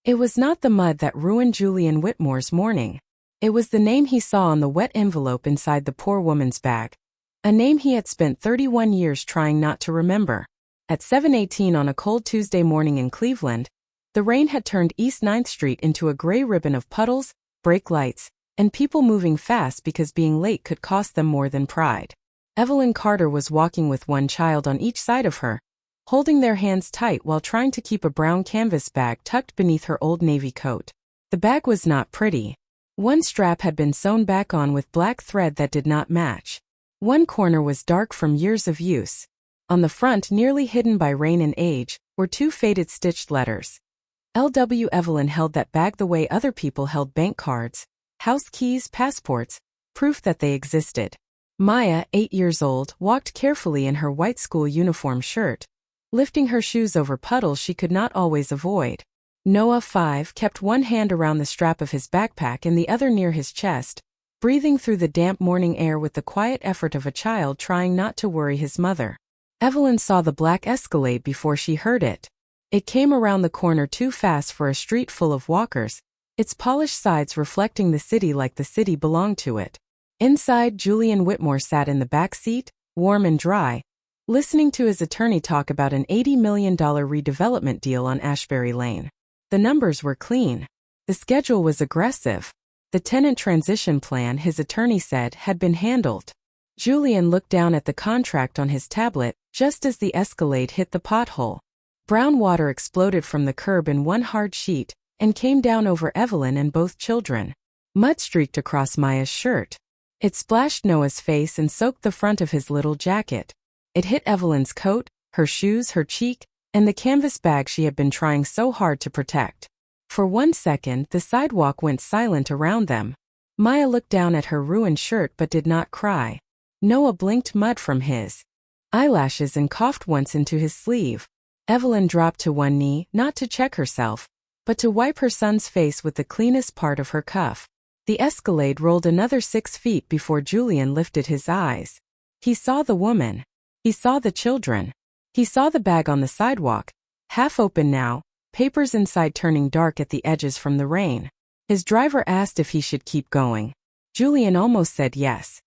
It was not the mud that ruined Julian Whitmore's morning. It was the name he saw on the wet envelope inside the poor woman's bag. A name he had spent 31 years trying not to remember. At 7:18 on a cold Tuesday morning in Cleveland, the rain had turned East 9th Street into a gray ribbon of puddles, brake lights, and people moving fast because being late could cost them more than pride. Evelyn Carter was walking with one child on each side of her, holding their hands tight while trying to keep a brown canvas bag tucked beneath her old navy coat. The bag was not pretty. One strap had been sewn back on with black thread that did not match. One corner was dark from years of use. On the front, nearly hidden by rain and age, were two faded stitched letters. L.W. Evelyn held that bag the way other people held bank cards, house keys, passports, proof that they existed. Maya, 8 years old, walked carefully in her white school uniform shirt, lifting her shoes over puddles she could not always avoid. Noah, 5, kept one hand around the strap of his backpack and the other near his chest, breathing through the damp morning air with the quiet effort of a child trying not to worry his mother. Evelyn saw the black Escalade before she heard it. It came around the corner too fast for a street full of walkers, its polished sides reflecting the city like the city belonged to it. Inside, Julian Whitmore sat in the back seat, warm and dry, listening to his attorney talk about an $80 million redevelopment deal on Ashbury Lane. The numbers were clean. The schedule was aggressive. The tenant transition plan, his attorney said, had been handled. Julian looked down at the contract on his tablet just as the Escalade hit the pothole. Brown water exploded from the curb in one hard sheet and came down over Evelyn and both children. Mud streaked across Maya's shirt. It splashed Noah's face and soaked the front of his little jacket. It hit Evelyn's coat, her shoes, her cheek, and the canvas bag she had been trying so hard to protect. For 1 second, the sidewalk went silent around them. Maya looked down at her ruined shirt but did not cry. Noah blinked mud from his eyelashes and coughed once into his sleeve. Evelyn dropped to one knee, not to check herself, but to wipe her son's face with the cleanest part of her cuff. The Escalade rolled another 6 feet before Julian lifted his eyes. He saw the woman. He saw the children. He saw the bag on the sidewalk, half open now, papers inside turning dark at the edges from the rain. His driver asked if he should keep going. Julian almost said yes.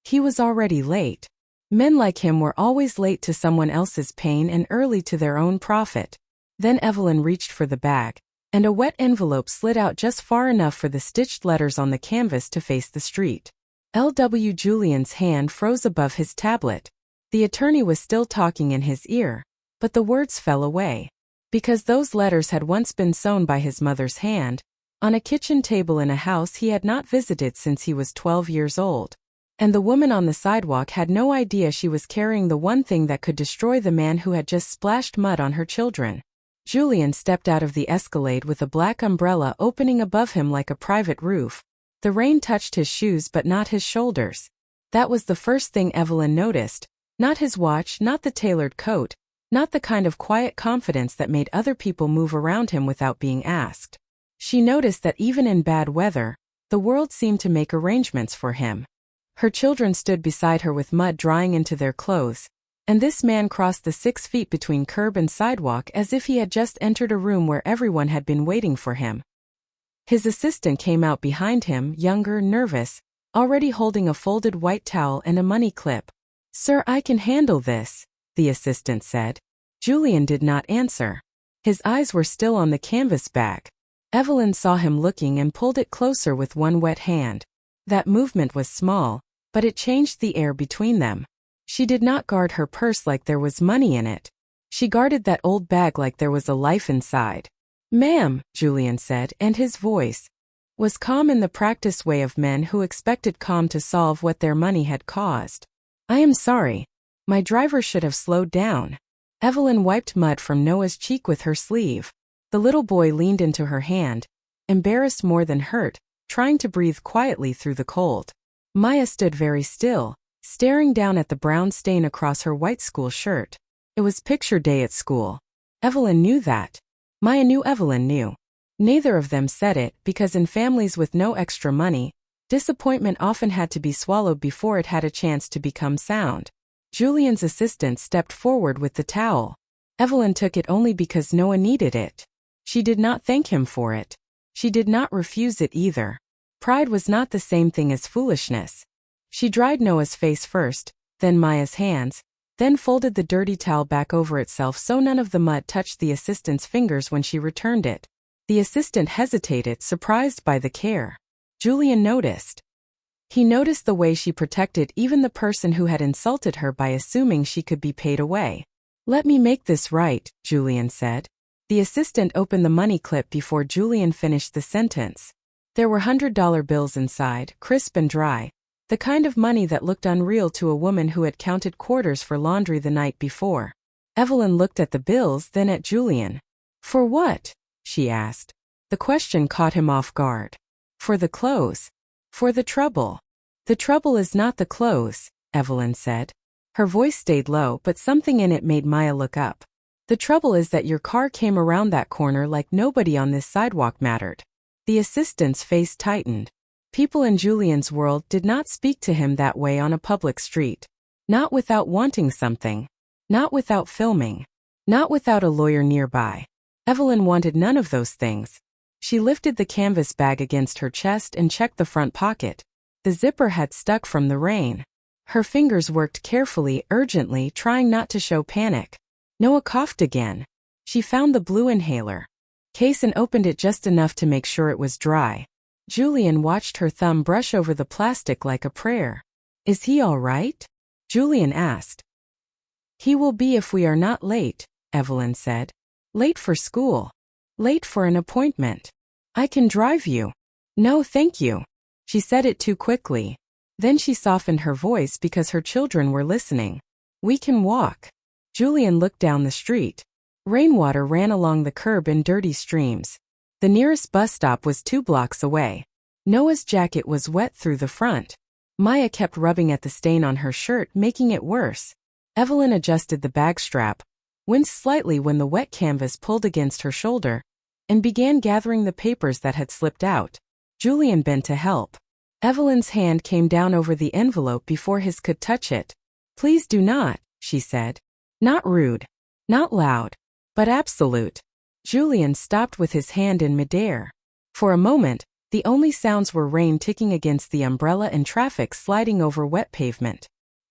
He was already late. Men like him were always late to someone else's pain and early to their own profit. Then Evelyn reached for the bag, and a wet envelope slid out just far enough for the stitched letters on the canvas to face the street. L.W. Julian's hand froze above his tablet. The attorney was still talking in his ear, but the words fell away. Because those letters had once been sewn by his mother's hand, on a kitchen table in a house he had not visited since he was 12 years old. And the woman on the sidewalk had no idea she was carrying the one thing that could destroy the man who had just splashed mud on her children. Julian stepped out of the Escalade with a black umbrella opening above him like a private roof. The rain touched his shoes but not his shoulders. That was the first thing Evelyn noticed. Not his watch, not the tailored coat, not the kind of quiet confidence that made other people move around him without being asked. She noticed that even in bad weather, the world seemed to make arrangements for him. Her children stood beside her with mud drying into their clothes, and this man crossed the 6 feet between curb and sidewalk as if he had just entered a room where everyone had been waiting for him. His assistant came out behind him, younger, nervous, already holding a folded white towel and a money clip. "Sir, I can handle this," the assistant said. Julian did not answer. His eyes were still on the canvas bag. Evelyn saw him looking and pulled it closer with one wet hand. That movement was small, but it changed the air between them. She did not guard her purse like there was money in it. She guarded that old bag like there was a life inside. "Ma'am," Julian said, and his voice was calm in the practiced way of men who expected calm to solve what their money had caused. "I am sorry. My driver should have slowed down." Evelyn wiped mud from Noah's cheek with her sleeve. The little boy leaned into her hand, embarrassed more than hurt, trying to breathe quietly through the cold. Maya stood very still, staring down at the brown stain across her white school shirt. It was picture day at school. Evelyn knew that. Maya knew Evelyn knew. Neither of them said it because in families with no extra money, disappointment often had to be swallowed before it had a chance to become sound. Julian's assistant stepped forward with the towel. Evelyn took it only because Noah needed it. She did not thank him for it. She did not refuse it either. Pride was not the same thing as foolishness. She dried Noah's face first, then Maya's hands, then folded the dirty towel back over itself so none of the mud touched the assistant's fingers when she returned it. The assistant hesitated, surprised by the care. Julian noticed. He noticed the way she protected even the person who had insulted her by assuming she could be paid away. "Let me make this right," Julian said. The assistant opened the money clip before Julian finished the sentence. There were $100 bills inside, crisp and dry, the kind of money that looked unreal to a woman who had counted quarters for laundry the night before. Evelyn looked at the bills, then at Julian. "For what?" she asked. The question caught him off guard. "For the clothes. For the trouble." "The trouble is not the clothes," Evelyn said. Her voice stayed low, but something in it made Maya look up. "The trouble is that your car came around that corner like nobody on this sidewalk mattered." The assistant's face tightened. People in Julian's world did not speak to him that way on a public street. Not without wanting something. Not without filming. Not without a lawyer nearby. Evelyn wanted none of those things. She lifted the canvas bag against her chest and checked the front pocket. The zipper had stuck from the rain. Her fingers worked carefully, urgently, trying not to show panic. Noah coughed again. She found the blue inhaler case and opened it just enough to make sure it was dry. Julian watched her thumb brush over the plastic like a prayer. "Is he all right?" Julian asked. "He will be if we are not late," Evelyn said. "Late for school. Late for an appointment. I can drive you." "No, thank you." She said it too quickly. Then she softened her voice because her children were listening. "We can walk." Julian looked down the street. Rainwater ran along the curb in dirty streams. The nearest bus stop was 2 blocks away. Noah's jacket was wet through the front. Maya kept rubbing at the stain on her shirt, making it worse. Evelyn adjusted the bag strap, winced slightly when the wet canvas pulled against her shoulder, and began gathering the papers that had slipped out. Julian bent to help. Evelyn's hand came down over the envelope before his could touch it. "Please do not," she said. Not rude. Not loud. But absolute. Julian stopped with his hand in midair. For a moment, the only sounds were rain ticking against the umbrella and traffic sliding over wet pavement.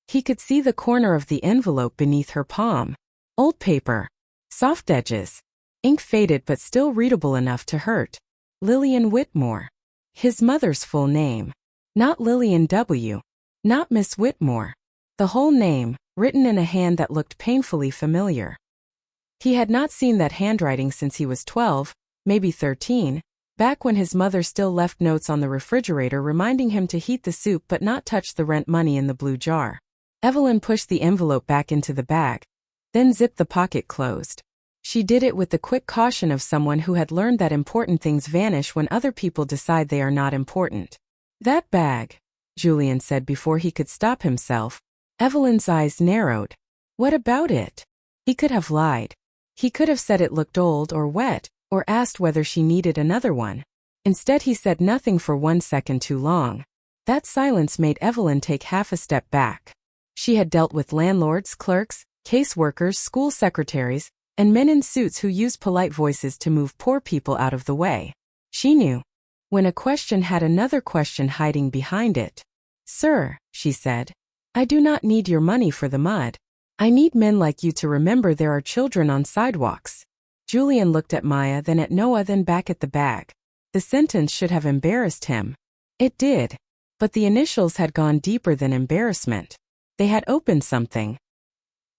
He could see the corner of the envelope beneath her palm. Old paper. Soft edges. Ink faded but still readable enough to hurt. Lillian Whitmore. His mother's full name. Not Lillian W. Not Miss Whitmore. The whole name, written in a hand that looked painfully familiar. He had not seen that handwriting since he was 12, maybe 13, back when his mother still left notes on the refrigerator reminding him to heat the soup but not touch the rent money in the blue jar. Evelyn pushed the envelope back into the bag, then zipped the pocket closed. She did it with the quick caution of someone who had learned that important things vanish when other people decide they are not important. "That bag," Julian said before he could stop himself. Evelyn's eyes narrowed. "What about it?" He could have lied. He could have said it looked old or wet, or asked whether she needed another one. Instead he said nothing for 1 second too long. That silence made Evelyn take half a step back. She had dealt with landlords, clerks, caseworkers, school secretaries, and men in suits who used polite voices to move poor people out of the way. She knew when a question had another question hiding behind it. "Sir," she said, "I do not need your money for the mud. I need men like you to remember there are children on sidewalks." Julian looked at Maya, then at Noah, then back at the bag. The sentence should have embarrassed him. It did. But the initials had gone deeper than embarrassment. They had opened something.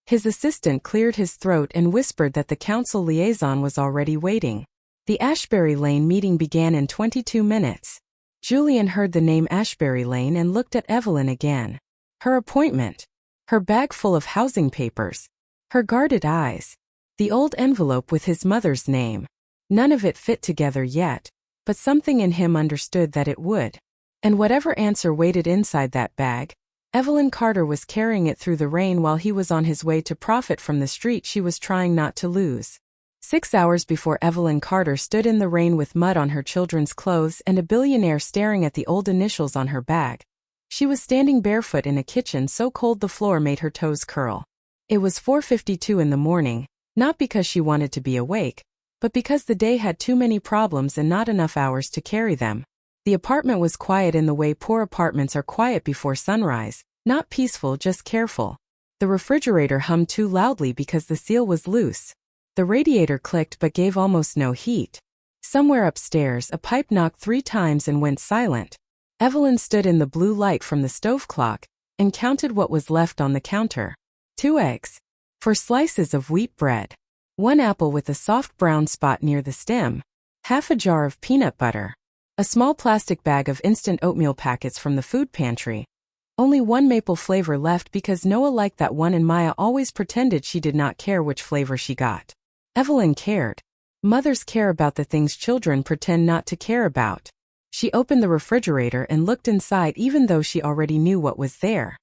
His assistant cleared his throat and whispered that the council liaison was already waiting. The Ashbury Lane meeting began in 22 minutes. Julian heard the name Ashbury Lane and looked at Evelyn again. Her appointment. Her bag full of housing papers. Her guarded eyes. The old envelope with his mother's name. None of it fit together yet, but something in him understood that it would. And whatever answer waited inside that bag, Evelyn Carter was carrying it through the rain while he was on his way to profit from the street she was trying not to lose. 6 hours before Evelyn Carter stood in the rain with mud on her children's clothes and a billionaire staring at the old initials on her bag, she was standing barefoot in a kitchen so cold the floor made her toes curl. It was 4:52 in the morning, not because she wanted to be awake, but because the day had too many problems and not enough hours to carry them. The apartment was quiet in the way poor apartments are quiet before sunrise, not peaceful, just careful. The refrigerator hummed too loudly because the seal was loose. The radiator clicked but gave almost no heat. Somewhere upstairs, a pipe knocked 3 times and went silent. Evelyn stood in the blue light from the stove clock and counted what was left on the counter. 2 eggs. 4 slices of wheat bread. 1 apple with a soft brown spot near the stem. Half a jar of peanut butter. A small plastic bag of instant oatmeal packets from the food pantry. Only 1 maple flavor left because Noah liked that one and Maya always pretended she did not care which flavor she got. Evelyn cared. Mothers care about the things children pretend not to care about. She opened the refrigerator and looked inside even though she already knew what was there.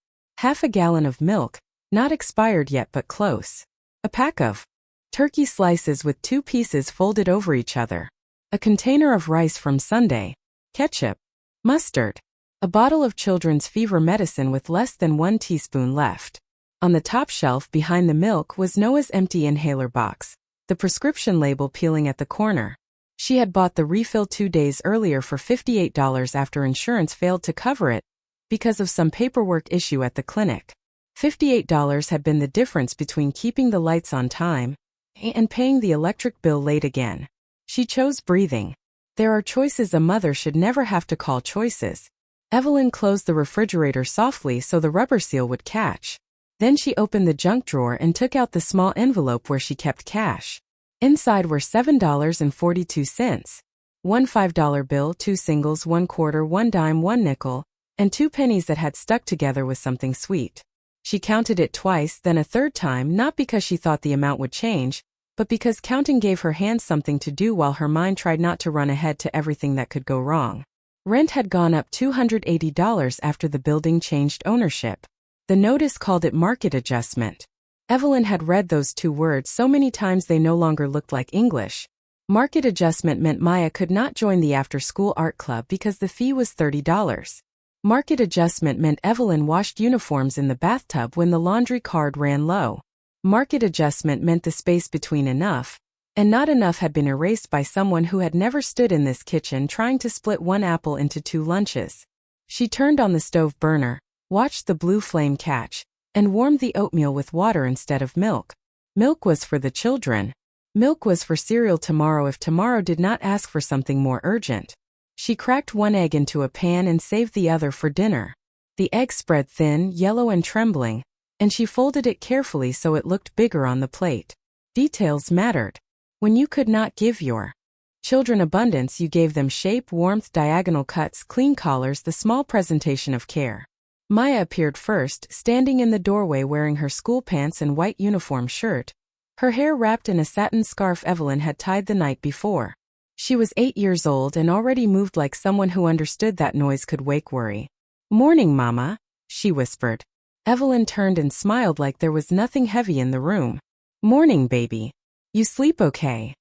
Half a gallon of milk, not expired yet but close. A pack of turkey slices with 2 pieces folded over each other. A container of rice from Sunday. Ketchup. Mustard. A bottle of children's fever medicine with less than 1 teaspoon left. On the top shelf behind the milk was Noah's empty inhaler box, the prescription label peeling at the corner. She had bought the refill 2 days earlier for $58 after insurance failed to cover it because of some paperwork issue at the clinic. $58 had been the difference between keeping the lights on time and paying the electric bill late again. She chose breathing. There are choices a mother should never have to call choices. Evelyn closed the refrigerator softly so the rubber seal would catch. Then she opened the junk drawer and took out the small envelope where she kept cash. Inside were $7.42. 1 $5 bill, 2 singles, 1 quarter, 1 dime, 1 nickel, and 2 pennies that had stuck together with something sweet. She counted it twice, then a third time, not because she thought the amount would change, but because counting gave her hands something to do while her mind tried not to run ahead to everything that could go wrong. Rent had gone up $280 after the building changed ownership. The notice called it market adjustment. Evelyn had read those 2 words so many times they no longer looked like English. Market adjustment meant Maya could not join the after-school art club because the fee was $30. Market adjustment meant Evelyn washed uniforms in the bathtub when the laundry card ran low. Market adjustment meant the space between enough and not enough had been erased by someone who had never stood in this kitchen trying to split 1 apple into 2 lunches. She turned on the stove burner, watched the blue flame catch, and warmed the oatmeal with water instead of milk. Milk was for the children. Milk was for cereal tomorrow if tomorrow did not ask for something more urgent. She cracked 1 egg into a pan and saved the other for dinner. The egg spread thin, yellow and trembling, and she folded it carefully so it looked bigger on the plate. Details mattered. When you could not give your children abundance, you gave them shape, warmth, diagonal cuts, clean collars, the small presentation of care. Maya appeared first, standing in the doorway wearing her school pants and white uniform shirt, her hair wrapped in a satin scarf Evelyn had tied the night before. She was 8 years old and already moved like someone who understood that noise could wake worry. "Morning, Mama," she whispered. Evelyn turned and smiled like there was nothing heavy in the room. "Morning, baby. You sleep okay?"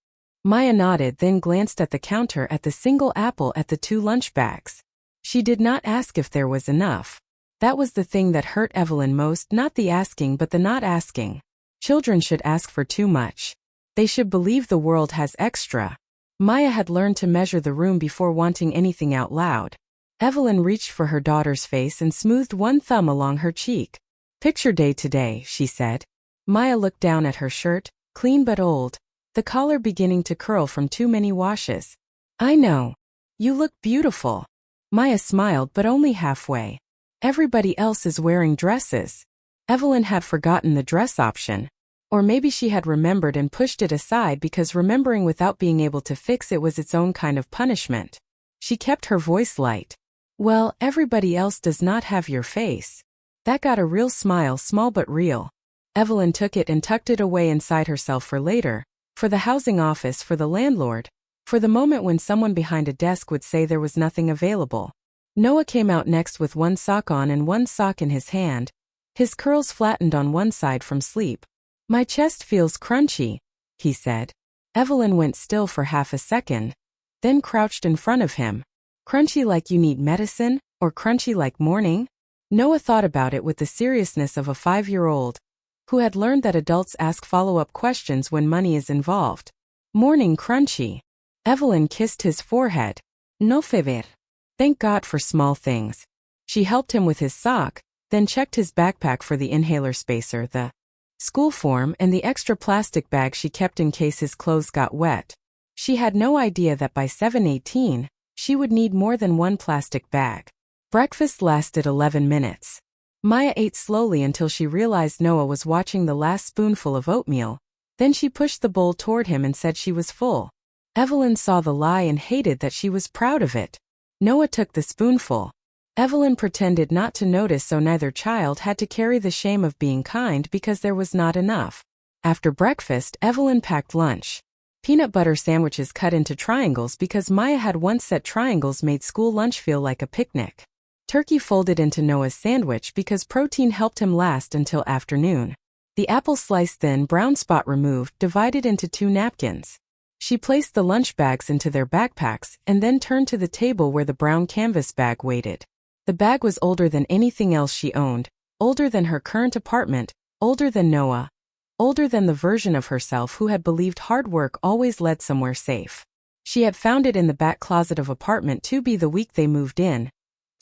Maya nodded, then glanced at the counter at the single apple at the 2 lunch bags. She did not ask if there was enough. That was the thing that hurt Evelyn most, not the asking but the not asking. Children should ask for too much. They should believe the world has extra. Maya had learned to measure the room before wanting anything out loud. Evelyn reached for her daughter's face and smoothed 1 thumb along her cheek. "Picture day today," she said. Maya looked down at her shirt, clean but old, the collar beginning to curl from too many washes. "I know. You look beautiful." Maya smiled, but only halfway. "Everybody else is wearing dresses." Evelyn had forgotten the dress option. Or maybe she had remembered and pushed it aside because remembering without being able to fix it was its own kind of punishment. She kept her voice light. "Well, everybody else does not have your face." That got a real smile, small but real. Evelyn took it and tucked it away inside herself for later, for the housing office, for the landlord, for the moment when someone behind a desk would say there was nothing available. Noah came out next with 1 sock on and 1 sock in his hand, his curls flattened on one side from sleep. "My chest feels crunchy," he said. Evelyn went still for half a second, then crouched in front of him. "Crunchy like you need medicine, or crunchy like morning?" Noah thought about it with the seriousness of a 5-year-old, who had learned that adults ask follow-up questions when money is involved. Morning crunchy. Evelyn kissed his forehead. No fever. Thank God for small things. She helped him with his sock, then checked his backpack for the inhaler spacer, the school form, and the extra plastic bag she kept in case his clothes got wet. She had no idea that by 7:18, she would need more than one plastic bag. Breakfast lasted 11 minutes. Maya ate slowly until she realized Noah was watching the last spoonful of oatmeal. Then she pushed the bowl toward him and said she was full. Evelyn saw the lie and hated that she was proud of it. Noah took the spoonful. Evelyn pretended not to notice so neither child had to carry the shame of being kind because there was not enough. After breakfast, Evelyn packed lunch. Peanut butter sandwiches cut into triangles because Maya had once said triangles made school lunch feel like a picnic. Turkey folded into Noah's sandwich because protein helped him last until afternoon. The apple sliced thin, brown spot removed, divided into 2 napkins. She placed the lunch bags into their backpacks and then turned to the table where the brown canvas bag waited. The bag was older than anything else she owned, older than her current apartment, older than Noah, older than the version of herself who had believed hard work always led somewhere safe. She had found it in the back closet of apartment 2B the week they moved in,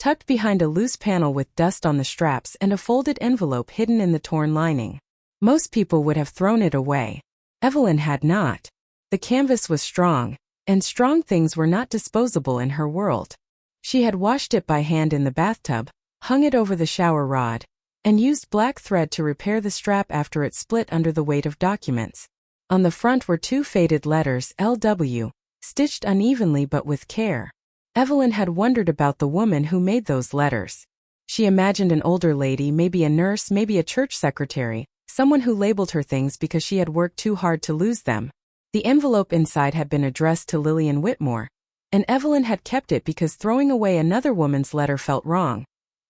tucked behind a loose panel with dust on the straps and a folded envelope hidden in the torn lining. Most people would have thrown it away. Evelyn had not. The canvas was strong, and strong things were not disposable in her world. She had washed it by hand in the bathtub, hung it over the shower rod, and used black thread to repair the strap after it split under the weight of documents. On the front were 2 faded letters, LW, stitched unevenly but with care. Evelyn had wondered about the woman who made those letters. She imagined an older lady, maybe a nurse, maybe a church secretary, someone who labeled her things because she had worked too hard to lose them. The envelope inside had been addressed to Lillian Whitmore, and Evelyn had kept it because throwing away another woman's letter felt wrong,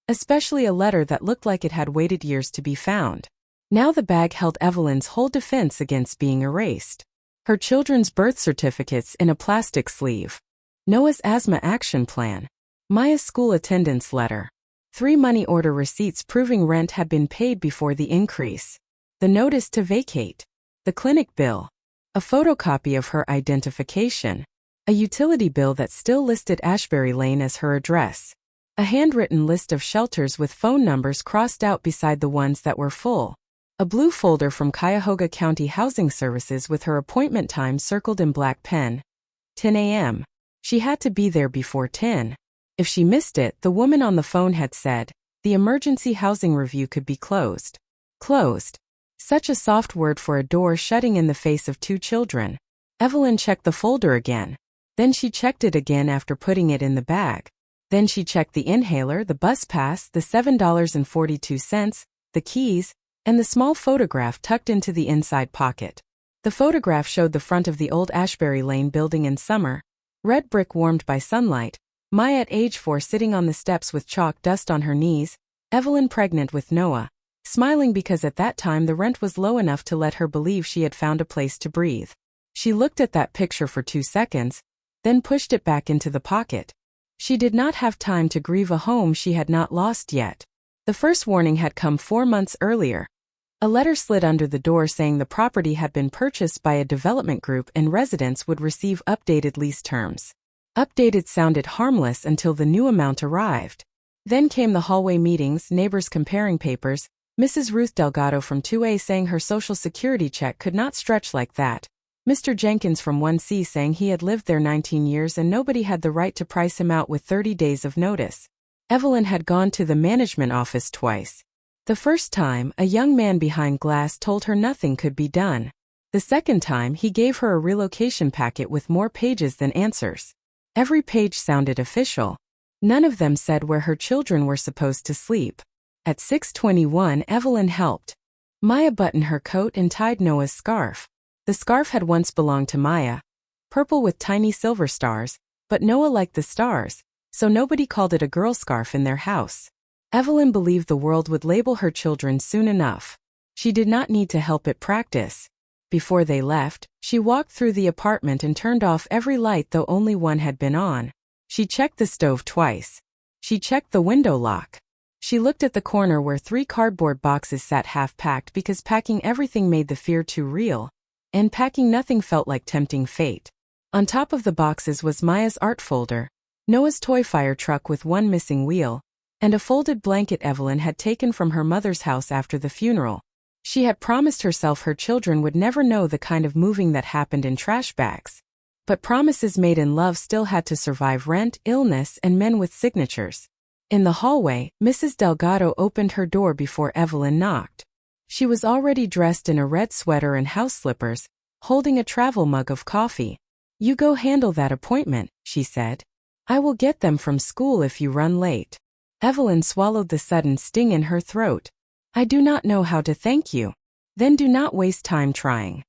especially a letter that looked like it had waited years to be found. Now the bag held Evelyn's whole defense against being erased. Her children's birth certificates in a plastic sleeve. Noah's asthma action plan. Maya's school attendance letter. 3 money order receipts proving rent had been paid before the increase. The notice to vacate. The clinic bill. A photocopy of her identification. A utility bill that still listed Ashbury Lane as her address. A handwritten list of shelters with phone numbers crossed out beside the ones that were full. A blue folder from Cuyahoga County Housing Services with her appointment time circled in black pen. 10 a.m. She had to be there before 10. If she missed it, the woman on the phone had said, the emergency housing review could be closed. Closed. Such a soft word for a door shutting in the face of 2 children. Evelyn checked the folder again. Then she checked it again after putting it in the bag. Then she checked the inhaler, the bus pass, the $7.42, the keys, and the small photograph tucked into the inside pocket. The photograph showed the front of the old Ashbury Lane building in summer, red brick warmed by sunlight, Maya at age 4 sitting on the steps with chalk dust on her knees, Evelyn pregnant with Noah, smiling because at that time the rent was low enough to let her believe she had found a place to breathe. She looked at that picture for 2 seconds, then pushed it back into the pocket. She did not have time to grieve a home she had not lost yet. The first warning had come 4 months earlier. A letter slid under the door saying the property had been purchased by a development group and residents would receive updated lease terms. Updated sounded harmless until the new amount arrived. Then came the hallway meetings, neighbors comparing papers, Mrs. Ruth Delgado from 2A saying her social security check could not stretch like that, Mr. Jenkins from 1C saying he had lived there 19 years and nobody had the right to price him out with 30 days of notice. Evelyn had gone to the management office twice. The first time, a young man behind glass told her nothing could be done. The second time, he gave her a relocation packet with more pages than answers. Every page sounded official. None of them said where her children were supposed to sleep. At 6:21, Evelyn helped Maya button her coat and tied Noah's scarf. The scarf had once belonged to Maya, purple with tiny silver stars, but Noah liked the stars, so nobody called it a girl scarf in their house. Evelyn believed the world would label her children soon enough. She did not need to help it practice. Before they left, she walked through the apartment and turned off every light though only one had been on. She checked the stove twice. She checked the window lock. She looked at the corner where 3 cardboard boxes sat half-packed because packing everything made the fear too real. and packing nothing felt like tempting fate. On top of the boxes was Maya's art folder, Noah's toy fire truck with one missing wheel, and a folded blanket Evelyn had taken from her mother's house after the funeral. She had promised herself her children would never know the kind of moving that happened in trash bags. But promises made in love still had to survive rent, illness, and men with signatures. In the hallway, Mrs. Delgado opened her door before Evelyn knocked. She was already dressed in a red sweater and house slippers, holding a travel mug of coffee. "You go handle that appointment," she said. "I will get them from school if you run late." Evelyn swallowed the sudden sting in her throat. "I do not know how to thank you." "Then do not waste time trying."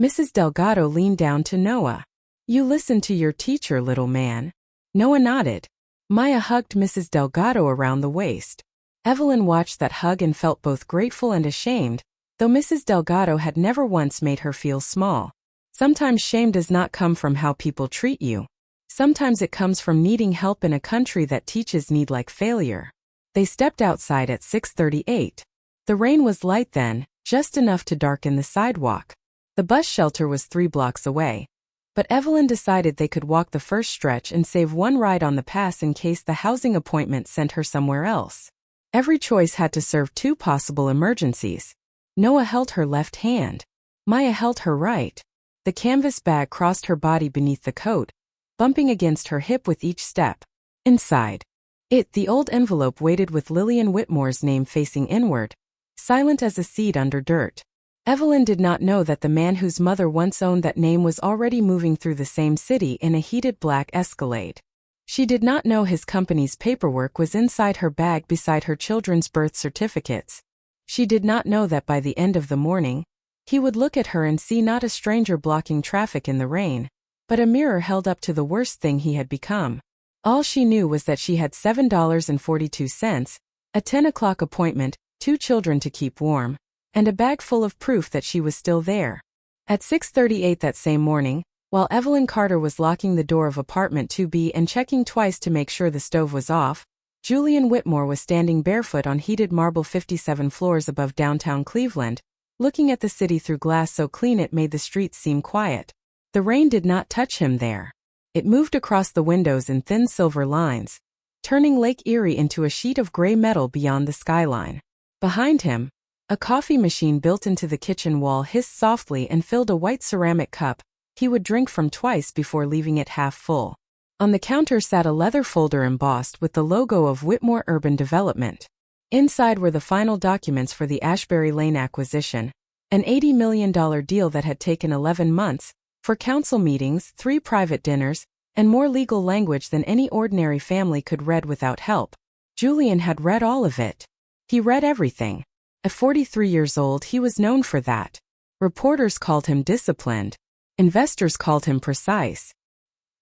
Mrs. Delgado leaned down to Noah. "You listen to your teacher, little man." Noah nodded. Maya hugged Mrs. Delgado around the waist. Evelyn watched that hug and felt both grateful and ashamed, though Mrs. Delgado had never once made her feel small. Sometimes shame does not come from how people treat you. Sometimes it comes from needing help in a country that teaches need like failure. They stepped outside at 6:38. The rain was light then, just enough to darken the sidewalk. The bus shelter was 3 blocks away. But Evelyn decided they could walk the first stretch and save one ride on the pass in case the housing appointment sent her somewhere else. Every choice had to serve 2 possible emergencies. Noah held her left hand. Maya held her right. The canvas bag crossed her body beneath the coat, bumping against her hip with each step. Inside the old envelope waited with Lillian Whitmore's name facing inward, silent as a seed under dirt. Evelyn did not know that the man whose mother once owned that name was already moving through the same city in a heated black Escalade. She did not know his company's paperwork was inside her bag beside her children's birth certificates. She did not know that by the end of the morning, he would look at her and see not a stranger blocking traffic in the rain, but a mirror held up to the worst thing he had become. All she knew was that she had $7.42, a 10 o'clock appointment, 2 children to keep warm, and a bag full of proof that she was still there. At 6:38 that same morning, while Evelyn Carter was locking the door of apartment 2B and checking twice to make sure the stove was off, Julian Whitmore was standing barefoot on heated marble 57 floors above downtown Cleveland, looking at the city through glass so clean it made the streets seem quiet. The rain did not touch him there. It moved across the windows in thin silver lines, turning Lake Erie into a sheet of gray metal beyond the skyline. Behind him, a coffee machine built into the kitchen wall hissed softly and filled a white ceramic cup he would drink from twice before leaving it half full. On the counter sat a leather folder embossed with the logo of Whitmore Urban Development. Inside were the final documents for the Ashbury Lane acquisition, an $80 million deal that had taken 11 months, for council meetings, 3 private dinners, and more legal language than any ordinary family could read without help. Julian had read all of it. He read everything. At 43 years old, he was known for that. Reporters called him disciplined. Investors called him precise.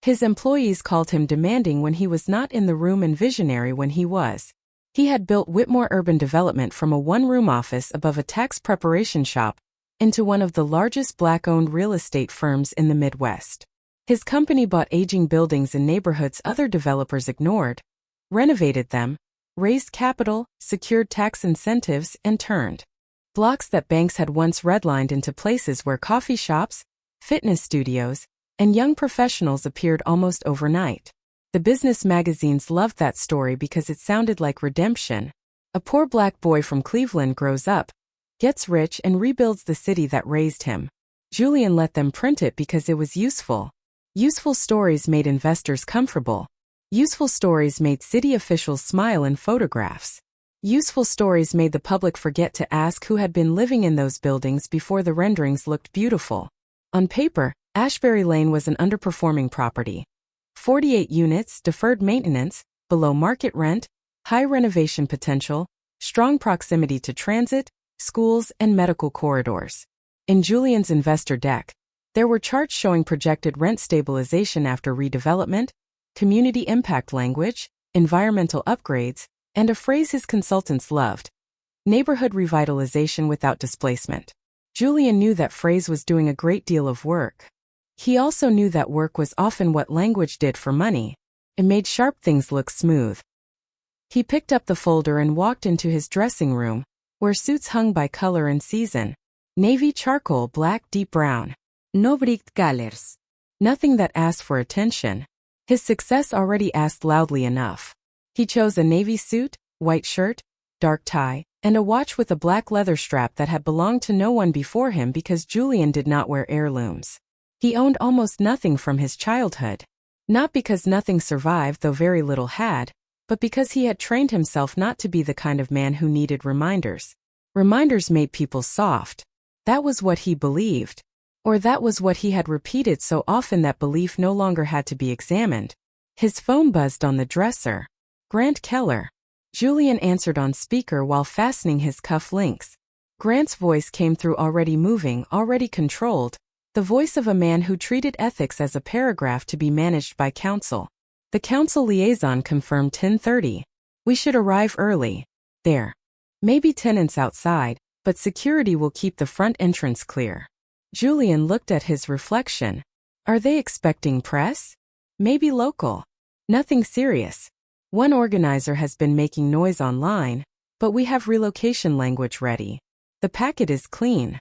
His employees called him demanding when he was not in the room and visionary when he was. He had built Whitmore Urban Development from a 1-room office above a tax preparation shop into one of the largest Black-owned real estate firms in the Midwest. His company bought aging buildings in neighborhoods other developers ignored, renovated them, raised capital, secured tax incentives, and turned blocks that banks had once redlined into places where coffee shops, fitness studios, and young professionals appeared almost overnight. The business magazines loved that story because it sounded like redemption. A poor black boy from Cleveland grows up, gets rich, and rebuilds the city that raised him. Julian let them print it because it was useful. Useful stories made investors comfortable. Useful stories made city officials smile in photographs. Useful stories made the public forget to ask who had been living in those buildings before the renderings looked beautiful. On paper, Ashbury Lane was an underperforming property. 48 units, deferred maintenance, below market rent, high renovation potential, strong proximity to transit, schools, and medical corridors. In Julian's investor deck, there were charts showing projected rent stabilization after redevelopment, community impact language, environmental upgrades, and a phrase his consultants loved: neighborhood revitalization without displacement. Julian knew that phrase was doing a great deal of work. He also knew that work was often what language did for money. It made sharp things look smooth. He picked up the folder and walked into his dressing room, where suits hung by color and season: navy, charcoal, black, deep brown. No bright colors. Nothing that asked for attention. His success already asked loudly enough. He chose a navy suit, white shirt, dark tie, and a watch with a black leather strap that had belonged to no one before him because Julian did not wear heirlooms. He owned almost nothing from his childhood. Not because nothing survived, though very little had, but because he had trained himself not to be the kind of man who needed reminders. Reminders made people soft. That was what he believed. Or that was what he had repeated so often that belief no longer had to be examined. His phone buzzed on the dresser. Grant Keller. Julian answered on speaker while fastening his cuff links. Grant's voice came through, already moving, already controlled, the voice of a man who treated ethics as a paragraph to be managed by counsel. The council liaison confirmed 10:30. We should arrive early. There. Maybe tenants outside, but security will keep the front entrance clear. Julian looked at his reflection. Are they expecting press? Maybe local. Nothing serious. One organizer has been making noise online, but we have relocation language ready. The packet is clean.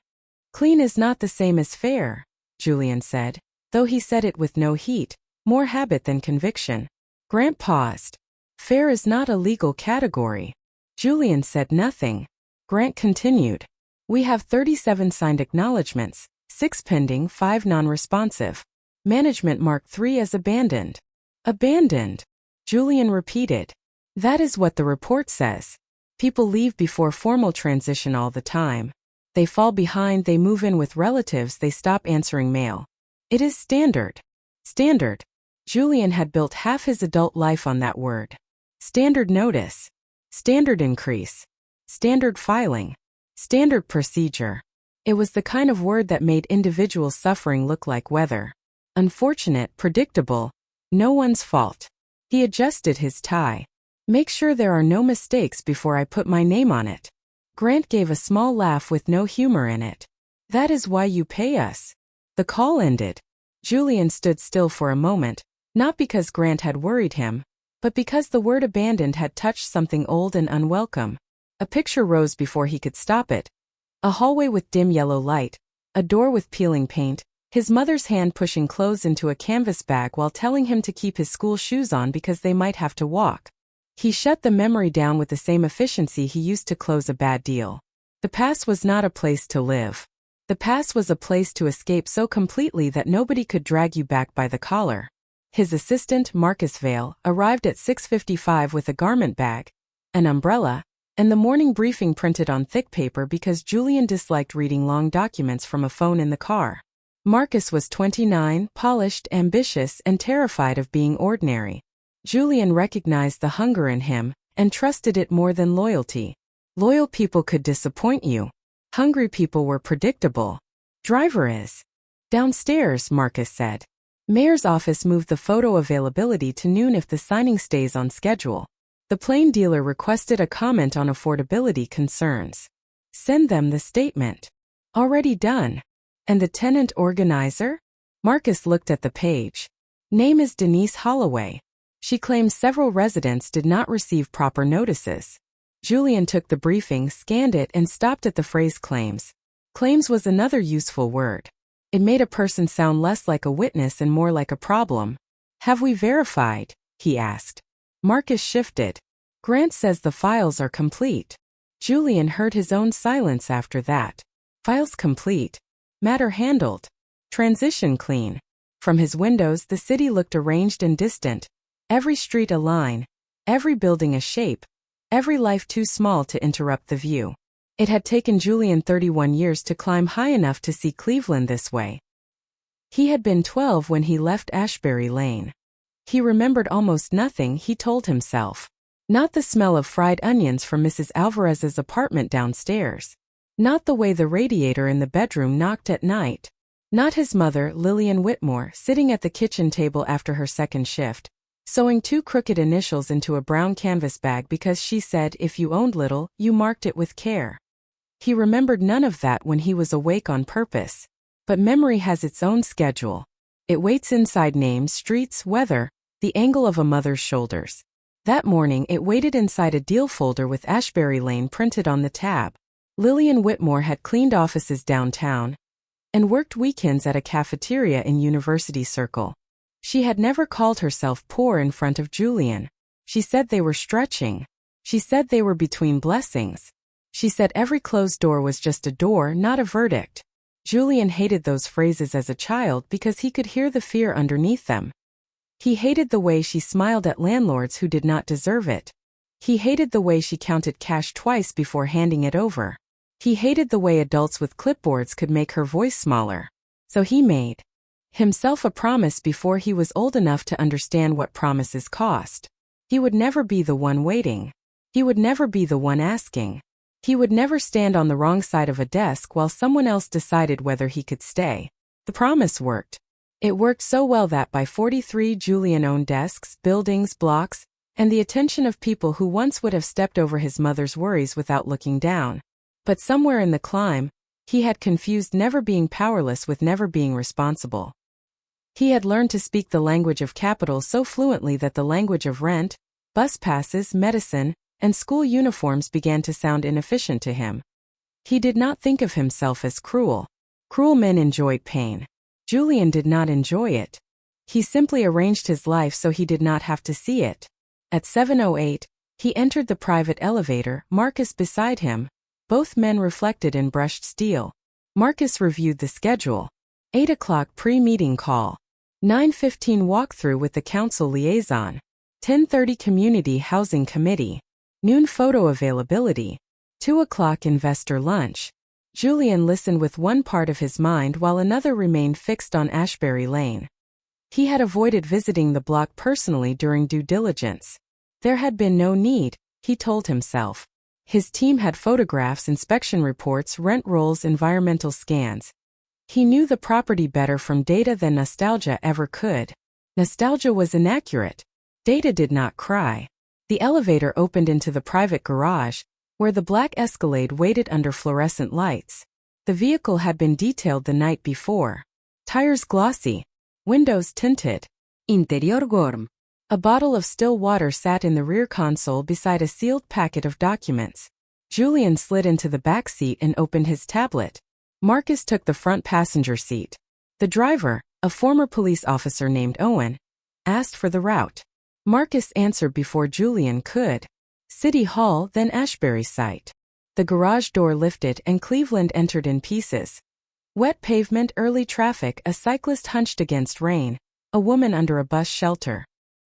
Clean is not the same as fair, Julian said, though he said it with no heat, more habit than conviction. Grant paused. Fair is not a legal category. Julian said nothing. Grant continued. We have 37 signed acknowledgments, 6 pending, 5 non-responsive. Management marked 3 as abandoned. Abandoned, Julian repeated. That is what the report says. People leave before formal transition all the time. They fall behind, they move in with relatives, they stop answering mail. It is standard. Standard. Julian had built half his adult life on that word. Standard notice. Standard increase. Standard filing. Standard procedure. It was the kind of word that made individual suffering look like weather. Unfortunate, predictable, no one's fault. He adjusted his tie. Make sure there are no mistakes before I put my name on it. Grant gave a small laugh with no humor in it. That is why you pay us. The call ended. Julian stood still for a moment, not because Grant had worried him, but because the word abandoned had touched something old and unwelcome. A picture rose before he could stop it. A hallway with dim yellow light, a door with peeling paint, his mother's hand pushing clothes into a canvas bag while telling him to keep his school shoes on because they might have to walk. He shut the memory down with the same efficiency he used to close a bad deal. The past was not a place to live. The past was a place to escape so completely that nobody could drag you back by the collar. His assistant, Marcus Vale, arrived at 6:55 with a garment bag, an umbrella, and the morning briefing printed on thick paper because Julian disliked reading long documents from a phone in the car. Marcus was 29, polished, ambitious, and terrified of being ordinary. Julian recognized the hunger in him, and trusted it more than loyalty. Loyal people could disappoint you. Hungry people were predictable. Driver is downstairs, Marcus said. Mayor's office moved the photo availability to noon if the signing stays on schedule. The plane dealer requested a comment on affordability concerns. Send them the statement. Already done. And the tenant organizer? Marcus looked at the page. Name is Denise Holloway. She claims several residents did not receive proper notices. Julian took the briefing, scanned it, and stopped at the phrase claims. Claims was another useful word. It made a person sound less like a witness and more like a problem. Have we verified? He asked. Marcus shifted. Grant says the files are complete. Julian heard his own silence after that. Files complete. Matter handled. Transition clean. From his windows the city looked arranged and distant. Every street a line. Every building a shape. Every life too small to interrupt the view. It had taken Julian 31 years to climb high enough to see Cleveland this way. He had been 12 when he left Ashbury Lane. He remembered almost nothing, he told himself. Not the smell of fried onions from Mrs. Alvarez's apartment downstairs. Not the way the radiator in the bedroom knocked at night. Not his mother, Lillian Whitmore, sitting at the kitchen table after her second shift, sewing 2 crooked initials into a brown canvas bag because she said if you owned little, you marked it with care. He remembered none of that when he was awake on purpose. But memory has its own schedule. It waits inside names, streets, weather, the angle of a mother's shoulders. That morning it waited inside a deal folder with Ashbury Lane printed on the tab. Lillian Whitmore had cleaned offices downtown. and worked weekends at a cafeteria in University Circle. She had never called herself poor in front of Julian. She said they were stretching. She said they were between blessings. She said every closed door was just a door, not a verdict. Julian hated those phrases as a child because he could hear the fear underneath them. He hated the way she smiled at landlords who did not deserve it. He hated the way she counted cash twice before handing it over. He hated the way adults with clipboards could make her voice smaller. So he made himself a promise before he was old enough to understand what promises cost. He would never be the one waiting. He would never be the one asking. He would never stand on the wrong side of a desk while someone else decided whether he could stay. The promise worked. It worked so well that by 43 Julian owned desks, buildings, blocks, and the attention of people who once would have stepped over his mother's worries without looking down. But somewhere in the climb, he had confused never being powerless with never being responsible. He had learned to speak the language of capital so fluently that the language of rent, bus passes, medicine, and school uniforms began to sound inefficient to him. He did not think of himself as cruel. Cruel men enjoyed pain. Julian did not enjoy it. He simply arranged his life so he did not have to see it. At 7:08, he entered the private elevator, Marcus beside him. Both men reflected in brushed steel. Marcus reviewed the schedule. 8 o'clock pre-meeting call. 9:15 walkthrough with the council liaison. 10:30 community housing committee. Noon photo availability. 2 o'clock investor lunch. Julian listened with one part of his mind while another remained fixed on Ashbury Lane. He had avoided visiting the block personally during due diligence. There had been no need, he told himself. His team had photographs, inspection reports, rent rolls, environmental scans. He knew the property better from data than nostalgia ever could. Nostalgia was inaccurate. Data did not cry. The elevator opened into the private garage, where the black Escalade waited under fluorescent lights. The vehicle had been detailed the night before. Tires glossy. Windows tinted. Interior warm. A bottle of still water sat in the rear console beside a sealed packet of documents. Julian slid into the back seat and opened his tablet. Marcus took the front passenger seat. The driver, a former police officer named Owen, asked for the route. Marcus answered before Julian could. City Hall, then Ashbury site. The garage door lifted and Cleveland entered in pieces. Wet pavement, early traffic, a cyclist hunched against rain, a woman under a bus shelter.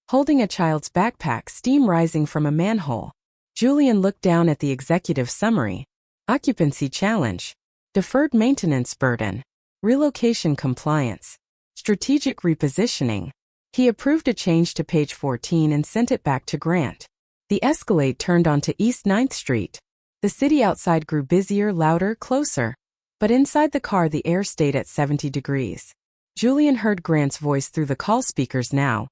Holding a child's backpack, steam rising from a manhole. Julian looked down at the executive summary. Occupancy challenge. Deferred maintenance burden. Relocation compliance. Strategic repositioning. He approved a change to page 14 and sent it back to Grant. The Escalade turned onto East 9th Street. The city outside grew busier, louder, closer. But inside the car the air stayed at 70 degrees. Julian heard Grant's voice through the call speakers now,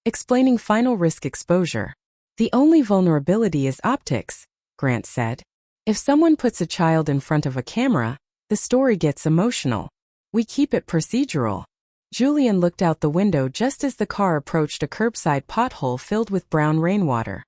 explaining final risk exposure. The only vulnerability is optics, Grant said. If someone puts a child in front of a camera, the story gets emotional. We keep it procedural. Julian looked out the window just as the car approached a curbside pothole filled with brown rainwater.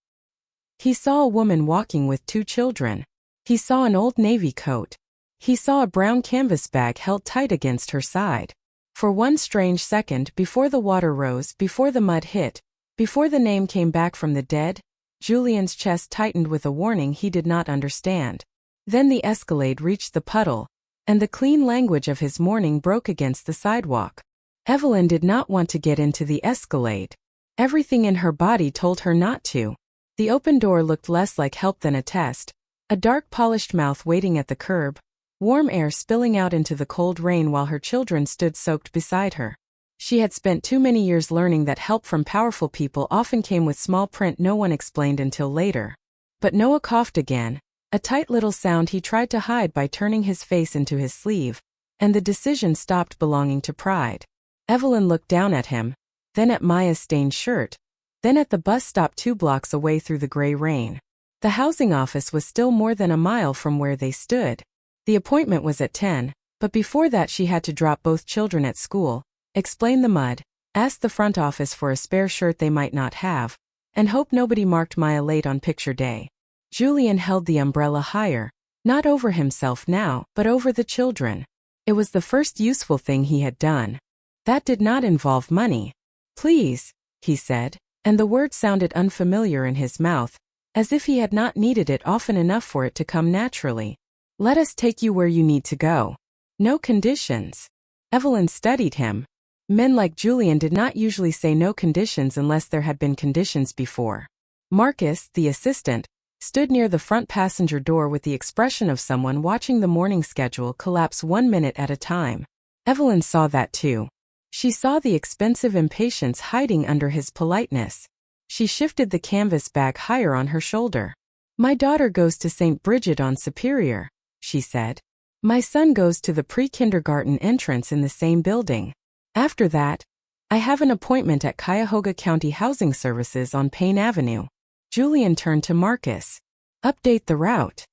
He saw a woman walking with 2 children. He saw an old navy coat. He saw a brown canvas bag held tight against her side. For one strange second, before the water rose, before the mud hit, before the name came back from the dead, Julian's chest tightened with a warning he did not understand. Then the Escalade reached the puddle, and the clean language of his mourning broke against the sidewalk. Evelyn did not want to get into the Escalade. Everything in her body told her not to. The open door looked less like help than a test. A dark polished mouth waiting at the curb, warm air spilling out into the cold rain while her children stood soaked beside her. She had spent too many years learning that help from powerful people often came with small print no one explained until later. But Noah coughed again, a tight little sound he tried to hide by turning his face into his sleeve, and the decision stopped belonging to pride. Evelyn looked down at him, then at Maya's stained shirt, then at the bus stop 2 blocks away through the gray rain. The housing office was still more than a mile from where they stood. The appointment was at 10, but before that she had to drop both children at school, explain the mud, ask the front office for a spare shirt they might not have, and hope nobody marked Maya late on picture day. Julian held the umbrella higher, not over himself now, but over the children. It was the first useful thing he had done. That did not involve money. "Please," he said, and the word sounded unfamiliar in his mouth, as if he had not needed it often enough for it to come naturally. "Let us take you where you need to go. No conditions." Evelyn studied him. Men like Julian did not usually say no conditions unless there had been conditions before. Marcus, the assistant, stood near the front passenger door with the expression of someone watching the morning schedule collapse 1 minute at a time. Evelyn saw that too. She saw the expensive impatience hiding under his politeness. She shifted the canvas bag higher on her shoulder. "My daughter goes to St. Bridget on Superior," she said. "My son goes to the pre-kindergarten entrance in the same building. After that, I have an appointment at Cuyahoga County Housing Services on Payne Avenue." Julian turned to Marcus. "Update the route."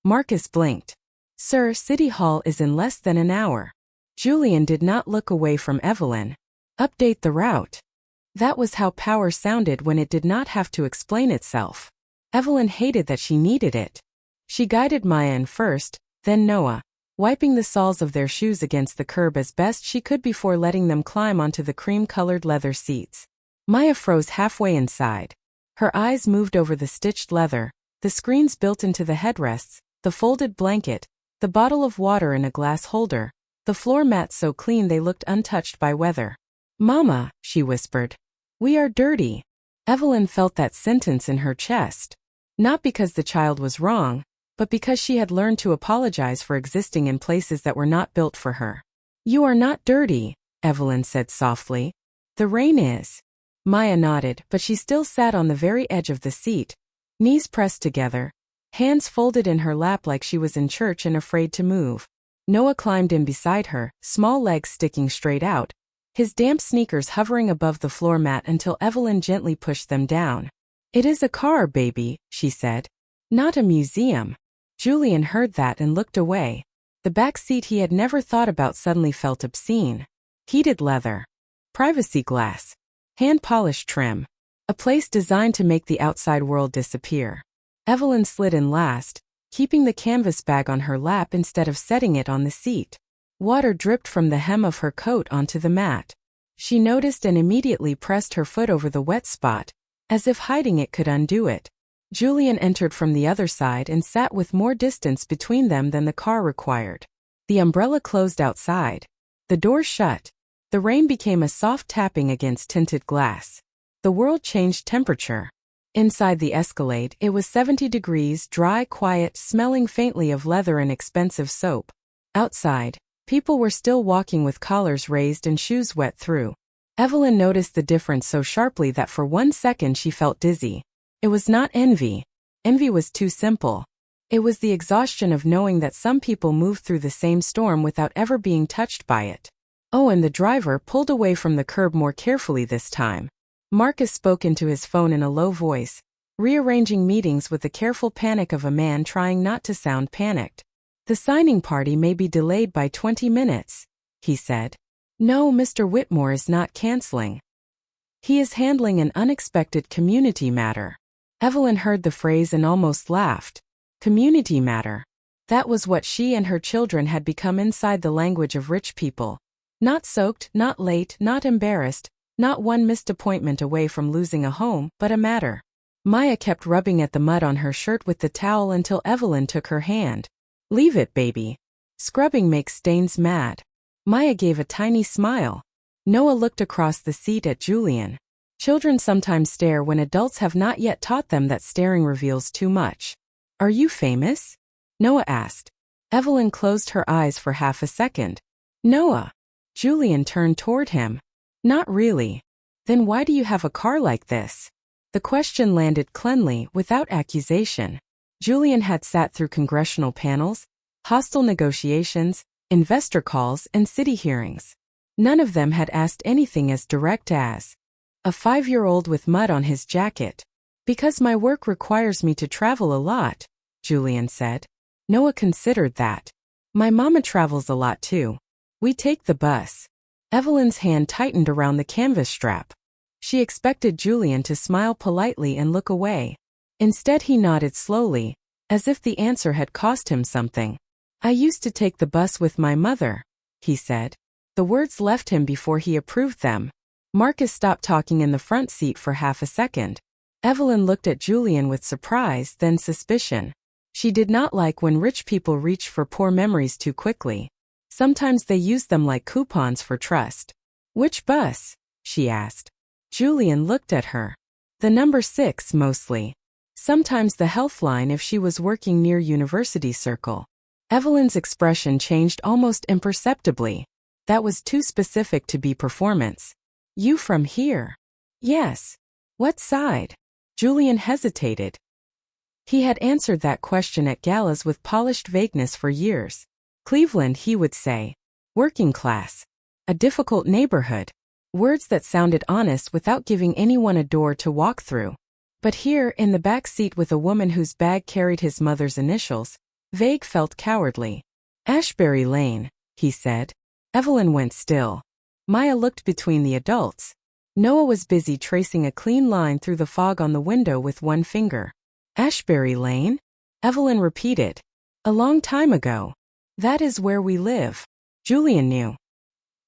Marcus blinked. "Sir, City Hall is in less than an hour." Julian did not look away from Evelyn. "Update the route." That was how power sounded when it did not have to explain itself. Evelyn hated that she needed it. She guided Maya in first, then Noah, wiping the soles of their shoes against the curb as best she could before letting them climb onto the cream-colored leather seats. Maya froze halfway inside. Her eyes moved over the stitched leather, the screens built into the headrests, the folded blanket, the bottle of water in a glass holder, the floor mats so clean they looked untouched by weather. "Mama," she whispered, "we are dirty." Evelyn felt that sentence in her chest. Not because the child was wrong, but because she had learned to apologize for existing in places that were not built for her. "You are not dirty," Evelyn said softly. "The rain is." Maya nodded, but she still sat on the very edge of the seat, knees pressed together, hands folded in her lap like she was in church and afraid to move. Noah climbed in beside her, small legs sticking straight out, his damp sneakers hovering above the floor mat until Evelyn gently pushed them down. "It is a car, baby," she said. "Not a museum." Julian heard that and looked away. The back seat he had never thought about suddenly felt obscene. Heated leather. Privacy glass. Hand-polished trim. A place designed to make the outside world disappear. Evelyn slid in last, keeping the canvas bag on her lap instead of setting it on the seat. Water dripped from the hem of her coat onto the mat. She noticed and immediately pressed her foot over the wet spot, as if hiding it could undo it. Julian entered from the other side and sat with more distance between them than the car required. The umbrella closed outside. The door shut. The rain became a soft tapping against tinted glass. The world changed temperature. Inside the Escalade, it was 70 degrees, dry, quiet, smelling faintly of leather and expensive soap. Outside, people were still walking with collars raised and shoes wet through. Evelyn noticed the difference so sharply that for 1 second she felt dizzy. It was not envy. Envy was too simple. It was the exhaustion of knowing that some people move through the same storm without ever being touched by it. Oh, and the driver pulled away from the curb more carefully this time. Marcus spoke into his phone in a low voice, rearranging meetings with the careful panic of a man trying not to sound panicked. "The signing party may be delayed by 20 minutes, he said. "No, Mr. Whitmore is not canceling. He is handling an unexpected community matter." Evelyn heard the phrase and almost laughed. Community matter. That was what she and her children had become inside the language of rich people. Not soaked, not late, not embarrassed, not one missed appointment away from losing a home, but a matter. Maya kept rubbing at the mud on her shirt with the towel until Evelyn took her hand. "Leave it, baby. Scrubbing makes stains mad." Maya gave a tiny smile. Noah looked across the seat at Julian. Children sometimes stare when adults have not yet taught them that staring reveals too much. "Are you famous?" Noah asked. Evelyn closed her eyes for half a second. "Noah." Julian turned toward him. "Not really." "Then why do you have a car like this?" The question landed cleanly, without accusation. Julian had sat through congressional panels, hostile negotiations, investor calls, and city hearings. None of them had asked anything as direct as, "A 5-year-old with mud on his jacket." "Because my work requires me to travel a lot," Julian said. Noah considered that. "My mama travels a lot too. We take the bus." Evelyn's hand tightened around the canvas strap. She expected Julian to smile politely and look away. Instead he nodded slowly, as if the answer had cost him something. "I used to take the bus with my mother." he said. The words left him before he approved them. Marcus stopped talking in the front seat for half a second. Evelyn looked at Julian with surprise, then suspicion. She did not like when rich people reach for poor memories too quickly. Sometimes they use them like coupons for trust. Which bus? She asked. Julian looked at her. The number 6 mostly. Sometimes the Healthline if she was working near University Circle. Evelyn's expression changed almost imperceptibly. That was too specific to be performance. You from here? Yes. What side? Julian hesitated. He had answered that question at galas with polished vagueness for years. Cleveland, he would say. Working class. A difficult neighborhood. Words that sounded honest without giving anyone a door to walk through. But here, in the back seat with a woman whose bag carried his mother's initials, vague felt cowardly. Ashbury Lane, he said. Evelyn went still. Maya looked between the adults. Noah was busy tracing a clean line through the fog on the window with one finger. Ashbury Lane? Evelyn repeated. A long time ago. That is where we live. Julian knew.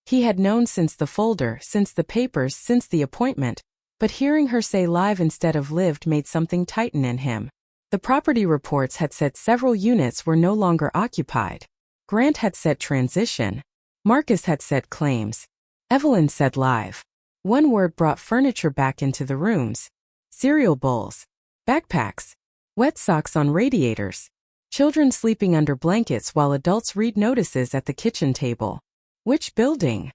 He had known since the folder, since the papers, since the appointment, but hearing her say live instead of lived made something tighten in him. The property reports had said several units were no longer occupied. Grant had said transition. Marcus had said claims. Evelyn said live. One word brought furniture back into the rooms. Cereal bowls. Backpacks. Wet socks on radiators. Children sleeping under blankets while adults read notices at the kitchen table. Which building?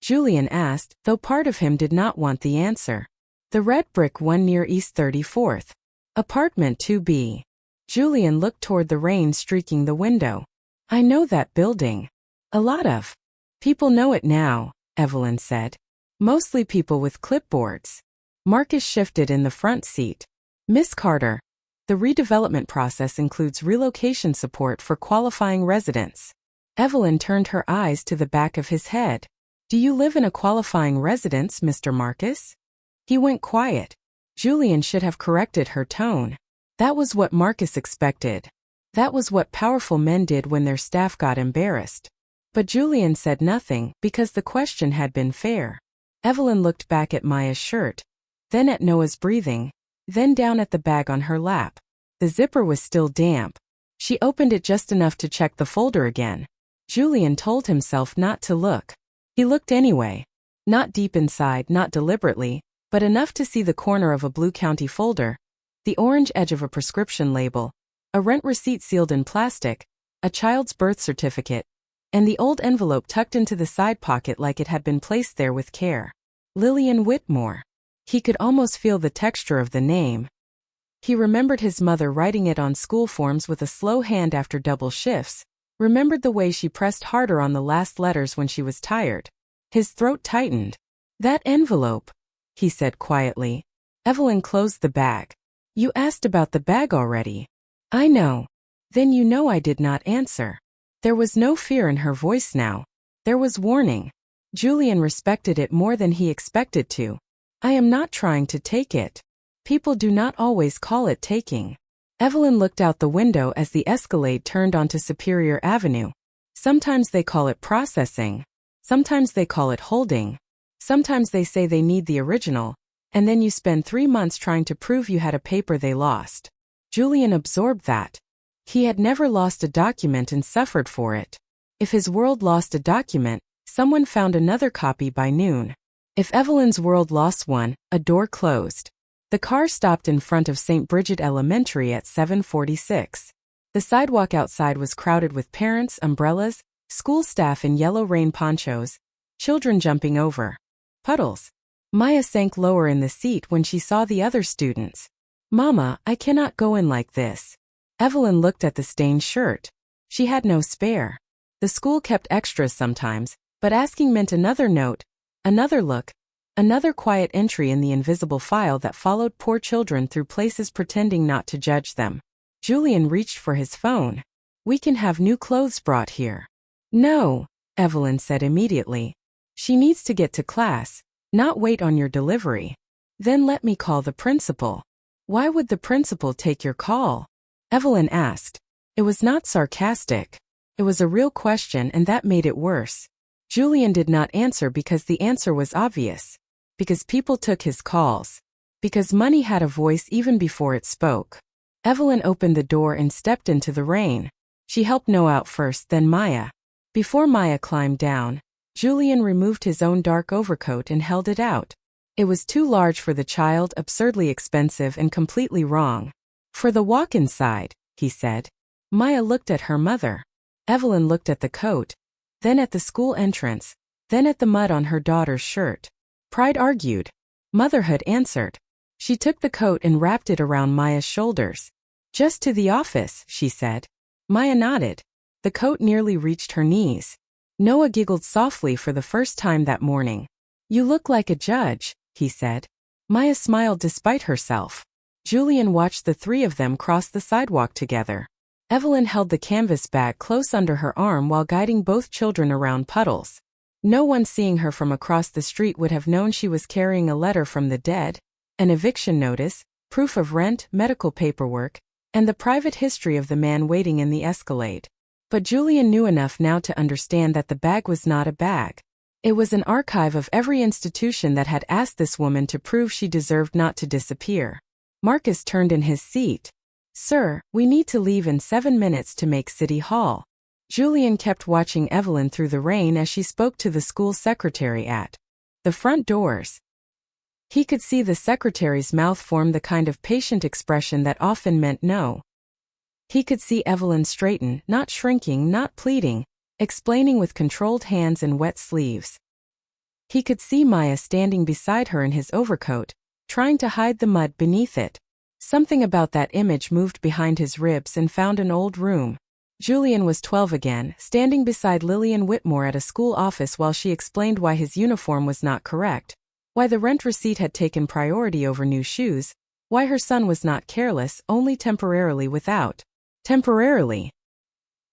Julian asked, though part of him did not want the answer. The red brick one near East 34th. Apartment 2B. Julian looked toward the rain streaking the window. I know that building. A lot of people know it now, Evelyn said. Mostly people with clipboards. Marcus shifted in the front seat. Miss Carter. The redevelopment process includes relocation support for qualifying residents. Evelyn turned her eyes to the back of his head. Do you live in a qualifying residence, Mr. Marcus? He went quiet. Julian should have corrected her tone. That was what Marcus expected. That was what powerful men did when their staff got embarrassed. But Julian said nothing because the question had been fair. Evelyn looked back at Maya's shirt, then at Noah's breathing, then down at the bag on her lap. The zipper was still damp. She opened it just enough to check the folder again. Julian told himself not to look. He looked anyway. Not deep inside, not deliberately, but enough to see the corner of a Blue County folder, the orange edge of a prescription label, a rent receipt sealed in plastic, a child's birth certificate, and the old envelope tucked into the side pocket like it had been placed there with care. Lillian Whitmore. He could almost feel the texture of the name. He remembered his mother writing it on school forms with a slow hand after double shifts, remembered the way she pressed harder on the last letters when she was tired. His throat tightened. That envelope, he said quietly. Evelyn closed the bag. You asked about the bag already. I know. Then you know I did not answer. There was no fear in her voice now. There was warning. Julian respected it more than he expected to. I am not trying to take it. People do not always call it taking. Evelyn looked out the window as the Escalade turned onto Superior Avenue. Sometimes they call it processing. Sometimes they call it holding. Sometimes they say they need the original, and then you spend 3 months trying to prove you had a paper they lost. Julian absorbed that. He had never lost a document and suffered for it. If his world lost a document, someone found another copy by noon. If Evelyn's world lost one, a door closed. The car stopped in front of St. Bridget Elementary at 7:46. The sidewalk outside was crowded with parents, umbrellas, school staff in yellow rain ponchos, children jumping over puddles. Maya sank lower in the seat when she saw the other students. Mama, I cannot go in like this. Evelyn looked at the stained shirt. She had no spare. The school kept extras sometimes, but asking meant another note, another look, another quiet entry in the invisible file that followed poor children through places pretending not to judge them. Julian reached for his phone. We can have new clothes brought here. No, Evelyn said immediately. She needs to get to class, not wait on your delivery. Then let me call the principal. Why would the principal take your call? Evelyn asked. It was not sarcastic. It was a real question and that made it worse. Julian did not answer because the answer was obvious. Because people took his calls. Because money had a voice even before it spoke. Evelyn opened the door and stepped into the rain. She helped Noah out first, then Maya. Before Maya climbed down, Julian removed his own dark overcoat and held it out. It was too large for the child, absurdly expensive and completely wrong. For the walk inside, he said. Maya looked at her mother. Evelyn looked at the coat, then at the school entrance, then at the mud on her daughter's shirt. Pride argued. Motherhood answered. She took the coat and wrapped it around Maya's shoulders. Just to the office, she said. Maya nodded. The coat nearly reached her knees. Noah giggled softly for the first time that morning. You look like a judge, he said. Maya smiled despite herself. Julian watched the three of them cross the sidewalk together. Evelyn held the canvas bag close under her arm while guiding both children around puddles. No one seeing her from across the street would have known she was carrying a letter from the dead, an eviction notice, proof of rent, medical paperwork, and the private history of the man waiting in the Escalade. But Julian knew enough now to understand that the bag was not a bag. It was an archive of every institution that had asked this woman to prove she deserved not to disappear. Marcus turned in his seat. Sir, we need to leave in 7 minutes to make City Hall. Julian kept watching Evelyn through the rain as she spoke to the school secretary at the front doors. He could see the secretary's mouth form the kind of patient expression that often meant no. He could see Evelyn straighten, not shrinking, not pleading, explaining with controlled hands and wet sleeves. He could see Maya standing beside her in his overcoat, trying to hide the mud beneath it. Something about that image moved behind his ribs and found an old room. Julian was 12 again, standing beside Lillian Whitmore at a school office while she explained why his uniform was not correct, why the rent receipt had taken priority over new shoes, why her son was not careless, only temporarily without. Temporarily.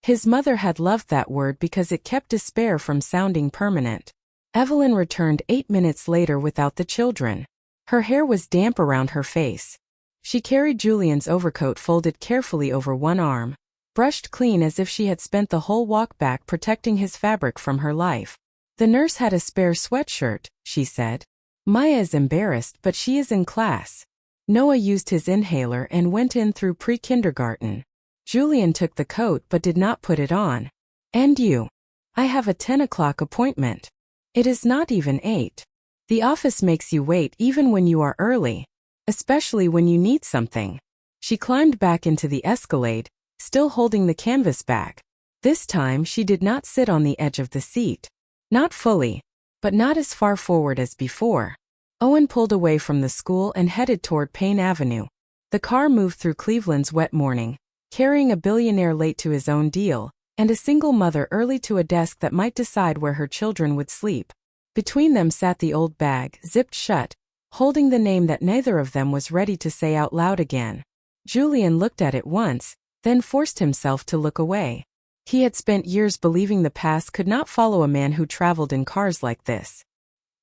His mother had loved that word because it kept despair from sounding permanent. Evelyn returned 8 minutes later without the children. Her hair was damp around her face. She carried Julian's overcoat folded carefully over one arm, brushed clean as if she had spent the whole walk back protecting his fabric from her life. The nurse had a spare sweatshirt, she said. Maya is embarrassed, but she is in class. Noah used his inhaler and went in through pre-kindergarten. Julian took the coat but did not put it on. And you? I have a 10 o'clock appointment. It is not even 8. The office makes you wait even when you are early. Especially when you need something. She climbed back into the Escalade, still holding the canvas bag. This time she did not sit on the edge of the seat. Not fully, but not as far forward as before. Owen pulled away from the school and headed toward Payne Avenue. The car moved through Cleveland's wet morning, carrying a billionaire late to his own deal, and a single mother early to a desk that might decide where her children would sleep. Between them sat the old bag, zipped shut, holding the name that neither of them was ready to say out loud again. Julian looked at it once, then forced himself to look away. He had spent years believing the past could not follow a man who traveled in cars like this.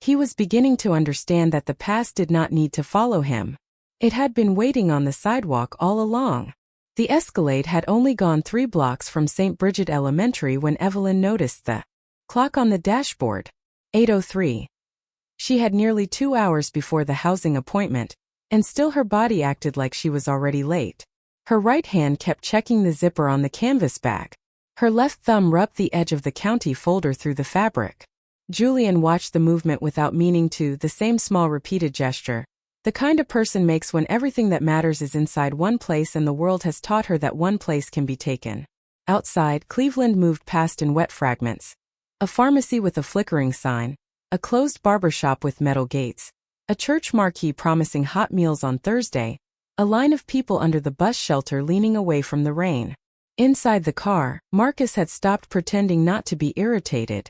He was beginning to understand that the past did not need to follow him. It had been waiting on the sidewalk all along. The Escalade had only gone 3 blocks from St. Bridget Elementary when Evelyn noticed the clock on the dashboard. 8:03. She had nearly 2 hours before the housing appointment, and still her body acted like she was already late. Her right hand kept checking the zipper on the canvas bag. Her left thumb rubbed the edge of the county folder through the fabric. Julian watched the movement without meaning to, the same small repeated gesture, the kind a person makes when everything that matters is inside one place and the world has taught her that one place can be taken. Outside, Cleveland moved past in wet fragments. A pharmacy with a flickering sign, a closed barbershop with metal gates, a church marquee promising hot meals on Thursday, a line of people under the bus shelter leaning away from the rain. Inside the car, Marcus had stopped pretending not to be irritated.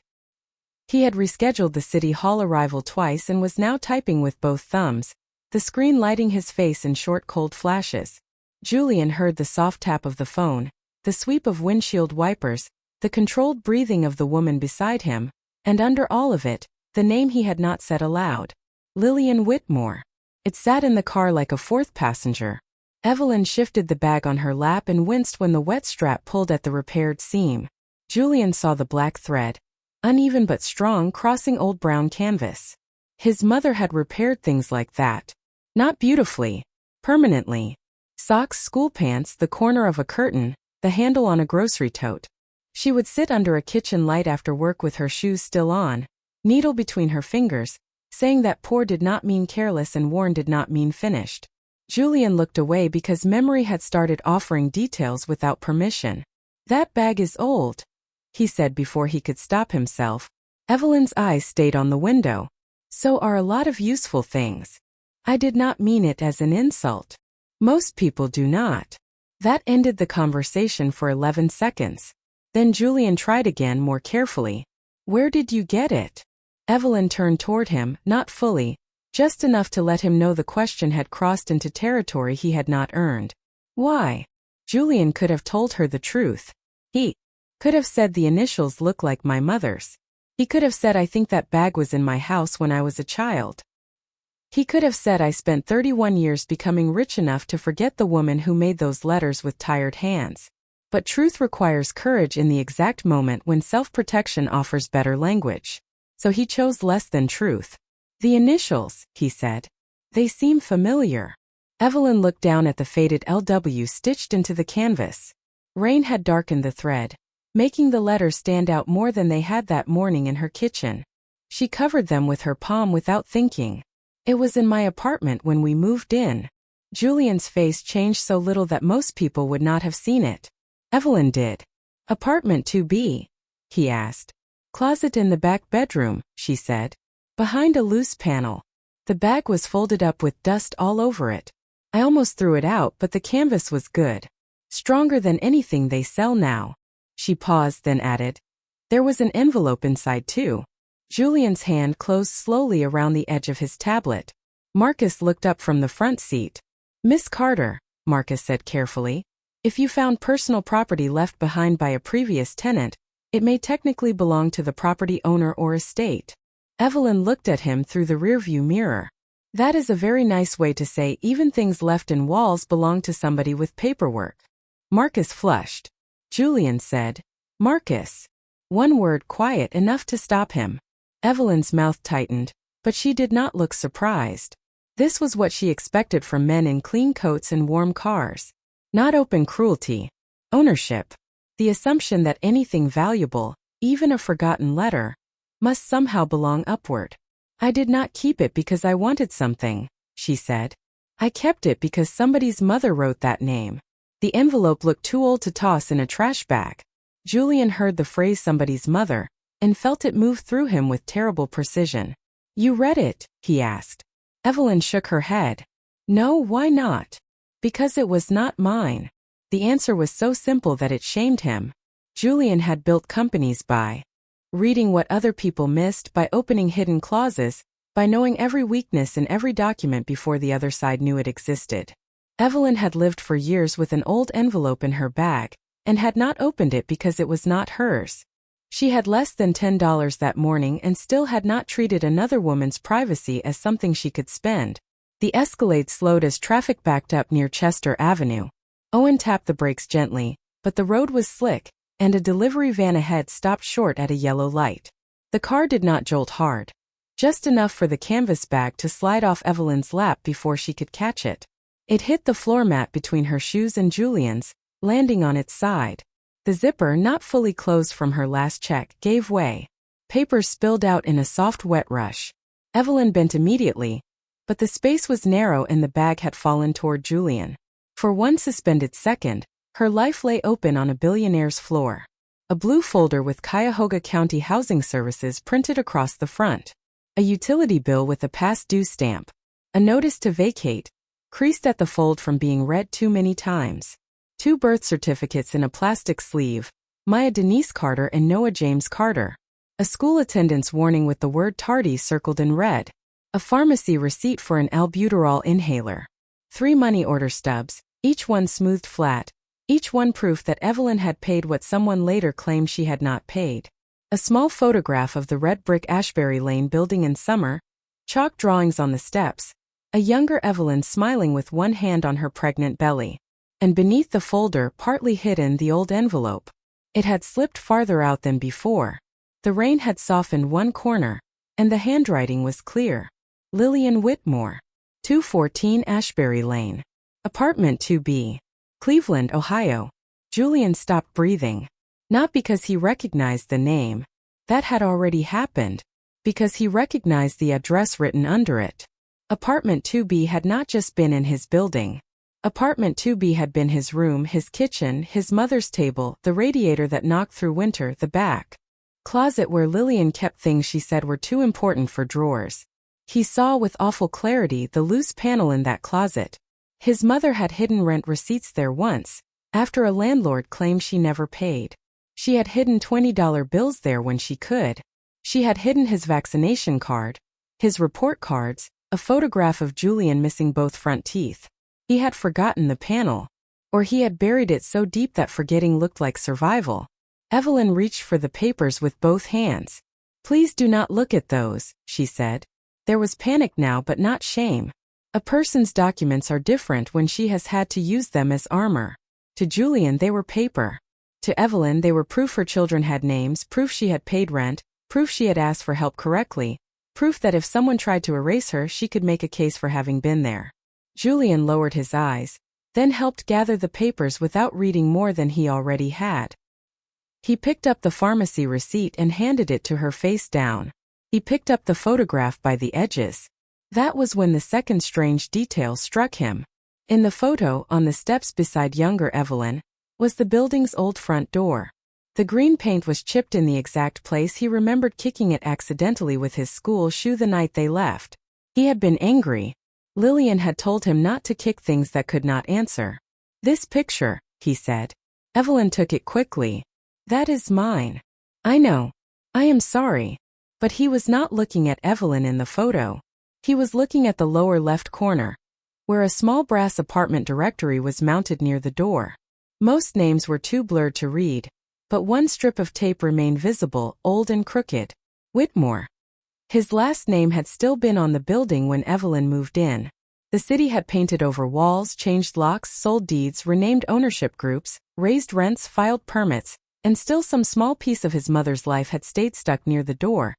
He had rescheduled the City Hall arrival twice and was now typing with both thumbs, the screen lighting his face in short cold flashes. Julian heard the soft tap of the phone, the sweep of windshield wipers, the controlled breathing of the woman beside him, and under all of it, the name he had not said aloud. Lillian Whitmore. It sat in the car like a fourth passenger. Evelyn shifted the bag on her lap and winced when the wet strap pulled at the repaired seam. Julian saw the black thread, uneven but strong, crossing old brown canvas. His mother had repaired things like that. Not beautifully, permanently. Socks, school pants, the corner of a curtain, the handle on a grocery tote. She would sit under a kitchen light after work with her shoes still on, needle between her fingers, saying that poor did not mean careless and worn did not mean finished. Julian looked away because memory had started offering details without permission. That bag is old, he said before he could stop himself. Evelyn's eyes stayed on the window. So are a lot of useful things. I did not mean it as an insult. Most people do not. That ended the conversation for 11 seconds. Then Julian tried again more carefully. Where did you get it? Evelyn turned toward him, not fully, just enough to let him know the question had crossed into territory he had not earned. Why? Julian could have told her the truth. He could have said the initials look like my mother's. He could have said I think that bag was in my house when I was a child. He could have said I spent 31 years becoming rich enough to forget the woman who made those letters with tired hands. But truth requires courage in the exact moment when self-protection offers better language. So he chose less than truth. The initials, he said. They seem familiar. Evelyn looked down at the faded LW stitched into the canvas. Rain had darkened the thread, making the letters stand out more than they had that morning in her kitchen. She covered them with her palm without thinking. It was in my apartment when we moved in. Julian's face changed so little that most people would not have seen it. Evelyn did. Apartment 2B? He asked. Closet in the back bedroom, she said. Behind a loose panel. The bag was folded up with dust all over it. I almost threw it out, but the canvas was good. Stronger than anything they sell now. She paused, then added. There was an envelope inside too. Julian's hand closed slowly around the edge of his tablet. Marcus looked up from the front seat. Miss Carter, Marcus said carefully, if you found personal property left behind by a previous tenant, it may technically belong to the property owner or estate. Evelyn looked at him through the rearview mirror. That is a very nice way to say even things left in walls belong to somebody with paperwork. Marcus flushed. Julian said, Marcus. One word, quiet enough to stop him. Evelyn's mouth tightened, but she did not look surprised. This was what she expected from men in clean coats and warm cars. Not open cruelty. Ownership. The assumption that anything valuable, even a forgotten letter, must somehow belong upward. I did not keep it because I wanted something, she said. I kept it because somebody's mother wrote that name. The envelope looked too old to toss in a trash bag. Julian heard the phrase somebody's mother, and felt it move through him with terrible precision. You read it? He asked. Evelyn shook her head. No, why not? Because it was not mine. The answer was so simple that it shamed him. Julian had built companies by reading what other people missed, by opening hidden clauses, by knowing every weakness in every document before the other side knew it existed. Evelyn had lived for years with an old envelope in her bag, and had not opened it because it was not hers. She had less than $10 that morning and still had not treated another woman's privacy as something she could spend. The Escalade slowed as traffic backed up near Chester Avenue. Owen tapped the brakes gently, but the road was slick, and a delivery van ahead stopped short at a yellow light. The car did not jolt hard. Just enough for the canvas bag to slide off Evelyn's lap before she could catch it. It hit the floor mat between her shoes and Julian's, landing on its side. The zipper, not fully closed from her last check, gave way. Papers spilled out in a soft wet rush. Evelyn bent immediately, but the space was narrow and the bag had fallen toward Julian. For one suspended second, her life lay open on a Billionaire's floor. A blue folder with Cuyahoga County Housing Services printed across the front. A utility bill with a past due stamp. A notice to vacate, creased at the fold from being read too many times. 2 birth certificates in a plastic sleeve, Maya Denise Carter and Noah James Carter. A school attendance warning with the word tardy circled in red. A pharmacy receipt for an albuterol inhaler. 3 money order stubs, each one smoothed flat. Each one proof that Evelyn had paid what someone later claimed she had not paid. A small photograph of the red brick Ashbury Lane building in summer, chalk drawings on the steps, a younger Evelyn smiling with one hand on her pregnant belly. And beneath the folder, partly hidden, the old envelope. It had slipped farther out than before. The rain had softened one corner, and the handwriting was clear. Lillian Whitmore. 214 Ashbury Lane. Apartment 2B. Cleveland, Ohio. Julian stopped breathing. Not because he recognized the name. That had already happened. Because he recognized the address written under it. Apartment 2B had not just been in his building. Apartment 2B had been his room, his kitchen, his mother's table, the radiator that knocked through winter, the back closet where Lillian kept things she said were too important for drawers. He saw with awful clarity the loose panel in that closet. His mother had hidden rent receipts there once, after a landlord claimed she never paid. She had hidden $20 bills there when she could. She had hidden his vaccination card, his report cards, a photograph of Julian missing both front teeth. He had forgotten the panel. Or he had buried it so deep that forgetting looked like survival. Evelyn reached for the papers with both hands. "Please do not look at those," she said. There was panic now but not shame. A person's documents are different when she has had to use them as armor. To Julian they were paper. To Evelyn they were proof her children had names, proof she had paid rent, proof she had asked for help correctly, proof that if someone tried to erase her she could make a case for having been there. Julian lowered his eyes, then helped gather the papers without reading more than he already had. He picked up the pharmacy receipt and handed it to her face down. He picked up the photograph by the edges. That was when the second strange detail struck him. In the photo, on the steps beside younger Evelyn, was the building's old front door. The green paint was chipped in the exact place he remembered kicking it accidentally with his school shoe the night they left. He had been angry. Lillian had told him not to kick things that could not answer. "This picture," he said. Evelyn took it quickly. "That is mine." "I know. I am sorry." But he was not looking at Evelyn in the photo. He was looking at the lower left corner, where a small brass apartment directory was mounted near the door. Most names were too blurred to read, but one strip of tape remained visible, old and crooked. Whitmore. His last name had still been on the building when Evelyn moved in. The city had painted over walls, changed locks, sold deeds, renamed ownership groups, raised rents, filed permits, and still some small piece of his mother's life had stayed stuck near the door,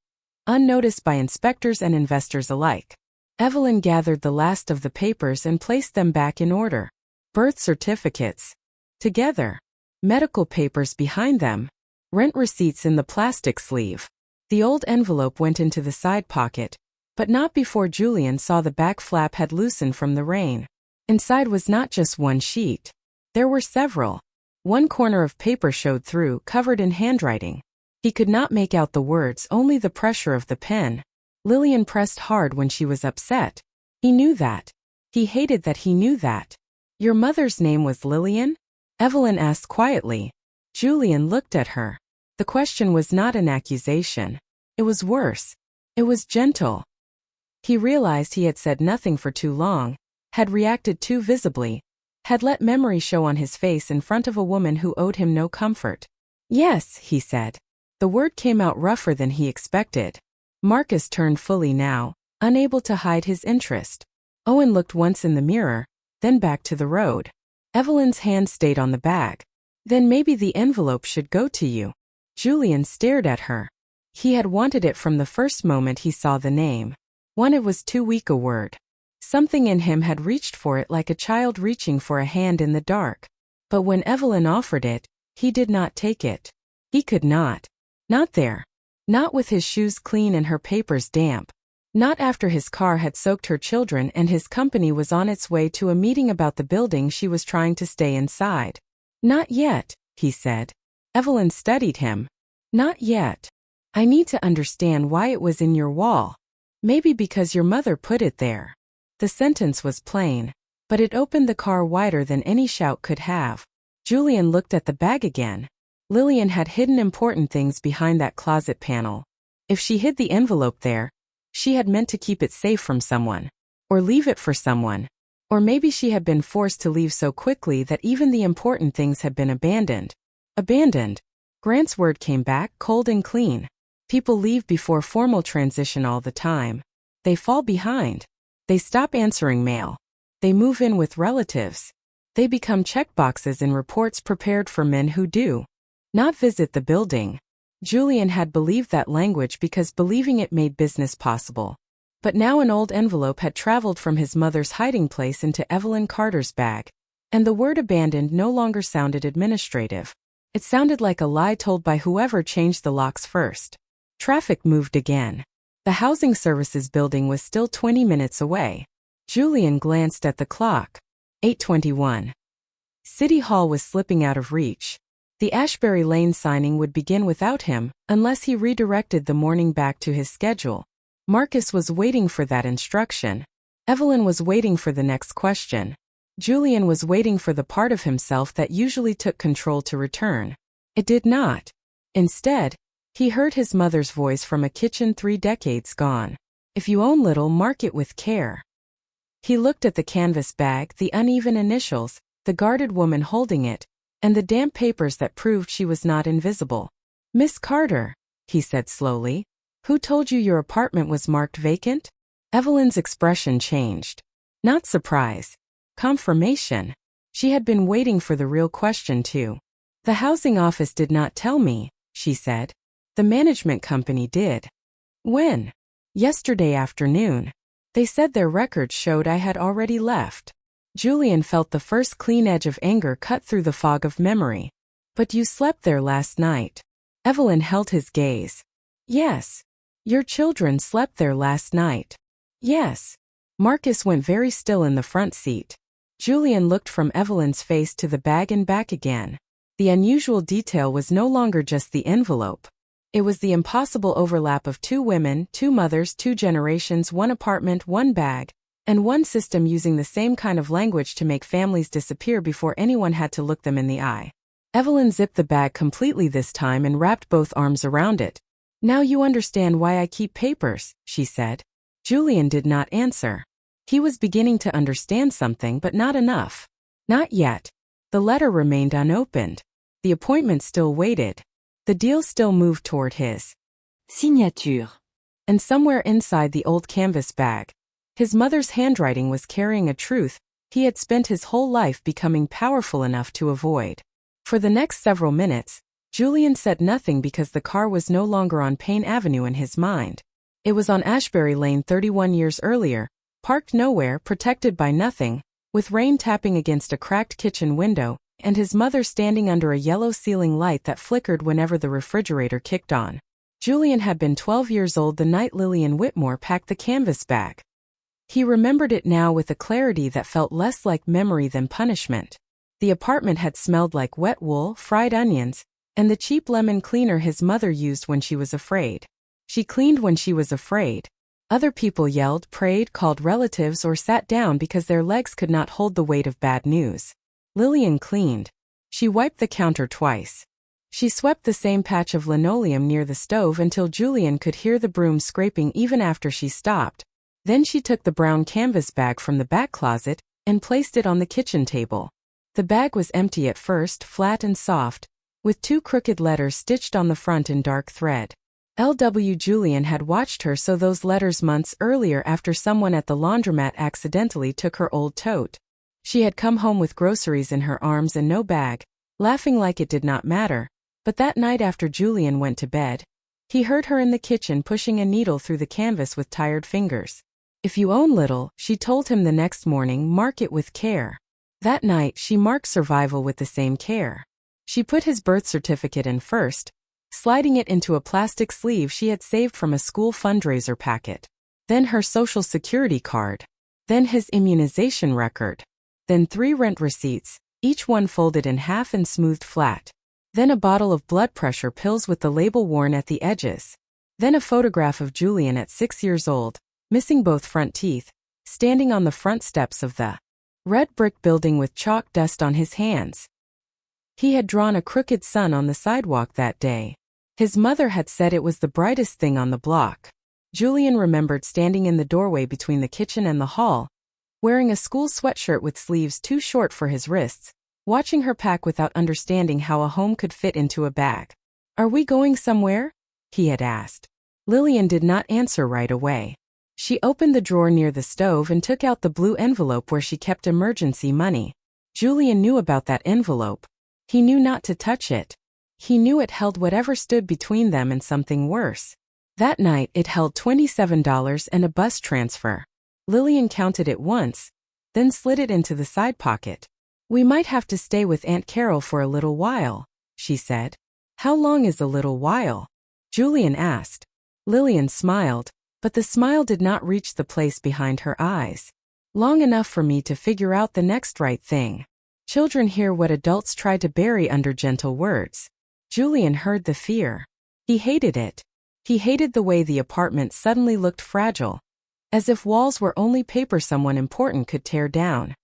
unnoticed by inspectors and investors alike. Evelyn gathered the last of the papers and placed them back in order. Birth certificates. Together. Medical papers behind them. Rent receipts in the plastic sleeve. The old envelope went into the side pocket, but not before Julian saw the back flap had loosened from the rain. Inside was not just one sheet. There were several. One corner of paper showed through, covered in handwriting. He could not make out the words, only the pressure of the pen. Lillian pressed hard when she was upset. He knew that. He hated that he knew that. "Your mother's name was Lillian?" Evelyn asked quietly. Julian looked at her. The question was not an accusation. It was worse. It was gentle. He realized he had said nothing for too long, had reacted too visibly, had let memory show on his face in front of a woman who owed him no comfort. "Yes," he said. The word came out rougher than he expected. Marcus turned fully now, unable to hide his interest. Owen looked once in the mirror, then back to the road. Evelyn's hand stayed on the bag. "Then maybe the envelope should go to you." Julian stared at her. He had wanted it from the first moment he saw the name. Wanted was too weak a word. Something in him had reached for it like a child reaching for a hand in the dark. But when Evelyn offered it, he did not take it. He could not. Not there. Not with his shoes clean and her papers damp. Not after his car had soaked her children and his company was on its way to a meeting about the building she was trying to stay inside. "Not yet," he said. Evelyn studied him. "Not yet. I need to understand why it was in your wall. Maybe because your mother put it there." The sentence was plain, but it opened the car wider than any shout could have. Julian looked at the bag again. Lillian had hidden important things behind that closet panel. If she hid the envelope there, she had meant to keep it safe from someone. Or leave it for someone. Or maybe she had been forced to leave so quickly that even the important things had been abandoned. Abandoned. Grant's word came back, cold and clean. People leave before formal transition all the time. They fall behind. They stop answering mail. They move in with relatives. They become checkboxes in reports prepared for men who do not visit the building. Julian had believed that language because believing it made business possible. But now an old envelope had traveled from his mother's hiding place into Evelyn Carter's bag. And the word abandoned no longer sounded administrative. It sounded like a lie told by whoever changed the locks first. Traffic moved again. The housing services building was still 20 minutes away. Julian glanced at the clock. 8:21. City Hall was slipping out of reach. The Ashbury Lane signing would begin without him, unless he redirected the morning back to his schedule. Marcus was waiting for that instruction. Evelyn was waiting for the next question. Julian was waiting for the part of himself that usually took control to return. It did not. Instead, he heard his mother's voice from a kitchen 3 decades gone. If you own little, mark it with care. He looked at the canvas bag, the uneven initials, the guarded woman holding it, and the damp papers that proved she was not invisible. Miss Carter, he said slowly, who told you your apartment was marked vacant? Evelyn's expression changed. Not surprise. Confirmation. She had been waiting for the real question too. The housing office did not tell me, she said. The management company did. When? Yesterday afternoon. They said their records showed I had already left. Julian felt the first clean edge of anger cut through the fog of memory. But you slept there last night. Evelyn held his gaze. Yes. Your children slept there last night. Yes. Marcus went very still in the front seat. Julian looked from Evelyn's face to the bag and back again. The unusual detail was no longer just the envelope. It was the impossible overlap of 2 women, 2 mothers, 2 generations, 1 apartment, 1 bag, and 1 system using the same kind of language to make families disappear before anyone had to look them in the eye. Evelyn zipped the bag completely this time and wrapped both arms around it. Now you understand why I keep papers, she said. Julian did not answer. He was beginning to understand something, but not enough. Not yet. The letter remained unopened. The appointment still waited. The deal still moved toward his signature. And somewhere inside the old canvas bag, his mother's handwriting was carrying a truth he had spent his whole life becoming powerful enough to avoid. For the next several minutes, Julian said nothing because the car was no longer on Payne Avenue in his mind. It was on Ashbury Lane 31 years earlier, parked nowhere, protected by nothing, with rain tapping against a cracked kitchen window, and his mother standing under a yellow ceiling light that flickered whenever the refrigerator kicked on. Julian had been 12 years old the night Lillian Whitmore packed the canvas bag. He remembered it now with a clarity that felt less like memory than punishment. The apartment had smelled like wet wool, fried onions, and the cheap lemon cleaner his mother used when she was afraid. She cleaned when she was afraid. Other people yelled, prayed, called relatives, or sat down because their legs could not hold the weight of bad news. Lillian cleaned. She wiped the counter twice. She swept the same patch of linoleum near the stove until Julian could hear the broom scraping even after she stopped. Then she took the brown canvas bag from the back closet and placed it on the kitchen table. The bag was empty at first, flat and soft, with 2 crooked letters stitched on the front in dark thread. L.W. Julian had watched her sew those letters months earlier after someone at the laundromat accidentally took her old tote. She had come home with groceries in her arms and no bag, laughing like it did not matter, but that night after Julian went to bed, he heard her in the kitchen pushing a needle through the canvas with tired fingers. If you own little, she told him the next morning, mark it with care. That night she marked survival with the same care. She put his birth certificate in first, sliding it into a plastic sleeve she had saved from a school fundraiser packet. Then her social security card. Then his immunization record. Then 3 rent receipts, each one folded in half and smoothed flat. Then a bottle of blood pressure pills with the label worn at the edges. Then a photograph of Julian at 6 years old, missing both front teeth, standing on the front steps of the red brick building with chalk dust on his hands. He had drawn a crooked sun on the sidewalk that day. His mother had said it was the brightest thing on the block. Julian remembered standing in the doorway between the kitchen and the hall, wearing a school sweatshirt with sleeves too short for his wrists, watching her pack without understanding how a home could fit into a bag. "Are we going somewhere?" he had asked. Lillian did not answer right away. She opened the drawer near the stove and took out the blue envelope where she kept emergency money. Julian knew about that envelope. He knew not to touch it. He knew it held whatever stood between them and something worse. That night it held $27 and a bus transfer. Lillian counted it once, then slid it into the side pocket. "We might have to stay with Aunt Carol for a little while," she said. "How long is a little while?" Julian asked. Lillian smiled, but the smile did not reach the place behind her eyes. "Long enough for me to figure out the next right thing." Children hear what adults try to bury under gentle words. Julian heard the fear. He hated it. He hated the way the apartment suddenly looked fragile, as if walls were only paper someone important could tear down.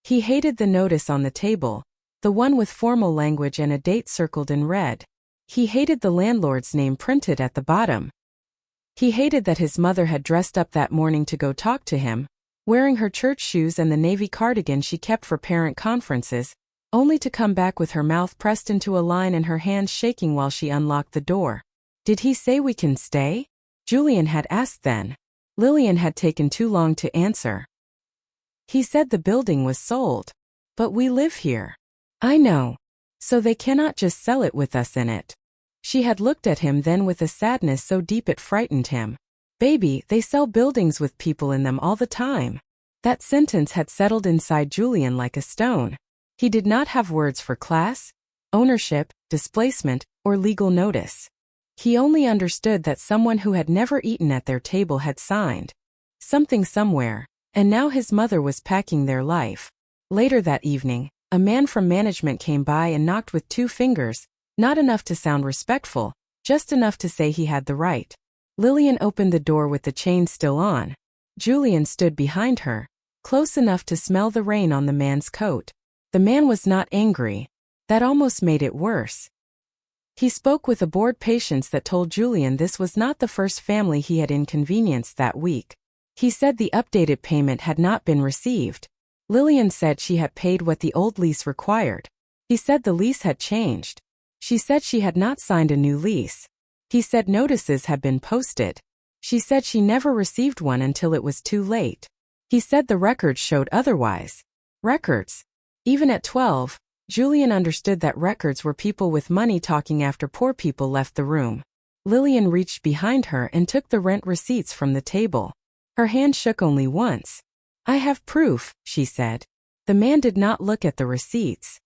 He hated the notice on the table, the one with formal language and a date circled in red. He hated the landlord's name printed at the bottom. He hated that his mother had dressed up that morning to go talk to him, wearing her church shoes and the navy cardigan she kept for parent conferences, only to come back with her mouth pressed into a line and her hands shaking while she unlocked the door. "Did he say we can stay?" Julian had asked then. Lillian had taken too long to answer. "He said the building was sold. But we live here." "I know. So they cannot just sell it with us in it." She had looked at him then with a sadness so deep it frightened him. "Baby, they sell buildings with people in them all the time." That sentence had settled inside Julian like a stone. He did not have words for class, ownership, displacement, or legal notice. He only understood that someone who had never eaten at their table had signed something somewhere, and now his mother was packing their life. Later that evening, a man from management came by and knocked with 2 fingers, not enough to sound respectful, just enough to say he had the right. Lillian opened the door with the chain still on. Julian stood behind her, close enough to smell the rain on the man's coat. The man was not angry. That almost made it worse. He spoke with a bored patience that told Julian this was not the first family he had inconvenienced that week. He said the updated payment had not been received. Lillian said she had paid what the old lease required. He said the lease had changed. She said she had not signed a new lease. He said notices had been posted. She said she never received one until it was too late. He said the records showed otherwise. Records. Even at 12, Julian understood that records were people with money talking after poor people left the room. Lillian reached behind her and took the rent receipts from the table. Her hand shook only once. "I have proof," she said. The man did not look at the receipts.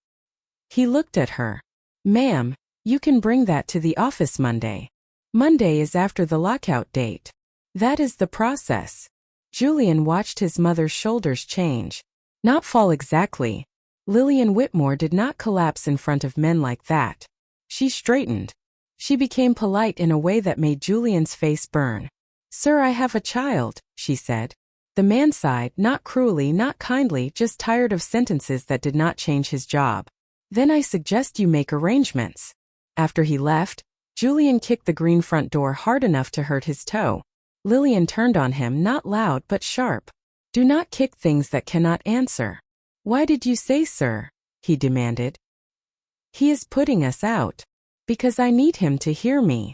He looked at her. "Ma'am, you can bring that to the office Monday. Monday is after the lockout date. That is the process." Julian watched his mother's shoulders change. Not fall exactly. Lillian Whitmore did not collapse in front of men like that. She straightened. She became polite in a way that made Julian's face burn. "Sir, I have a child," she said. The man sighed, not cruelly, not kindly, just tired of sentences that did not change his job. "Then I suggest you make arrangements." After he left, Julian kicked the green front door hard enough to hurt his toe. Lillian turned on him, not loud but sharp. "Do not kick things that cannot answer." "Why did you say sir?" he demanded. "He is putting us out. Because I need him to hear me."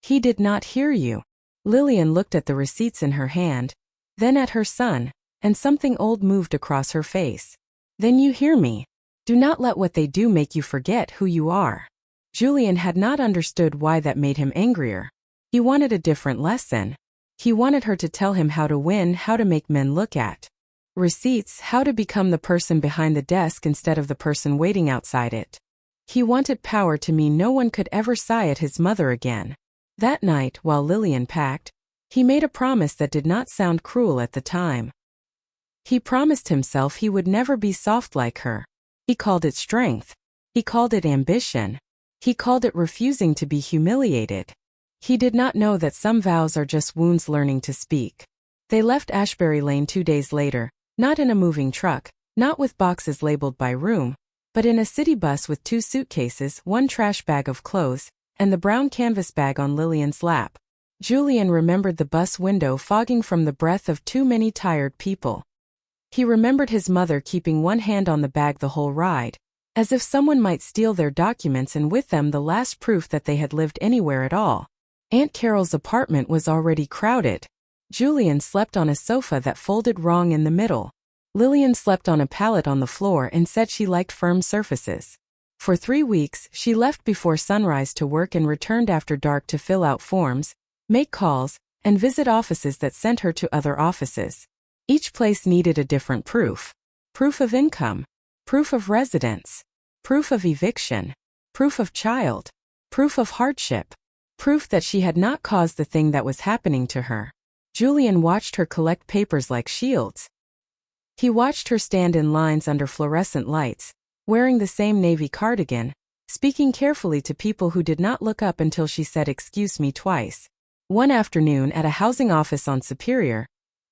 "He did not hear you." Lillian looked at the receipts in her hand, then at her son, and something old moved across her face. "Then you hear me. Do not let what they do make you forget who you are." Julian had not understood why that made him angrier. He wanted a different lesson. He wanted her to tell him how to win, how to make men look at receipts, how to become the person behind the desk instead of the person waiting outside it. He wanted power to mean no one could ever sigh at his mother again. That night, while Lillian packed, he made a promise that did not sound cruel at the time. He promised himself he would never be soft like her. He called it strength. He called it ambition. He called it refusing to be humiliated. He did not know that some vows are just wounds learning to speak. They left Ashbury Lane 2 days later, not in a moving truck, not with boxes labeled by room, but in a city bus with 2 suitcases, 1 trash bag of clothes, and the brown canvas bag on Lillian's lap. Julian remembered the bus window fogging from the breath of too many tired people. He remembered his mother keeping one hand on the bag the whole ride, as if someone might steal their documents and with them the last proof that they had lived anywhere at all. Aunt Carol's apartment was already crowded. Julian slept on a sofa that folded wrong in the middle. Lillian slept on a pallet on the floor and said she liked firm surfaces. For 3 weeks, she left before sunrise to work and returned after dark to fill out forms, make calls, and visit offices that sent her to other offices. Each place needed a different proof. Proof of income, proof of residence, proof of eviction, proof of child, proof of hardship, proof that she had not caused the thing that was happening to her. Julian watched her collect papers like shields. He watched her stand in lines under fluorescent lights, wearing the same navy cardigan, speaking carefully to people who did not look up until she said "excuse me" twice. One afternoon at a housing office on Superior,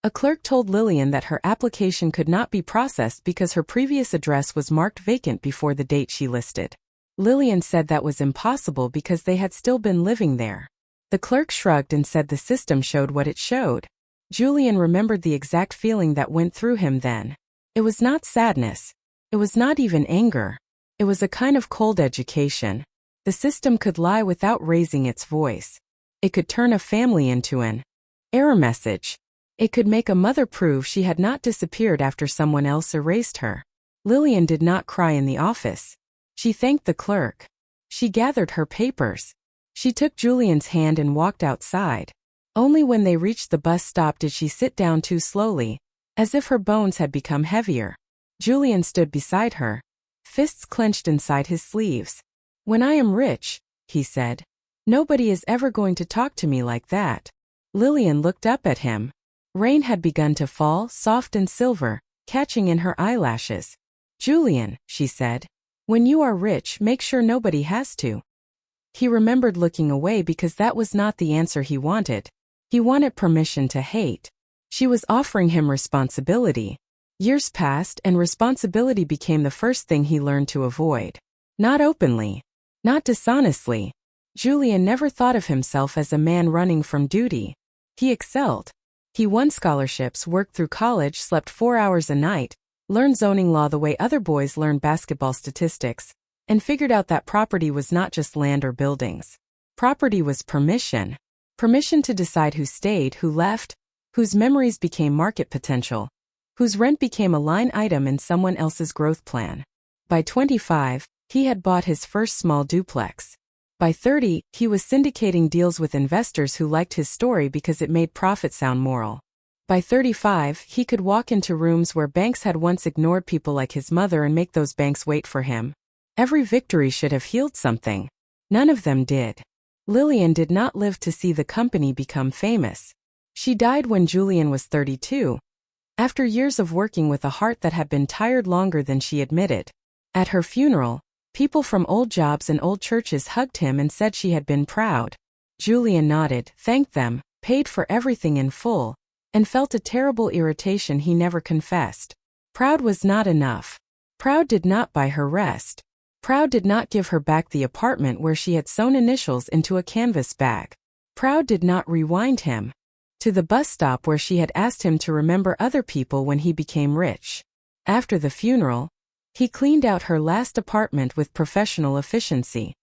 a clerk told Lillian that her application could not be processed because her previous address was marked vacant before the date she listed. Lillian said that was impossible because they had still been living there. The clerk shrugged and said the system showed what it showed. Julian remembered the exact feeling that went through him then. It was not sadness. It was not even anger. It was a kind of cold education. The system could lie without raising its voice. It could turn a family into an error message. It could make a mother prove she had not disappeared after someone else erased her. Lillian did not cry in the office. She thanked the clerk. She gathered her papers. She took Julian's hand and walked outside. Only when they reached the bus stop did she sit down too slowly, as if her bones had become heavier. Julian stood beside her, fists clenched inside his sleeves. "When I am rich," he said, "nobody is ever going to talk to me like that." Lillian looked up at him. Rain had begun to fall, soft and silver, catching in her eyelashes. "Julian," she said, "when you are rich, make sure nobody has to." He remembered looking away because that was not the answer he wanted. He wanted permission to hate. She was offering him responsibility. Years passed and responsibility became the first thing he learned to avoid. Not openly. Not dishonestly. Julian never thought of himself as a man running from duty. He excelled. He won scholarships, worked through college, slept 4 hours a night, learned zoning law the way other boys learned basketball statistics, and figured out that property was not just land or buildings. Property was permission. Permission to decide who stayed, who left, whose memories became market potential, whose rent became a line item in someone else's growth plan. By 25, he had bought his first small duplex. By 30, he was syndicating deals with investors who liked his story because it made profit sound moral. By 35, he could walk into rooms where banks had once ignored people like his mother and make those banks wait for him. Every victory should have healed something. None of them did. Lillian did not live to see the company become famous. She died when Julian was 32, after years of working with a heart that had been tired longer than she admitted. At her funeral, people from old jobs and old churches hugged him and said she had been proud. Julian nodded, thanked them, paid for everything in full, and felt a terrible irritation he never confessed. Proud was not enough. Proud did not buy her rest. Proud did not give her back the apartment where she had sewn initials into a canvas bag. Proud did not rewind him to the bus stop where she had asked him to remember other people when he became rich. After the funeral, he cleaned out her last apartment with professional efficiency.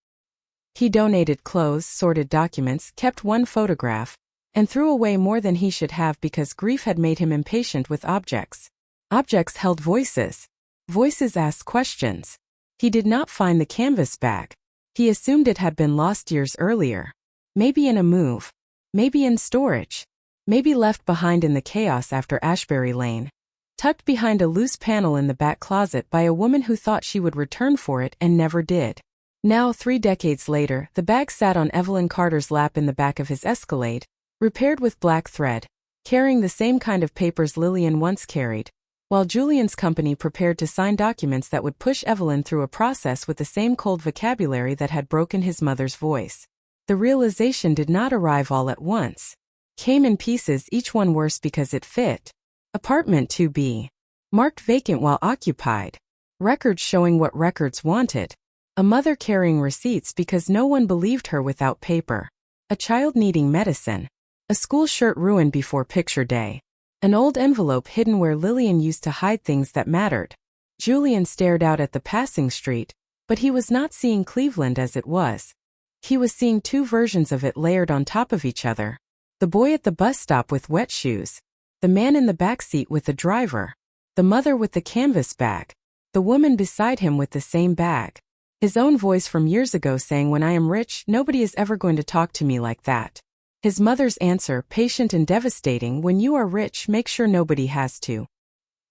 He donated clothes, sorted documents, kept one photograph, and threw away more than he should have because grief had made him impatient with objects. Objects held voices. Voices asked questions. He did not find the canvas bag. He assumed it had been lost years earlier. Maybe in a move. Maybe in storage. Maybe left behind in the chaos after Ashbury Lane. Tucked behind a loose panel in the back closet by a woman who thought she would return for it and never did. Now, 3 decades later, the bag sat on Evelyn Carter's lap in the back of his Escalade, repaired with black thread, carrying the same kind of papers Lillian once carried, while Julian's company prepared to sign documents that would push Evelyn through a process with the same cold vocabulary that had broken his mother's voice. The realization did not arrive all at once. Came in pieces, each one worse because it fit. Apartment 2B. Marked vacant while occupied. Records showing what records wanted. A mother carrying receipts because no one believed her without paper. A child needing medicine. A school shirt ruined before picture day. An old envelope hidden where Lillian used to hide things that mattered. Julian stared out at the passing street, but he was not seeing Cleveland as it was. He was seeing 2 versions of it layered on top of each other. The boy at the bus stop with wet shoes. The man in the back seat with the driver. The mother with the canvas bag. The woman beside him with the same bag. His own voice from years ago saying, when I am rich, nobody is ever going to talk to me like that. His mother's answer, patient and devastating, when you are rich, make sure nobody has to.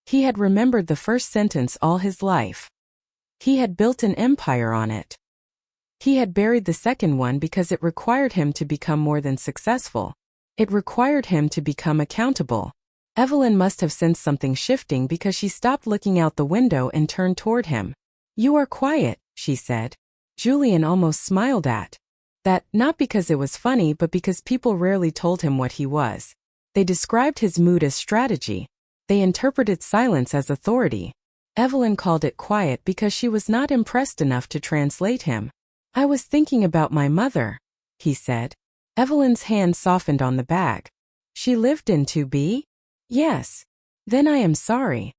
He had remembered the first sentence all his life. He had built an empire on it. He had buried the second one because it required him to become more than successful. It required him to become accountable. Evelyn must have sensed something shifting because she stopped looking out the window and turned toward him. You are quiet, she said. Julian almost smiled at that, not because it was funny but because people rarely told him what he was. They described his mood as strategy. They interpreted silence as authority. Evelyn called it quiet because she was not impressed enough to translate him. I was thinking about my mother, he said. Evelyn's hand softened on the bag. She lived in 2B? Yes. Then I am sorry.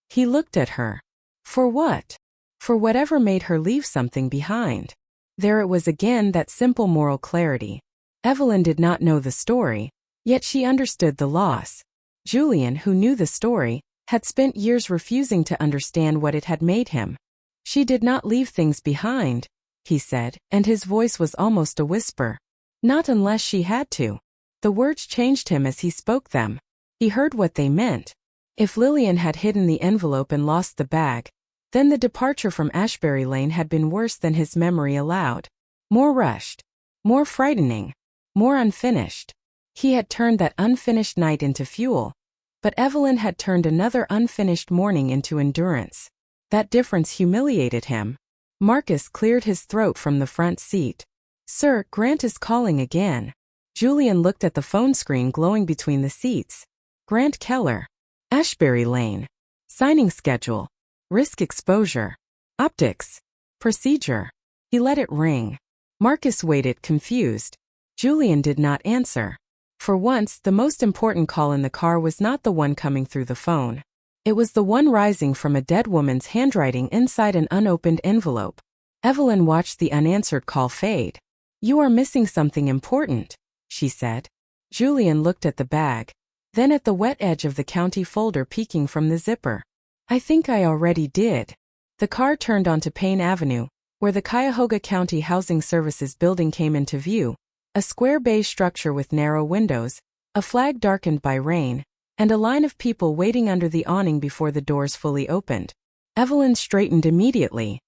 He looked at her. For what? For whatever made her leave something behind. There it was again, that simple moral clarity. Evelyn did not know the story, yet she understood the loss. Julian, who knew the story, had spent years refusing to understand what it had made him. She did not leave things behind, he said, and his voice was almost a whisper. Not unless she had to. The words changed him as he spoke them. He heard what they meant. If Lillian had hidden the envelope and lost the bag, then the departure from Ashbury Lane had been worse than his memory allowed. More rushed. More frightening. More unfinished. He had turned that unfinished night into fuel. But Evelyn had turned another unfinished morning into endurance. That difference humiliated him. Marcus cleared his throat from the front seat. Sir, Grant is calling again. Julian looked at the phone screen glowing between the seats. Grant Keller. Ashbury Lane. Signing schedule. Risk exposure. Optics. Procedure. He let it ring. Marcus waited, confused. Julian did not answer. For once, the most important call in the car was not the one coming through the phone. It was the one rising from a dead woman's handwriting inside an unopened envelope. Evelyn watched the unanswered call fade. You are missing something important, she said. Julian looked at the bag, then at the wet edge of the county folder peeking from the zipper. I think I already did. The car turned onto Payne Avenue, where the Cuyahoga County Housing Services building came into view, a square beige structure with narrow windows, a flag darkened by rain, and a line of people waiting under the awning before the doors fully opened. Evelyn straightened immediately.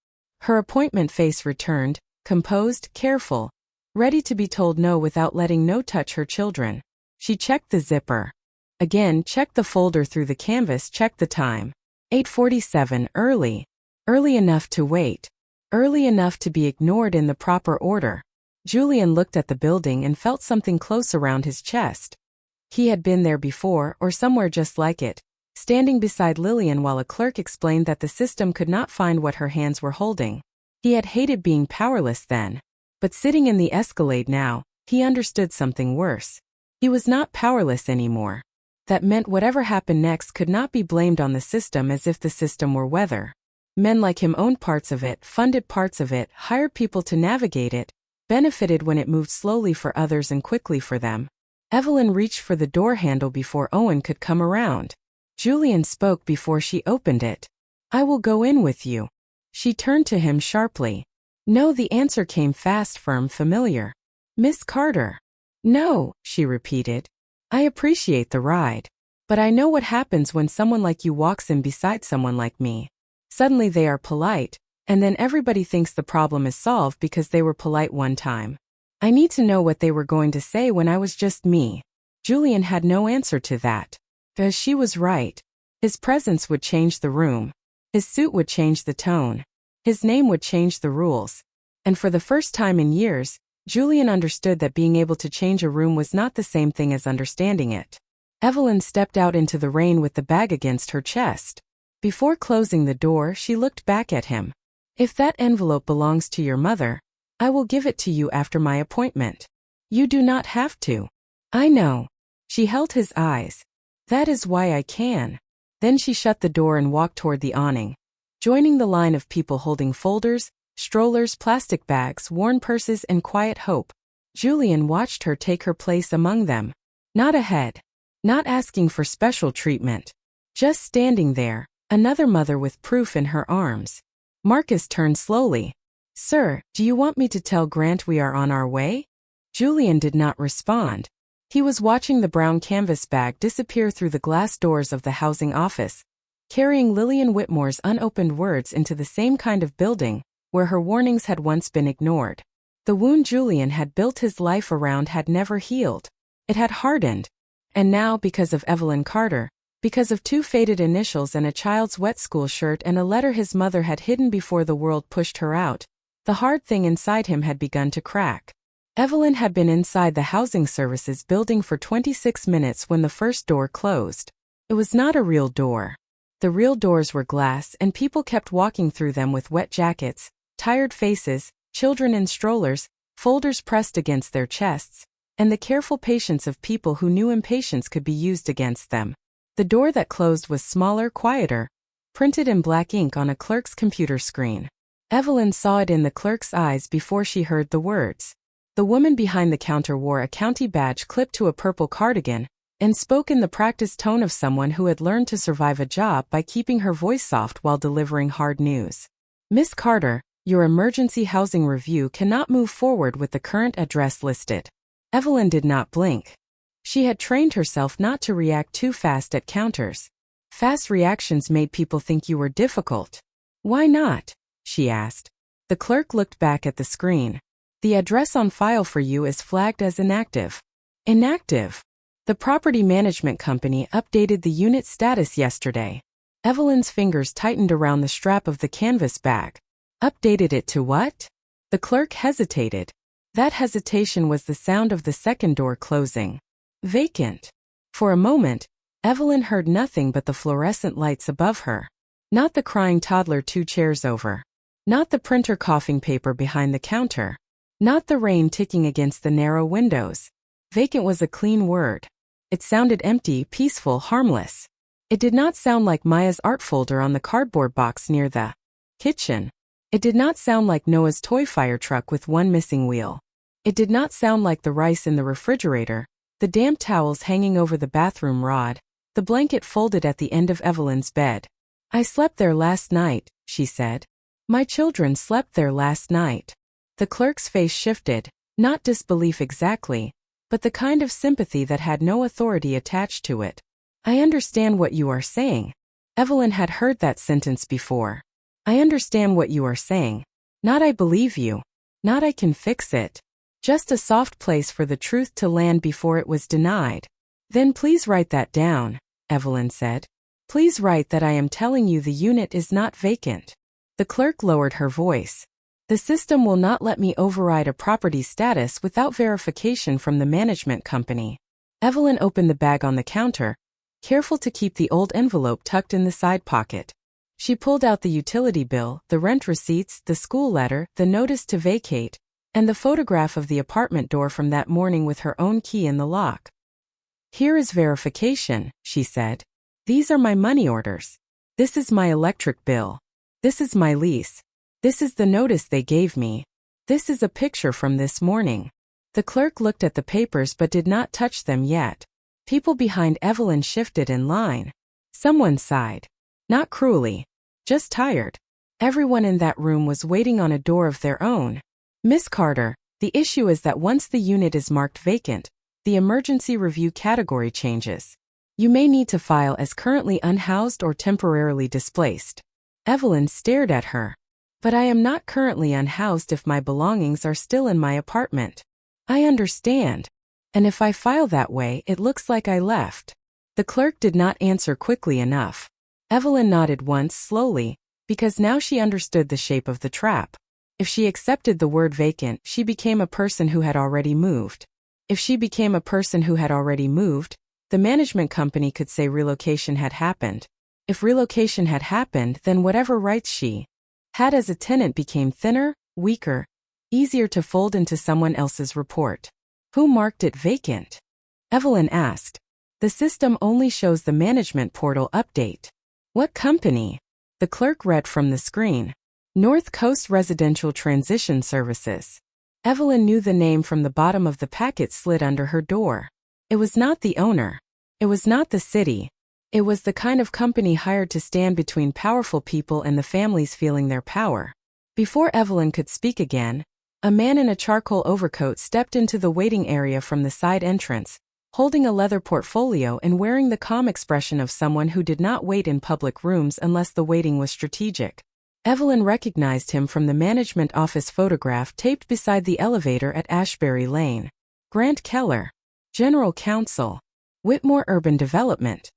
Her appointment face returned, composed, careful, ready to be told no without letting no touch her children. She checked the zipper. Again, checked the folder through the canvas, checked the time. 8:47, early. Early enough to wait. Early enough to be ignored in the proper order. Julian looked at the building and felt something close around his chest. He had been there before, or somewhere just like it, standing beside Lillian while a clerk explained that the system could not find what her hands were holding. He had hated being powerless then. But sitting in the Escalade now, he understood something worse. He was not powerless anymore. That meant whatever happened next could not be blamed on the system as if the system were weather. Men like him owned parts of it, funded parts of it, hired people to navigate it, benefited when it moved slowly for others and quickly for them. Evelyn reached for the door handle before Owen could come around. Julian spoke before she opened it. I will go in with you. She turned to him sharply. No, the answer came fast, firm, familiar. Miss Carter. No, she repeated. I appreciate the ride. But I know what happens when someone like you walks in beside someone like me. Suddenly they are polite, and then everybody thinks the problem is solved because they were polite one time. I need to know what they were going to say when I was just me. Julian had no answer to that. Because she was right. His presence would change the room. His suit would change the tone. His name would change the rules. And for the first time in years, Julian understood that being able to change a room was not the same thing as understanding it. Evelyn stepped out into the rain with the bag against her chest. Before closing the door, she looked back at him. If that envelope belongs to your mother, I will give it to you after my appointment. You do not have to. I know. She held his eyes. That is why I can. Then she shut the door and walked toward the awning. Joining the line of people holding folders, strollers, plastic bags, worn purses, and quiet hope, Julian watched her take her place among them. Not ahead. Not asking for special treatment. Just standing there, another mother with proof in her arms. Marcus turned slowly. Sir, do you want me to tell Grant we are on our way? Julian did not respond. He was watching the brown canvas bag disappear through the glass doors of the housing office, carrying Lillian Whitmore's unopened words into the same kind of building where her warnings had once been ignored. The wound Julian had built his life around had never healed. It had hardened. And now, because of Evelyn Carter, because of 2 faded initials and a child's wet school shirt and a letter his mother had hidden before the world pushed her out, the hard thing inside him had begun to crack. Evelyn had been inside the housing services building for 26 minutes when the first door closed. It was not a real door. The real doors were glass, and people kept walking through them with wet jackets, tired faces, children in strollers, folders pressed against their chests, and the careful patience of people who knew impatience could be used against them. The door that closed was smaller, quieter, printed in black ink on a clerk's computer screen. Evelyn saw it in the clerk's eyes before she heard the words. The woman behind the counter wore a county badge clipped to a purple cardigan and spoke in the practiced tone of someone who had learned to survive a job by keeping her voice soft while delivering hard news. Miss Carter, your emergency housing review cannot move forward with the current address listed. Evelyn did not blink. She had trained herself not to react too fast at counters. Fast reactions made people think you were difficult. Why not? She asked. The clerk looked back at the screen. The address on file for you is flagged as inactive. Inactive? The property management company updated the unit status yesterday. Evelyn's fingers tightened around the strap of the canvas bag. Updated it to what? The clerk hesitated. That hesitation was the sound of the second door closing. Vacant. For a moment, Evelyn heard nothing but the fluorescent lights above her. Not the crying toddler 2 chairs over. Not the printer coughing paper behind the counter. Not the rain ticking against the narrow windows. Vacant was a clean word. It sounded empty, peaceful, harmless. It did not sound like Maya's art folder on the cardboard box near the kitchen. It did not sound like Noah's toy fire truck with 1 missing wheel. It did not sound like the rice in the refrigerator, the damp towels hanging over the bathroom rod, the blanket folded at the end of Evelyn's bed. I slept there last night, she said. My children slept there last night. The clerk's face shifted, not disbelief exactly, but the kind of sympathy that had no authority attached to it. I understand what you are saying. Evelyn had heard that sentence before. I understand what you are saying. Not I believe you. Not I can fix it. Just a soft place for the truth to land before it was denied. Then please write that down, Evelyn said. Please write that I am telling you the unit is not vacant. The clerk lowered her voice. The system will not let me override a property status without verification from the management company. Evelyn opened the bag on the counter, careful to keep the old envelope tucked in the side pocket. She pulled out the utility bill, the rent receipts, the school letter, the notice to vacate, and the photograph of the apartment door from that morning with her own key in the lock. Here is verification, she said. These are my money orders. This is my electric bill. This is my lease. This is the notice they gave me. This is a picture from this morning. The clerk looked at the papers but did not touch them yet. People behind Evelyn shifted in line. Someone sighed. Not cruelly. Just tired. Everyone in that room was waiting on a door of their own. Miss Carter, the issue is that once the unit is marked vacant, the emergency review category changes. You may need to file as currently unhoused or temporarily displaced. Evelyn stared at her. But I am not currently unhoused if my belongings are still in my apartment. I understand. And if I file that way, it looks like I left. The clerk did not answer quickly enough. Evelyn nodded once slowly, because now she understood the shape of the trap. If she accepted the word vacant, she became a person who had already moved. If she became a person who had already moved, the management company could say relocation had happened. If relocation had happened, then whatever rights she had as a tenant became thinner, weaker, easier to fold into someone else's report. Who marked it vacant? Evelyn asked. The system only shows the management portal update. What company? The clerk read from the screen. North Coast Residential Transition Services. Evelyn knew the name from the bottom of the packet slid under her door. It was not the owner. It was not the city. It was the kind of company hired to stand between powerful people and the families feeling their power. Before Evelyn could speak again, a man in a charcoal overcoat stepped into the waiting area from the side entrance, holding a leather portfolio and wearing the calm expression of someone who did not wait in public rooms unless the waiting was strategic. Evelyn recognized him from the management office photograph taped beside the elevator at Ashbury Lane. Grant Keller, General Counsel, Whitmore Urban Development.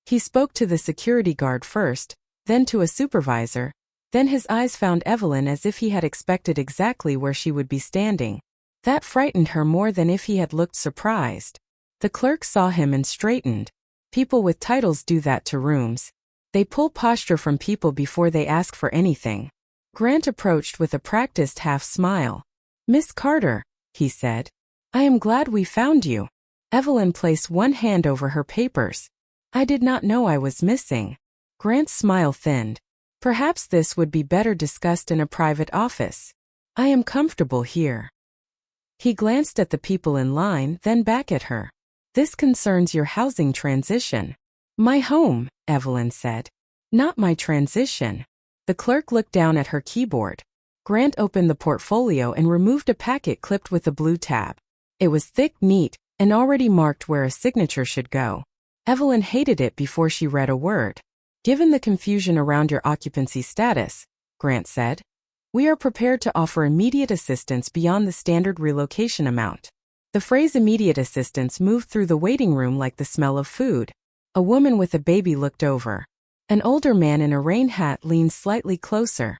He spoke to the security guard first, then to a supervisor, then his eyes found Evelyn as if he had expected exactly where she would be standing. That frightened her more than if he had looked surprised. The clerk saw him and straightened. People with titles do that to rooms. They pull posture from people before they ask for anything. Grant approached with a practiced half-smile. "Miss Carter," he said. "I am glad we found you." Evelyn placed one hand over her papers. "I did not know I was missing." Grant's smile thinned. "Perhaps this would be better discussed in a private office. I am comfortable here." He glanced at the people in line, then back at her. "This concerns your housing transition." "My home," Evelyn said. "Not my transition." The clerk looked down at her keyboard. Grant opened the portfolio and removed a packet clipped with a blue tab. It was thick, neat, and already marked where a signature should go. Evelyn hated it before she read a word. "Given the confusion around your occupancy status," Grant said, "we are prepared to offer immediate assistance beyond the standard relocation amount." The phrase immediate assistance moved through the waiting room like the smell of food. A woman with a baby looked over. An older man in a rain hat leaned slightly closer.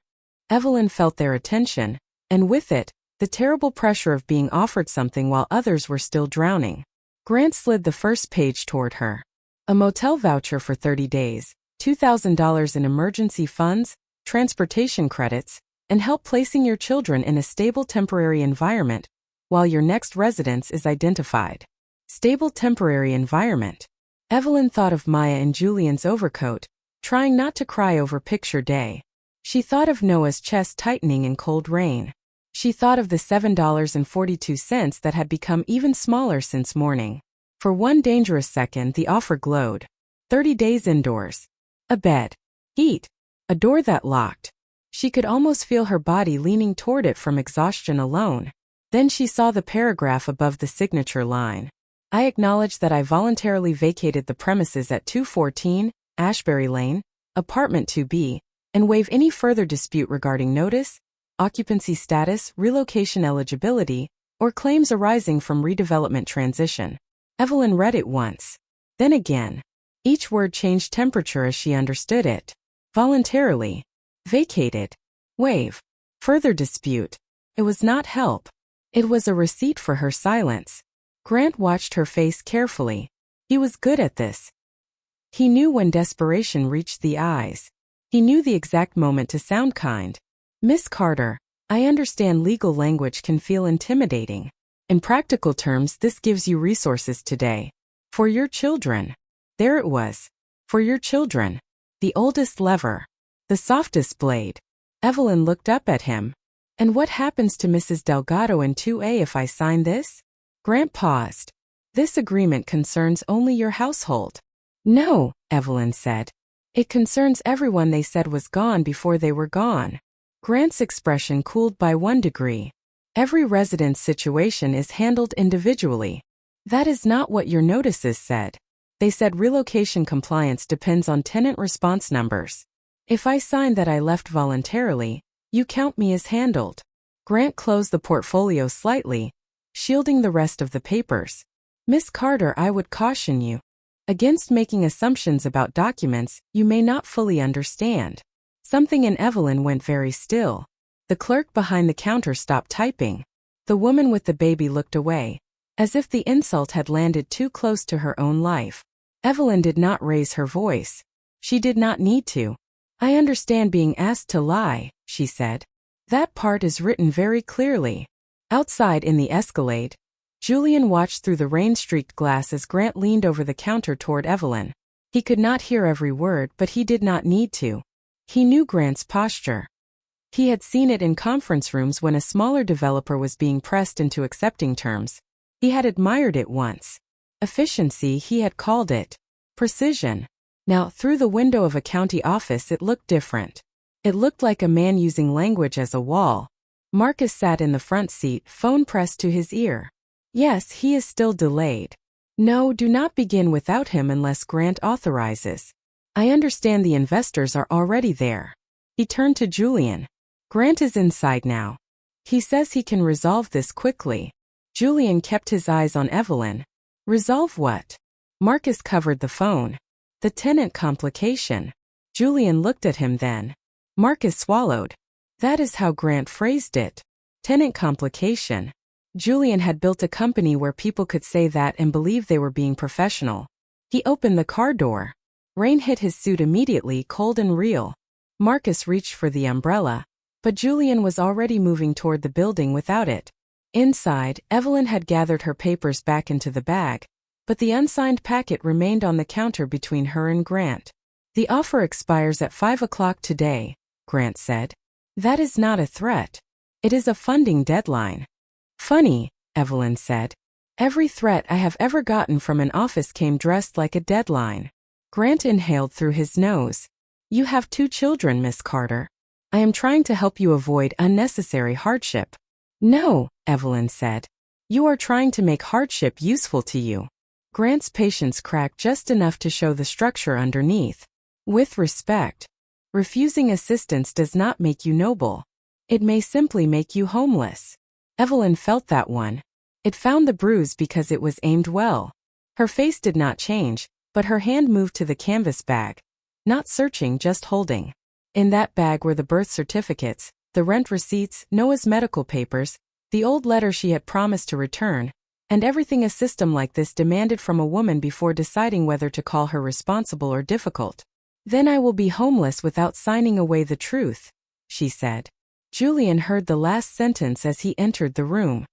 Evelyn felt their attention, and with it, the terrible pressure of being offered something while others were still drowning. Grant slid the first page toward her. A motel voucher for 30 days, $2,000 in emergency funds, transportation credits, and help placing your children in a stable temporary environment while your next residence is identified. Stable temporary environment. Evelyn thought of Maya in Julian's overcoat, trying not to cry over picture day. She thought of Noah's chest tightening in cold rain. She thought of the $7.42 that had become even smaller since morning. For one dangerous second the offer glowed. 30 days indoors. A bed. Heat. A door that locked. She could almost feel her body leaning toward it from exhaustion alone. Then she saw the paragraph above the signature line. "I acknowledge that I voluntarily vacated the premises at 214 Ashbury Lane, Apartment 2B, and waive any further dispute regarding notice, occupancy status, relocation eligibility, or claims arising from redevelopment transition." Evelyn read it once. Then again. Each word changed temperature as she understood it. Voluntarily. Vacated. Waive. Further dispute. It was not help. It was a receipt for her silence. Grant watched her face carefully. He was good at this. He knew when desperation reached the eyes. He knew the exact moment to sound kind. "Miss Carter, I understand legal language can feel intimidating. In practical terms, this gives you resources today. For your children." There it was. For your children. The oldest lever. The softest blade. Evelyn looked up at him. "And what happens to Mrs. Delgado in 2A if I sign this?" Grant paused. "This agreement concerns only your household." "No," Evelyn said. "It concerns everyone they said was gone before they were gone." Grant's expression cooled by 1 degree. "Every resident's situation is handled individually." "That is not what your notices said. They said relocation compliance depends on tenant response numbers. If I sign that I left voluntarily, you count me as handled." Grant closed the portfolio slightly, shielding the rest of the papers. "Miss Carter, I would caution you against making assumptions about documents you may not fully understand." Something in Evelyn went very still. The clerk behind the counter stopped typing. The woman with the baby looked away, as if the insult had landed too close to her own life. Evelyn did not raise her voice. She did not need to. "I understand being asked to lie," she said. "That part is written very clearly." Outside in the Escalade, Julian watched through the rain-streaked glass as Grant leaned over the counter toward Evelyn. He could not hear every word, but he did not need to. He knew Grant's posture. He had seen it in conference rooms when a smaller developer was being pressed into accepting terms. He had admired it once. Efficiency, he had called it. Precision. Now, through the window of a county office it looked different. It looked like a man using language as a wall. Marcus sat in the front seat, phone pressed to his ear. Yes, he is still delayed. No, do not begin without him unless Grant authorizes. I understand the investors are already there. He turned to Julian. Grant is inside now. He says he can resolve this quickly. Julian kept his eyes on Evelyn. Resolve what? Marcus covered the phone. The tenant complication. Julian looked at him then. Marcus swallowed. That is how Grant phrased it. Tenant complication. Julian had built a company where people could say that and believe they were being professional. He opened the car door. Rain hit his suit immediately, cold and real. Marcus reached for the umbrella, but Julian was already moving toward the building without it. Inside, Evelyn had gathered her papers back into the bag, but the unsigned packet remained on the counter between her and Grant. The offer expires at 5 o'clock today, Grant said. That is not a threat. It is a funding deadline. Funny, Evelyn said. Every threat I have ever gotten from an office came dressed like a deadline. Grant inhaled through his nose. You have 2 children, Miss Carter. I am trying to help you avoid unnecessary hardship. No, Evelyn said. You are trying to make hardship useful to you. Grant's patience cracked just enough to show the structure underneath. With respect. Refusing assistance does not make you noble. It may simply make you homeless. Evelyn felt that one. It found the bruise because it was aimed well. Her face did not change, but her hand moved to the canvas bag. Not searching, just holding. In that bag were the birth certificates, the rent receipts, Noah's medical papers, the old letter she had promised to return, and everything a system like this demanded from a woman before deciding whether to call her responsible or difficult. Then I will be homeless without signing away the truth, she said. Julian heard the last sentence as he entered the room.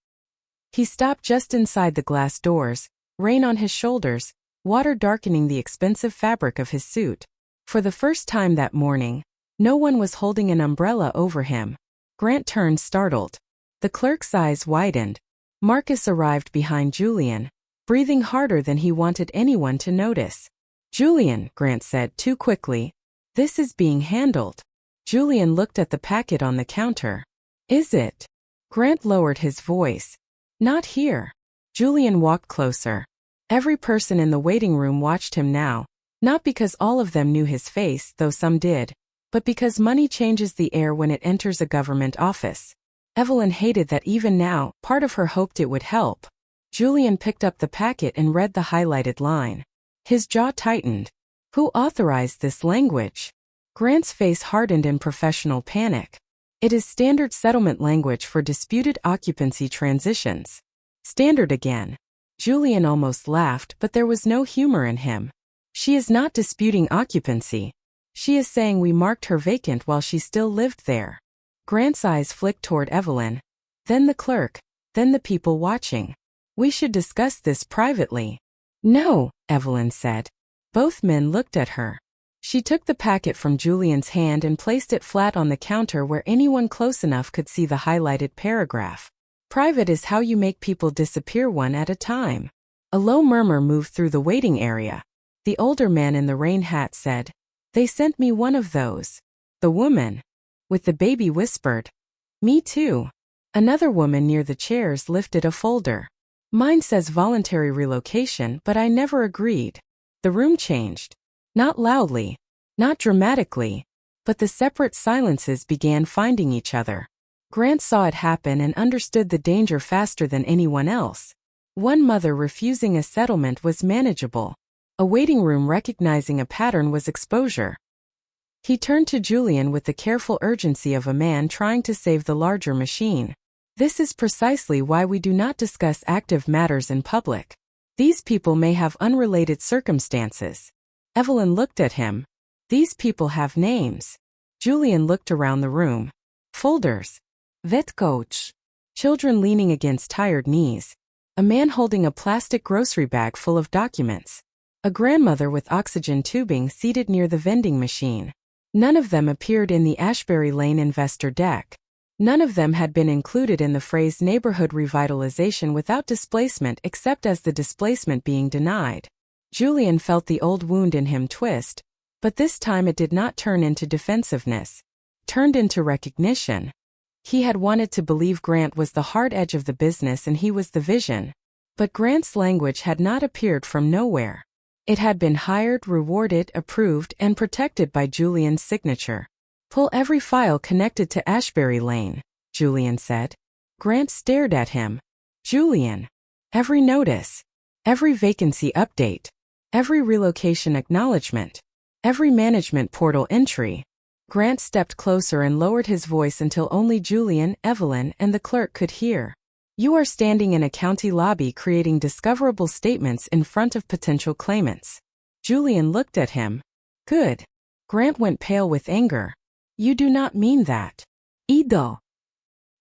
He stopped just inside the glass doors, rain on his shoulders, water darkening the expensive fabric of his suit. For the first time that morning, no one was holding an umbrella over him. Grant turned startled. The clerk's eyes widened. Marcus arrived behind Julian, breathing harder than he wanted anyone to notice. Julian, Grant said too quickly. This is being handled. Julian looked at the packet on the counter. Is it? Grant lowered his voice. Not here. Julian walked closer. Every person in the waiting room watched him now, not because all of them knew his face, though some did, but because money changes the air when it enters a government office. Evelyn hated that even now, part of her hoped it would help. Julian picked up the packet and read the highlighted line. His jaw tightened. Who authorized this language? Grant's face hardened in professional panic. It is standard settlement language for disputed occupancy transitions. Standard again. Julian almost laughed, but there was no humor in him. She is not disputing occupancy. She is saying we marked her vacant while she still lived there. Grant's eyes flicked toward Evelyn. Then the clerk. Then the people watching. We should discuss this privately. No, Evelyn said. Both men looked at her. She took the packet from Julian's hand and placed it flat on the counter where anyone close enough could see the highlighted paragraph. Private is how you make people disappear one at a time. A low murmur moved through the waiting area. The older man in the rain hat said, They sent me one of those. The woman with the baby whispered, Me too. Another woman near the chairs lifted a folder. Mine says voluntary relocation, but I never agreed. The room changed. Not loudly, not dramatically, but the separate silences began finding each other. Grant saw it happen and understood the danger faster than anyone else. One mother refusing a settlement was manageable. A waiting room recognizing a pattern was exposure. He turned to Julian with the careful urgency of a man trying to save the larger machine. This is precisely why we do not discuss active matters in public. These people may have unrelated circumstances. Evelyn looked at him. These people have names. Julian looked around the room. Folders. Vet coach. Children leaning against tired knees. A man holding a plastic grocery bag full of documents. A grandmother with oxygen tubing seated near the vending machine. None of them appeared in the Ashbury Lane investor deck. None of them had been included in the phrase neighborhood revitalization without displacement except as the displacement being denied. Julian felt the old wound in him twist, but this time it did not turn into defensiveness. turned into recognition. He had wanted to believe Grant was the hard edge of the business and he was the vision. But Grant's language had not appeared from nowhere. It had been hired, rewarded, approved, and protected by Julian's signature. "Pull every file connected to Ashbury Lane," Julian said. Grant stared at him. "Julian, every notice, every vacancy update, every relocation acknowledgement, every management portal entry." Grant stepped closer and lowered his voice until only Julian, Evelyn, and the clerk could hear. "You are standing in a county lobby creating discoverable statements in front of potential claimants." Julian looked at him. "Good." Grant went pale with anger. "You do not mean that." "Ido."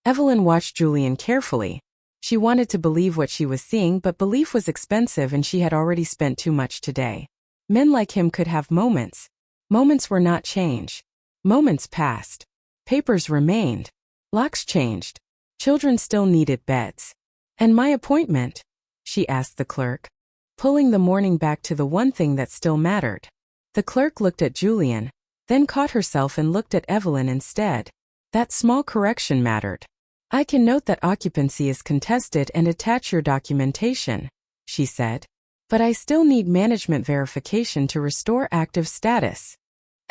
Evelyn watched Julian carefully. She wanted to believe what she was seeing, but belief was expensive and she had already spent too much today. Men like him could have moments. Moments were not change. Moments passed. Papers remained. Locks changed. Children still needed beds. "And my appointment?" she asked the clerk, pulling the morning back to the one thing that still mattered. The clerk looked at Julian, then caught herself and looked at Evelyn instead. That small correction mattered. "I can note that occupancy is contested and attach your documentation," she said. "But I still need management verification to restore active status."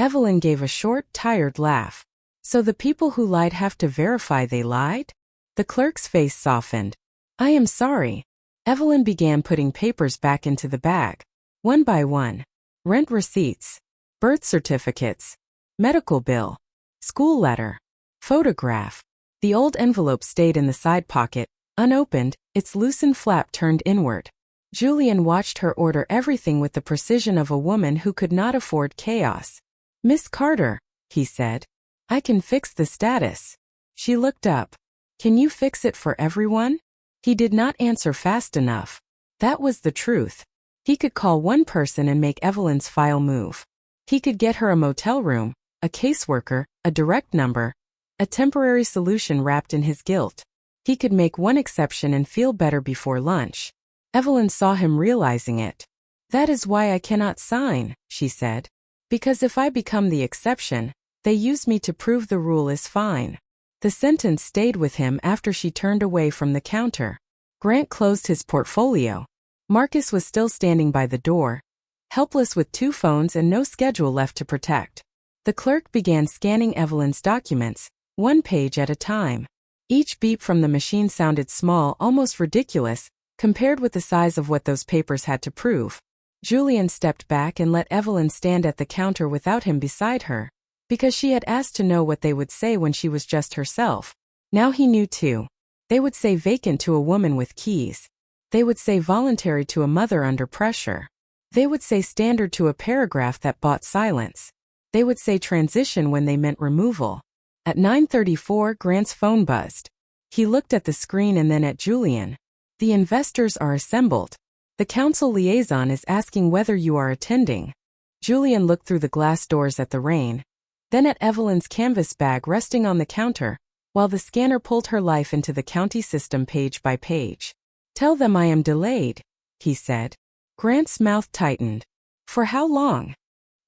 Evelyn gave a short, tired laugh. "So the people who lied have to verify they lied?" The clerk's face softened. "I am sorry." Evelyn began putting papers back into the bag. One by one. Rent receipts. Birth certificates. Medical bill. School letter. Photograph. The old envelope stayed in the side pocket, unopened, its loosened flap turned inward. Julian watched her order everything with the precision of a woman who could not afford chaos. "Miss Carter," he said, "I can fix the status." She looked up. "Can you fix it for everyone?" He did not answer fast enough. That was the truth. He could call one person and make Evelyn's file move. He could get her a motel room, a caseworker, a direct number, a temporary solution wrapped in his guilt. He could make one exception and feel better before lunch. Evelyn saw him realizing it. "That is why I cannot sign," she said. "Because if I become the exception, they use me to prove the rule is fine." The sentence stayed with him after she turned away from the counter. Grant closed his portfolio. Marcus was still standing by the door, helpless with 2 phones and no schedule left to protect. The clerk began scanning Evelyn's documents, 1 page at a time. Each beep from the machine sounded small, almost ridiculous, compared with the size of what those papers had to prove. Julian stepped back and let Evelyn stand at the counter without him beside her, because she had asked to know what they would say when she was just herself. Now he knew too. They would say vacant to a woman with keys. They would say voluntary to a mother under pressure. They would say standard to a paragraph that bought silence. They would say transition when they meant removal. At 9:34, Grant's phone buzzed. He looked at the screen and then at Julian. "The investors are assembled. The council liaison is asking whether you are attending." Julian looked through the glass doors at the rain, then at Evelyn's canvas bag resting on the counter, while the scanner pulled her life into the county system page by page. "Tell them I am delayed," he said. Grant's mouth tightened. "For how long?"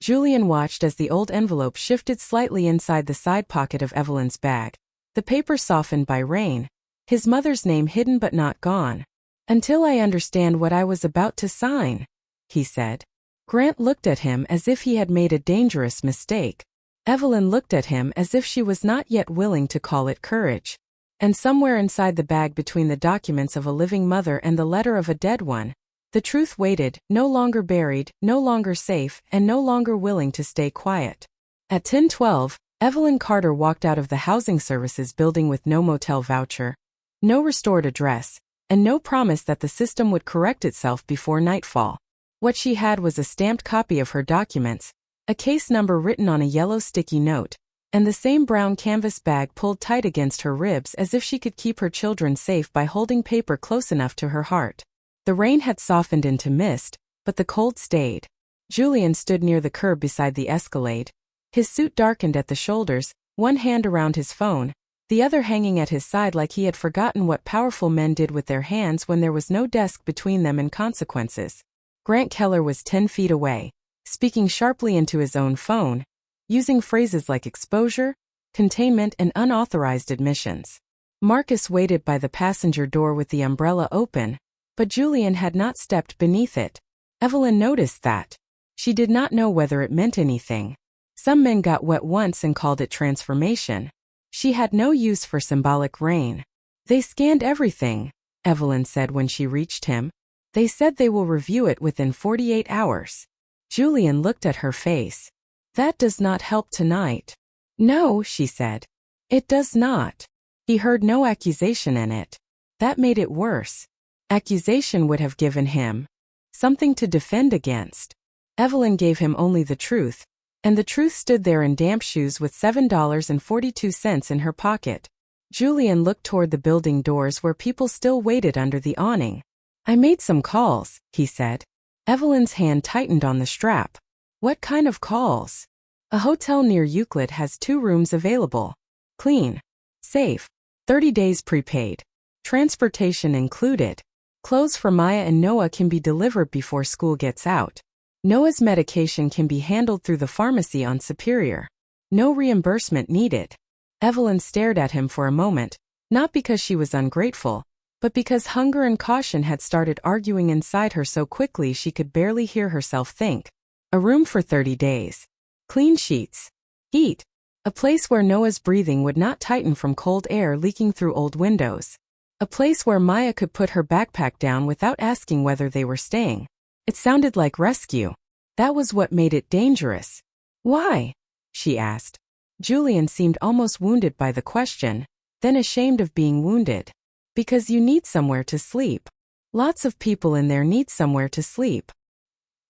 Julian watched as the old envelope shifted slightly inside the side pocket of Evelyn's bag. The paper softened by rain. His mother's name hidden but not gone. "Until I understand what I was about to sign," he said. Grant looked at him as if he had made a dangerous mistake. Evelyn looked at him as if she was not yet willing to call it courage. And somewhere inside the bag between the documents of a living mother and the letter of a dead one, the truth waited, no longer buried, no longer safe, and no longer willing to stay quiet. At 10:12, Evelyn Carter walked out of the Housing Services building with no motel voucher, no restored address, and no promise that the system would correct itself before nightfall. What she had was a stamped copy of her documents, a case number written on a yellow sticky note, and the same brown canvas bag pulled tight against her ribs as if she could keep her children safe by holding paper close enough to her heart. The rain had softened into mist, but the cold stayed. Julian stood near the curb beside the Escalade. His suit darkened at the shoulders, one hand around his phone, the other hanging at his side like he had forgotten what powerful men did with their hands when there was no desk between them and consequences. Grant Keller was 10 feet away, speaking sharply into his own phone, using phrases like exposure, containment and unauthorized admissions. Marcus waited by the passenger door with the umbrella open, but Julian had not stepped beneath it. Evelyn noticed that. She did not know whether it meant anything. Some men got wet once and called it transformation. She had no use for symbolic rain. They scanned everything, Evelyn said when she reached him. They said they will review it within 48 hours. Julian looked at her face. That does not help tonight. No, she said. It does not. He heard no accusation in it. That made it worse. Accusation would have given him something to defend against. Evelyn gave him only the truth, and the truth stood there in damp shoes with $7.42 in her pocket. Julian looked toward the building doors where people still waited under the awning. I made some calls, he said. Evelyn's hand tightened on the strap. What kind of calls? A hotel near Euclid has 2 rooms available. Clean. Safe. 30 days prepaid. Transportation included. Clothes for Maya and Noah can be delivered before school gets out. Noah's medication can be handled through the pharmacy on Superior. No reimbursement needed. Evelyn stared at him for a moment, not because she was ungrateful, but because hunger and caution had started arguing inside her so quickly she could barely hear herself think. A room for 30 days. Clean sheets. Heat. A place where Noah's breathing would not tighten from cold air leaking through old windows. A place where Maya could put her backpack down without asking whether they were staying. It sounded like rescue. That was what made it dangerous. Why? She asked. Julian seemed almost wounded by the question, then ashamed of being wounded. Because you need somewhere to sleep. Lots of people in there need somewhere to sleep.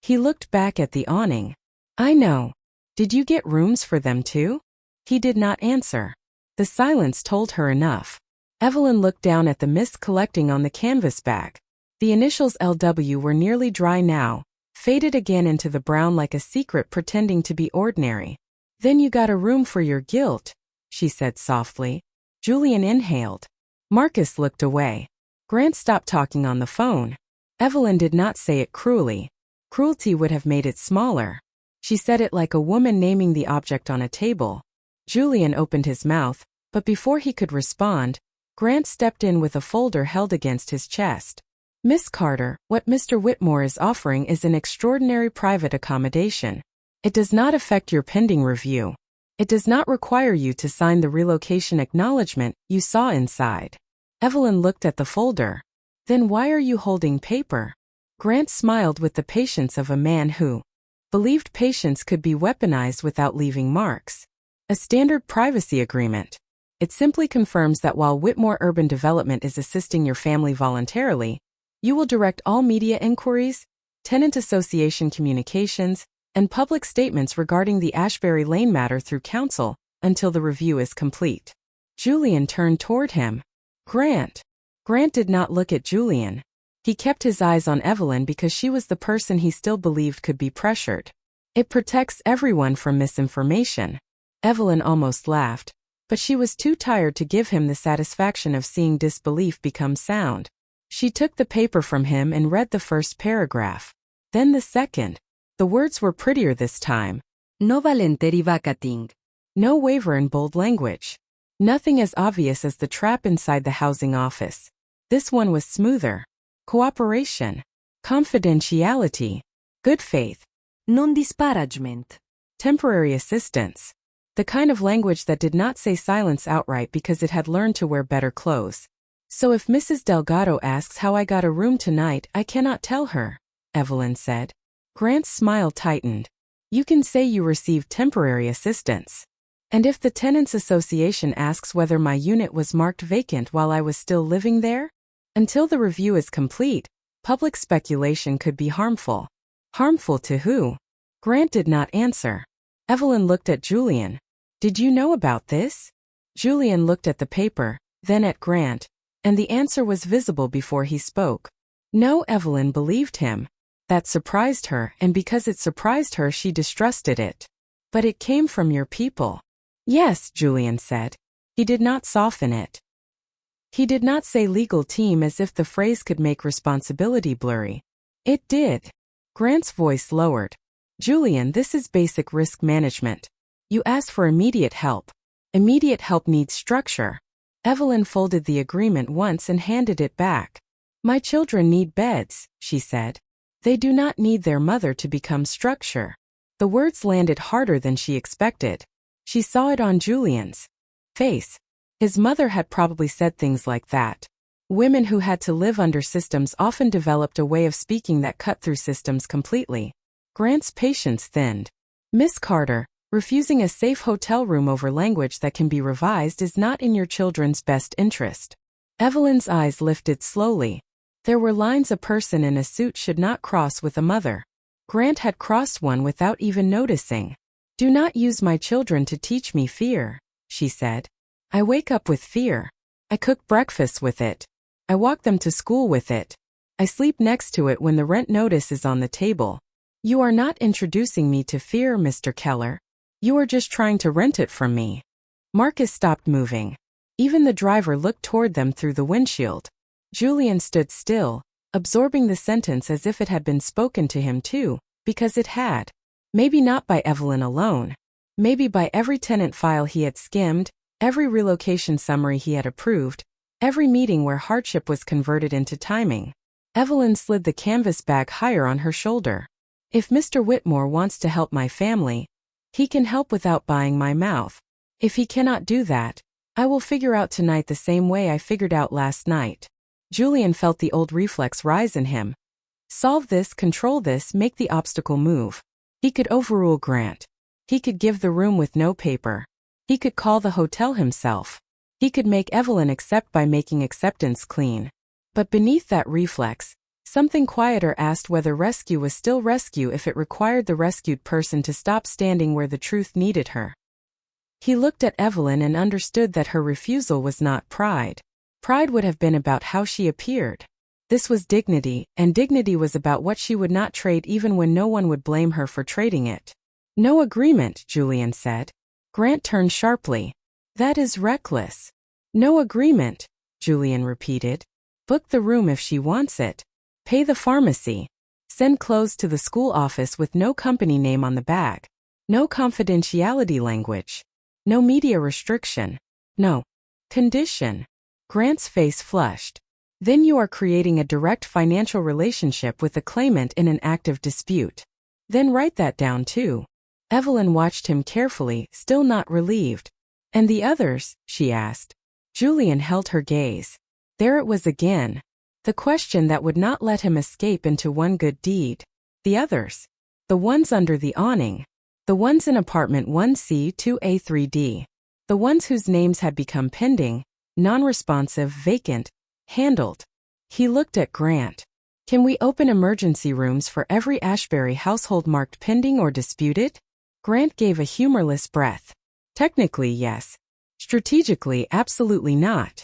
He looked back at the awning. I know. Did you get rooms for them too? He did not answer. The silence told her enough. Evelyn looked down at the mist collecting on the canvas bag. The initials LW were nearly dry now, faded again into the brown like a secret pretending to be ordinary. Then you got a room for your guilt, she said softly. Julian inhaled. Marcus looked away. Grant stopped talking on the phone. Evelyn did not say it cruelly. Cruelty would have made it smaller. She said it like a woman naming the object on a table. Julian opened his mouth, but before he could respond, Grant stepped in with a folder held against his chest. Miss Carter, what Mr. Whitmore is offering is an extraordinary private accommodation. It does not affect your pending review. It does not require you to sign the relocation acknowledgement you saw inside. Evelyn looked at the folder. Then why are you holding paper? Grant smiled with the patience of a man who believed patience could be weaponized without leaving marks. A standard privacy agreement. It simply confirms that while Whitmore Urban Development is assisting your family voluntarily, you will direct all media inquiries, tenant association communications, and public statements regarding the Ashbury Lane matter through counsel until the review is complete. Julian turned toward him. Grant. Grant did not look at Julian. He kept his eyes on Evelyn because she was the person he still believed could be pressured. It protects everyone from misinformation. Evelyn almost laughed, but she was too tired to give him the satisfaction of seeing disbelief become sound. She took the paper from him and read the first paragraph. Then the second. The words were prettier this time. No voluntary vacating. No waiver in bold language. Nothing as obvious as the trap inside the housing office. This one was smoother. Cooperation. Confidentiality. Good faith. Non-disparagement. Temporary assistance. The kind of language that did not say silence outright because it had learned to wear better clothes. So if Mrs. Delgado asks how I got a room tonight, I cannot tell her, Evelyn said. Grant's smile tightened. You can say you received temporary assistance. And if the Tenants Association asks whether my unit was marked vacant while I was still living there? Until the review is complete, public speculation could be harmful. Harmful to who? Grant did not answer. Evelyn looked at Julian. Did you know about this? Julian looked at the paper, then at Grant, and the answer was visible before he spoke. No, Evelyn believed him. That surprised her, and because it surprised her, she distrusted it. But it came from your people. Yes, Julian said. He did not soften it. He did not say legal team as if the phrase could make responsibility blurry. It did. Grant's voice lowered. Julian, this is basic risk management. You ask for immediate help. Immediate help needs structure. Evelyn folded the agreement once and handed it back. My children need beds, she said. They do not need their mother to become structure. The words landed harder than she expected. She saw it on Julian's face. His mother had probably said things like that. Women who had to live under systems often developed a way of speaking that cut through systems completely. Grant's patience thinned. Miss Carter, refusing a safe hotel room over language that can be revised is not in your children's best interest. Evelyn's eyes lifted slowly. There were lines a person in a suit should not cross with a mother. Grant had crossed one without even noticing. Do not use my children to teach me fear, she said. I wake up with fear. I cook breakfast with it. I walk them to school with it. I sleep next to it when the rent notice is on the table. You are not introducing me to fear, Mr. Keller. You are just trying to rent it from me. Marcus stopped moving. Even the driver looked toward them through the windshield. Julian stood still, absorbing the sentence as if it had been spoken to him too, because it had. Maybe not by Evelyn alone. Maybe by every tenant file he had skimmed, every relocation summary he had approved, every meeting where hardship was converted into timing. Evelyn slid the canvas bag higher on her shoulder. If Mr. Whitmore wants to help my family, he can help without buying my mouth. If he cannot do that, I will figure out tonight the same way I figured out last night. Julian felt the old reflex rise in him. Solve this, control this, make the obstacle move. He could overrule Grant. He could give the room with no paper. He could call the hotel himself. He could make Evelyn accept by making acceptance clean. But beneath that reflex, something quieter asked whether rescue was still rescue if it required the rescued person to stop standing where the truth needed her. He looked at Evelyn and understood that her refusal was not pride. Pride would have been about how she appeared. This was dignity, and dignity was about what she would not trade even when no one would blame her for trading it. No agreement, Julian said. Grant turned sharply. That is reckless. No agreement, Julian repeated. Book the room if she wants it. Pay the pharmacy. Send clothes to the school office with no company name on the bag. No confidentiality language. No media restriction. No condition. Grant's face flushed. Then you are creating a direct financial relationship with the claimant in an active dispute. Then write that down too. Evelyn watched him carefully, still not relieved. And the others, she asked. Julian held her gaze. There it was again. The question that would not let him escape into one good deed. The others. The ones under the awning. The ones in apartment 1C 2A3D. The ones whose names had become pending, non-responsive, vacant, handled. He looked at Grant. Can we open emergency rooms for every Ashbury household marked pending or disputed? Grant gave a humorless breath. Technically, yes. Strategically, absolutely not.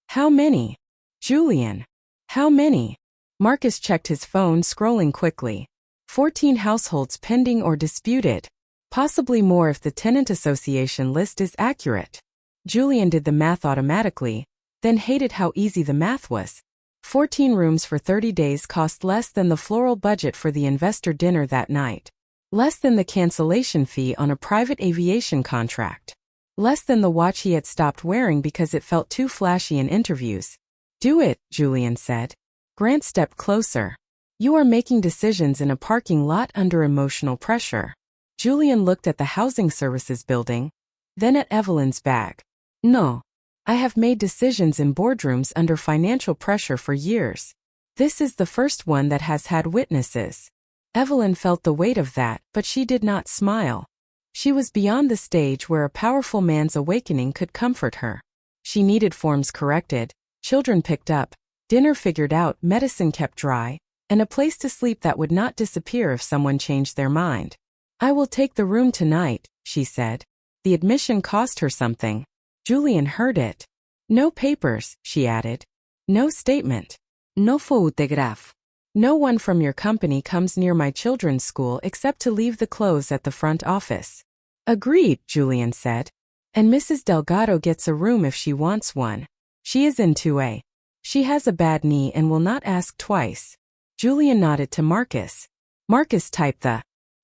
How many? Julian. How many? Marcus checked his phone, scrolling quickly. 14 households pending or disputed. Possibly more if the tenant association list is accurate. Julian did the math automatically, then hated how easy the math was. 14 rooms for 30 days cost less than the floral budget for the investor dinner that night. Less than the cancellation fee on a private aviation contract. Less than the watch he had stopped wearing because it felt too flashy in interviews. Do it, Julian said. Grant stepped closer. You are making decisions in a parking lot under emotional pressure. Julian looked at the housing services building, then at Evelyn's bag. No. I have made decisions in boardrooms under financial pressure for years. This is the first one that has had witnesses. Evelyn felt the weight of that, but she did not smile. She was beyond the stage where a powerful man's awakening could comfort her. She needed forms corrected, children picked up, dinner figured out, medicine kept dry, and a place to sleep that would not disappear if someone changed their mind. I will take the room tonight, she said. The admission cost her something. Julian heard it. No papers, she added. No statement. No photograph. No one from your company comes near my children's school except to leave the clothes at the front office. Agreed, Julian said. And Mrs. Delgado gets a room if she wants one. She is in 2A. She has a bad knee and will not ask twice. Julian nodded to Marcus. Marcus typed the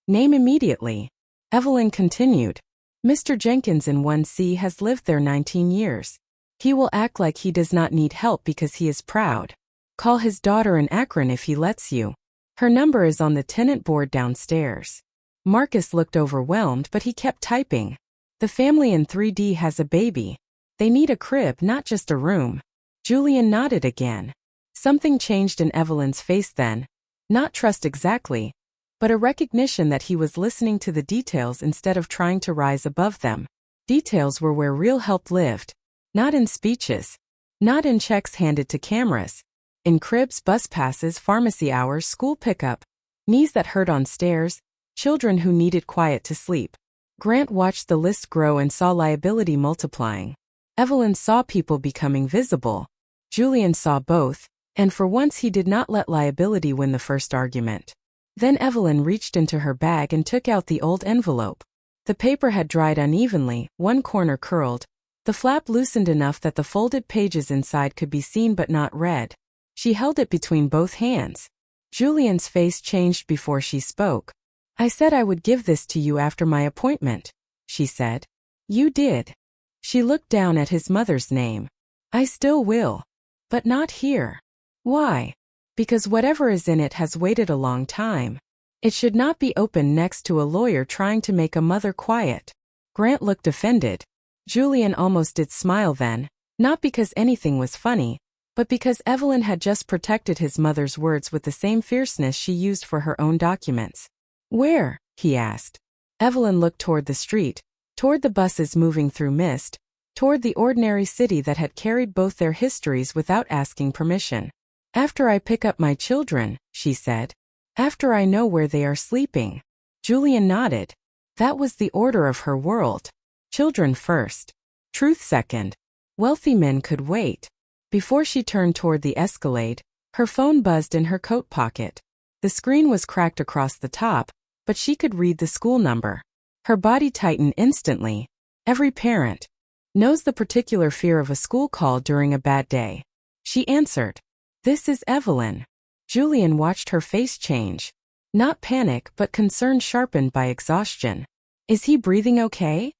name immediately. Evelyn continued. Mr. Jenkins in 1C has lived there 19 years. He will act like he does not need help because he is proud. Call his daughter in Akron if he lets you. Her number is on the tenant board downstairs. Marcus looked overwhelmed, but he kept typing. The family in 3D has a baby. They need a crib, not just a room. Julian nodded again. Something changed in Evelyn's face then. Not trust exactly, but a recognition that he was listening to the details instead of trying to rise above them. Details were where real help lived. Not in speeches. Not in checks handed to cameras. In cribs, bus passes, pharmacy hours, school pickup. Knees that hurt on stairs. Children who needed quiet to sleep. Grant watched the list grow and saw liability multiplying. Evelyn saw people becoming visible. Julian saw both, and for once he did not let liability win the first argument. Then Evelyn reached into her bag and took out the old envelope. The paper had dried unevenly, one corner curled. The flap loosened enough that the folded pages inside could be seen but not read. She held it between both hands. Julian's face changed before she spoke. I said I would give this to you after my appointment, she said. You did. She looked down at his mother's name. I still will. But not here. Why? Because whatever is in it has waited a long time. It should not be opened next to a lawyer trying to make a mother quiet. Grant looked offended. Julian almost did smile then, not because anything was funny, but because Evelyn had just protected his mother's words with the same fierceness she used for her own documents. Where? He asked. Evelyn looked toward the street, toward the buses moving through mist, toward the ordinary city that had carried both their histories without asking permission. After I pick up my children, she said. After I know where they are sleeping. Julian nodded. That was the order of her world. Children first. Truth second. Wealthy men could wait. Before she turned toward the Escalade, her phone buzzed in her coat pocket. The screen was cracked across the top, but she could read the school number. Her body tightened instantly. Every parent knows the particular fear of a school call during a bad day. She answered. This is Evelyn. Julian watched her face change. Not panic, but concern sharpened by exhaustion. Is he breathing okay?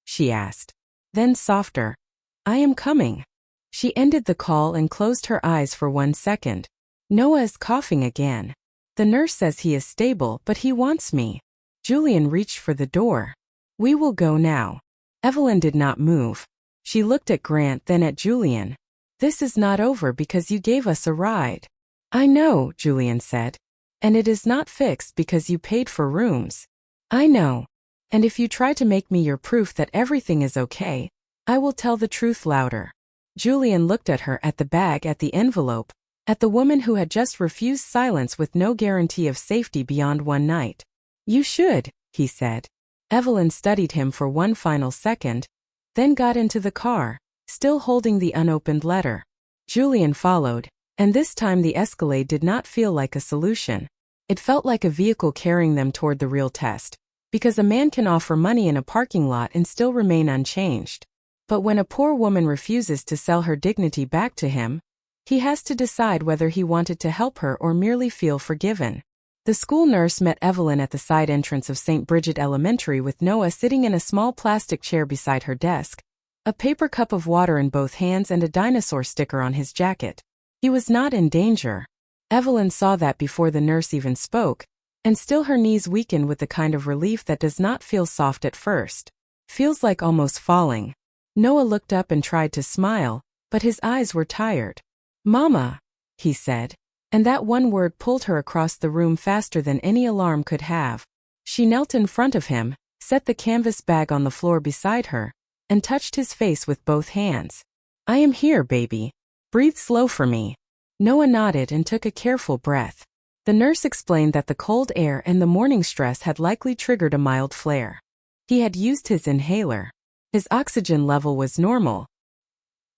She asked. Then softer. I am coming. She ended the call and closed her eyes for 1 second. Noah is coughing again. The nurse says he is stable, but he wants me. Julian reached for the door. We will go now. Evelyn did not move. She looked at Grant, then at Julian. This is not over because you gave us a ride. I know, Julian said. And it is not fixed because you paid for rooms. I know. And if you try to make me your proof that everything is okay, I will tell the truth louder. Julian looked at her, at the bag, at the envelope, at the woman who had just refused silence with no guarantee of safety beyond one night. You should, he said. Evelyn studied him for one final second, then got into the car, still holding the unopened letter. Julian followed, and this time the Escalade did not feel like a solution. It felt like a vehicle carrying them toward the real test, because a man can offer money in a parking lot and still remain unchanged. But when a poor woman refuses to sell her dignity back to him, he has to decide whether he wanted to help her or merely feel forgiven. The school nurse met Evelyn at the side entrance of St. Bridget Elementary with Noah sitting in a small plastic chair beside her desk, a paper cup of water in both hands and a dinosaur sticker on his jacket. He was not in danger. Evelyn saw that before the nurse even spoke, and still her knees weakened with the kind of relief that does not feel soft at first. Feels like almost falling. Noah looked up and tried to smile, but his eyes were tired. Mama, he said, and that one word pulled her across the room faster than any alarm could have. She knelt in front of him, set the canvas bag on the floor beside her, and touched his face with both hands. I am here, baby. Breathe slow for me. Noah nodded and took a careful breath. The nurse explained that the cold air and the morning stress had likely triggered a mild flare. He had used his inhaler. His oxygen level was normal.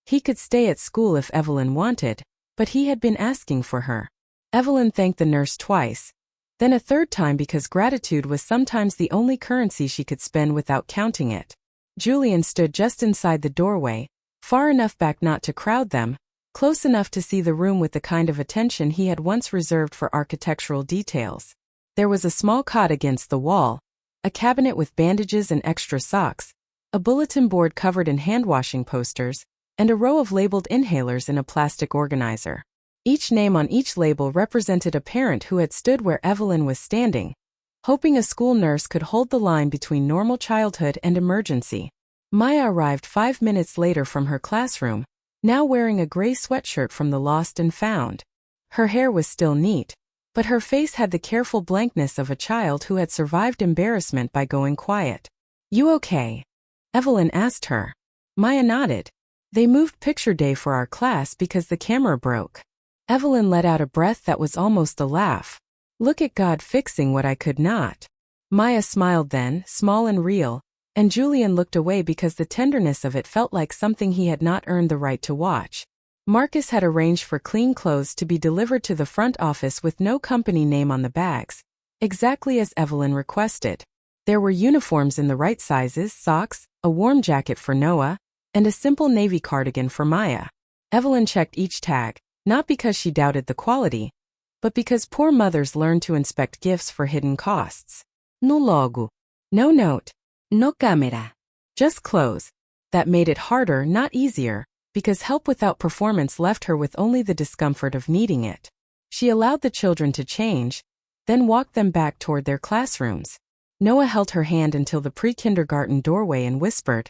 He could stay at school if Evelyn wanted, but he had been asking for her. Evelyn thanked the nurse twice, then a third time because gratitude was sometimes the only currency she could spend without counting it. Julian stood just inside the doorway, far enough back not to crowd them, close enough to see the room with the kind of attention he had once reserved for architectural details. There was a small cot against the wall, a cabinet with bandages and extra socks, a bulletin board covered in hand-washing posters, and a row of labeled inhalers in a plastic organizer. Each name on each label represented a parent who had stood where Evelyn was standing, hoping a school nurse could hold the line between normal childhood and emergency. Maya arrived 5 minutes later from her classroom, now wearing a gray sweatshirt from the Lost and Found. Her hair was still neat, but her face had the careful blankness of a child who had survived embarrassment by going quiet. "You okay?" Evelyn asked her. Maya nodded. "They moved picture day for our class because the camera broke." Evelyn let out a breath that was almost a laugh. "Look at God fixing what I could not." Maya smiled then, small and real, and Julian looked away because the tenderness of it felt like something he had not earned the right to watch. Marcus had arranged for clean clothes to be delivered to the front office with no company name on the bags, exactly as Evelyn requested. There were uniforms in the right sizes, socks, a warm jacket for Noah, and a simple navy cardigan for Maya. Evelyn checked each tag, not because she doubted the quality, but because poor mothers learned to inspect gifts for hidden costs. No logo. No note. No camera. Just clothes. That made it harder, not easier, because help without performance left her with only the discomfort of needing it. She allowed the children to change, then walked them back toward their classrooms. Noah held her hand until the pre-kindergarten doorway and whispered,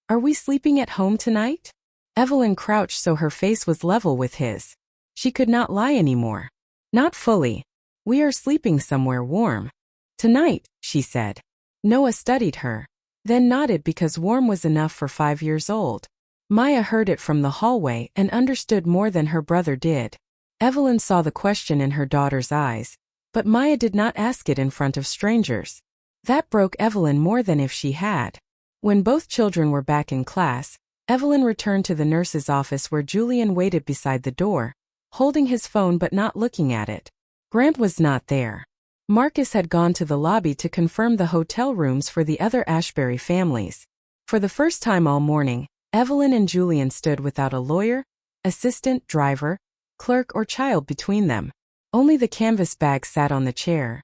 "Are we sleeping at home tonight?" Evelyn crouched so her face was level with his. She could not lie anymore. "Not fully. We are sleeping somewhere warm." "Tonight," she said. Noah studied her, then nodded because warm was enough for 5 years old. Maya heard it from the hallway and understood more than her brother did. Evelyn saw the question in her daughter's eyes, but Maya did not ask it in front of strangers. That broke Evelyn more than if she had. When both children were back in class, Evelyn returned to the nurse's office where Julian waited beside the door, holding his phone but not looking at it. Grant was not there. Marcus had gone to the lobby to confirm the hotel rooms for the other Ashbury families. For the first time all morning, Evelyn and Julian stood without a lawyer, assistant, driver, clerk, or child between them. Only the canvas bag sat on the chair,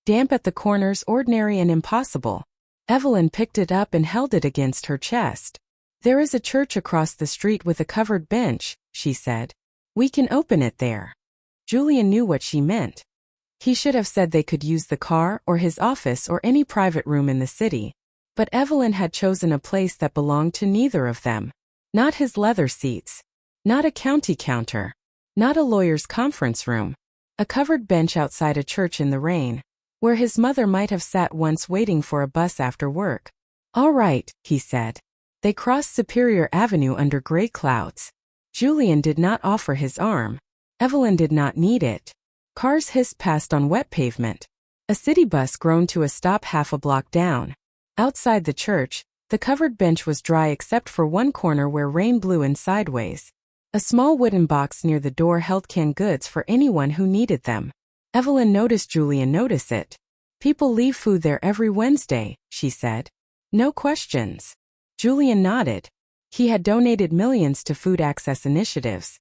damp at the corners, ordinary and impossible. Evelyn picked it up and held it against her chest. "There is a church across the street with a covered bench," she said. "We can open it there." Julian knew what she meant. He should have said they could use the car or his office or any private room in the city. But Evelyn had chosen a place that belonged to neither of them. Not his leather seats. Not a county counter. Not a lawyer's conference room. A covered bench outside a church in the rain, where his mother might have sat once waiting for a bus after work. "All right," he said. They crossed Superior Avenue under gray clouds. Julian did not offer his arm. Evelyn did not need it. Cars hissed past on wet pavement. A city bus groaned to a stop half a block down. Outside the church, the covered bench was dry except for one corner where rain blew in sideways. A small wooden box near the door held canned goods for anyone who needed them. Evelyn noticed Julian notice it. "People leave food there every Wednesday," she said. "No questions." Julian nodded. He had donated millions to food access initiatives.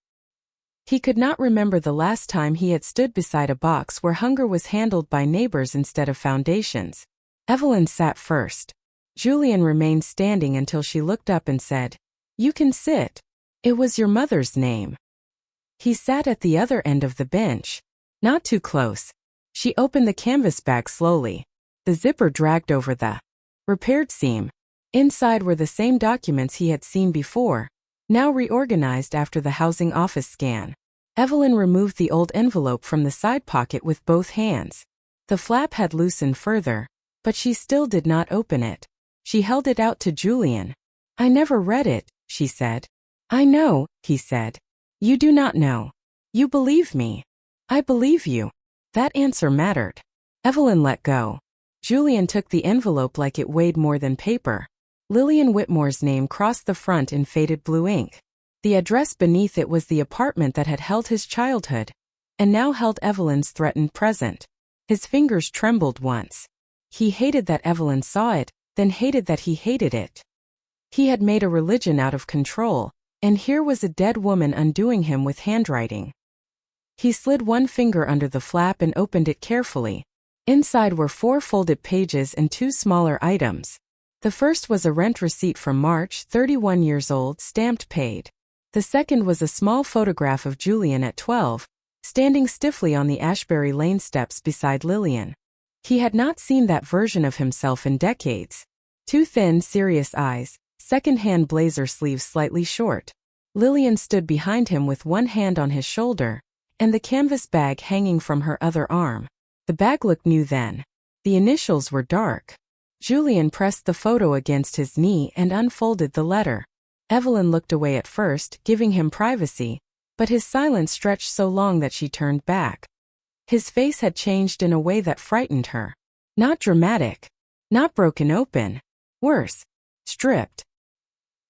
He could not remember the last time he had stood beside a box where hunger was handled by neighbors instead of foundations. Evelyn sat first. Julian remained standing until she looked up and said, "You can sit. It was your mother's name." He sat at the other end of the bench. Not too close. She opened the canvas bag slowly. The zipper dragged over the repaired seam. Inside were the same documents he had seen before, now reorganized after the housing office scan. Evelyn removed the old envelope from the side pocket with both hands. The flap had loosened further, but she still did not open it. She held it out to Julian. "I never read it," she said. "I know," he said. "You do not know. You believe me. I believe you." That answer mattered. Evelyn let go. Julian took the envelope like it weighed more than paper. Lillian Whitmore's name crossed the front in faded blue ink. The address beneath it was the apartment that had held his childhood, and now held Evelyn's threatened present. His fingers trembled once. He hated that Evelyn saw it, then hated that he hated it. He had made a religion out of control, and here was a dead woman undoing him with handwriting. He slid one finger under the flap and opened it carefully. Inside were 4 folded pages and 2 smaller items. The first was a rent receipt from March, 31 years old, stamped paid. The second was a small photograph of Julian at 12, standing stiffly on the Ashbury Lane steps beside Lillian. He had not seen that version of himself in decades. Two thin, serious eyes, second-hand blazer sleeves slightly short. Lillian stood behind him with one hand on his shoulder, and the canvas bag hanging from her other arm. The bag looked new then. The initials were dark. Julian pressed the photo against his knee and unfolded the letter. Evelyn looked away at first, giving him privacy, but his silence stretched so long that she turned back. His face had changed in a way that frightened her. Not dramatic. Not broken open. Worse. Stripped.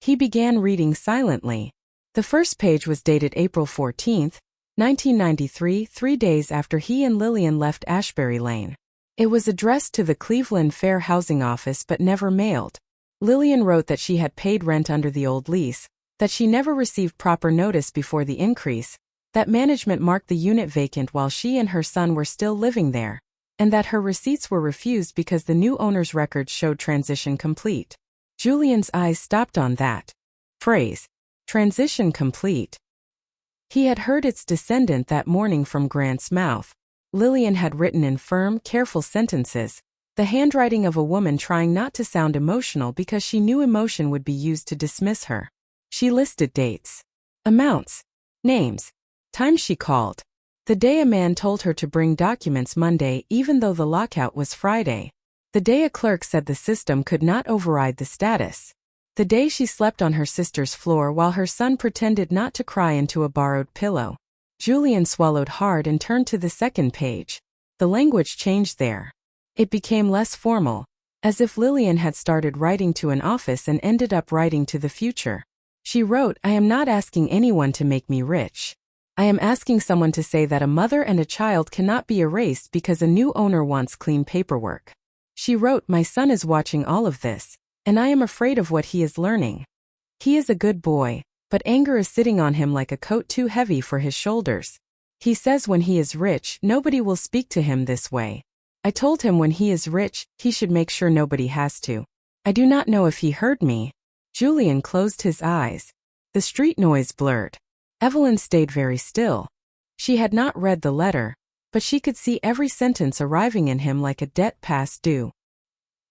He began reading silently. The first page was dated April 14, 1993, 3 days after he and Lillian left Ashbury Lane. It was addressed to the Cleveland Fair Housing Office but never mailed. Lillian wrote that she had paid rent under the old lease, that she never received proper notice before the increase, that management marked the unit vacant while she and her son were still living there, and that her receipts were refused because the new owner's records showed transition complete. Julian's eyes stopped on that phrase, transition complete. He had heard its descendant that morning from Grant's mouth. Lillian had written in firm, careful sentences, the handwriting of a woman trying not to sound emotional because she knew emotion would be used to dismiss her. She listed dates, amounts, names, times she called. The day a man told her to bring documents Monday even though the lockout was Friday. The day a clerk said the system could not override the status. The day she slept on her sister's floor while her son pretended not to cry into a borrowed pillow. Julian swallowed hard and turned to the second page. The language changed there. It became less formal, as if Lillian had started writing to an office and ended up writing to the future. She wrote, "I am not asking anyone to make me rich. I am asking someone to say that a mother and a child cannot be erased because a new owner wants clean paperwork." She wrote, "My son is watching all of this, and I am afraid of what he is learning. He is a good boy, but anger is sitting on him like a coat too heavy for his shoulders. He says when he is rich, nobody will speak to him this way. I told him when he is rich, he should make sure nobody has to. I do not know if he heard me." Julian closed his eyes. The street noise blurred. Evelyn stayed very still. She had not read the letter, but she could see every sentence arriving in him like a debt past due.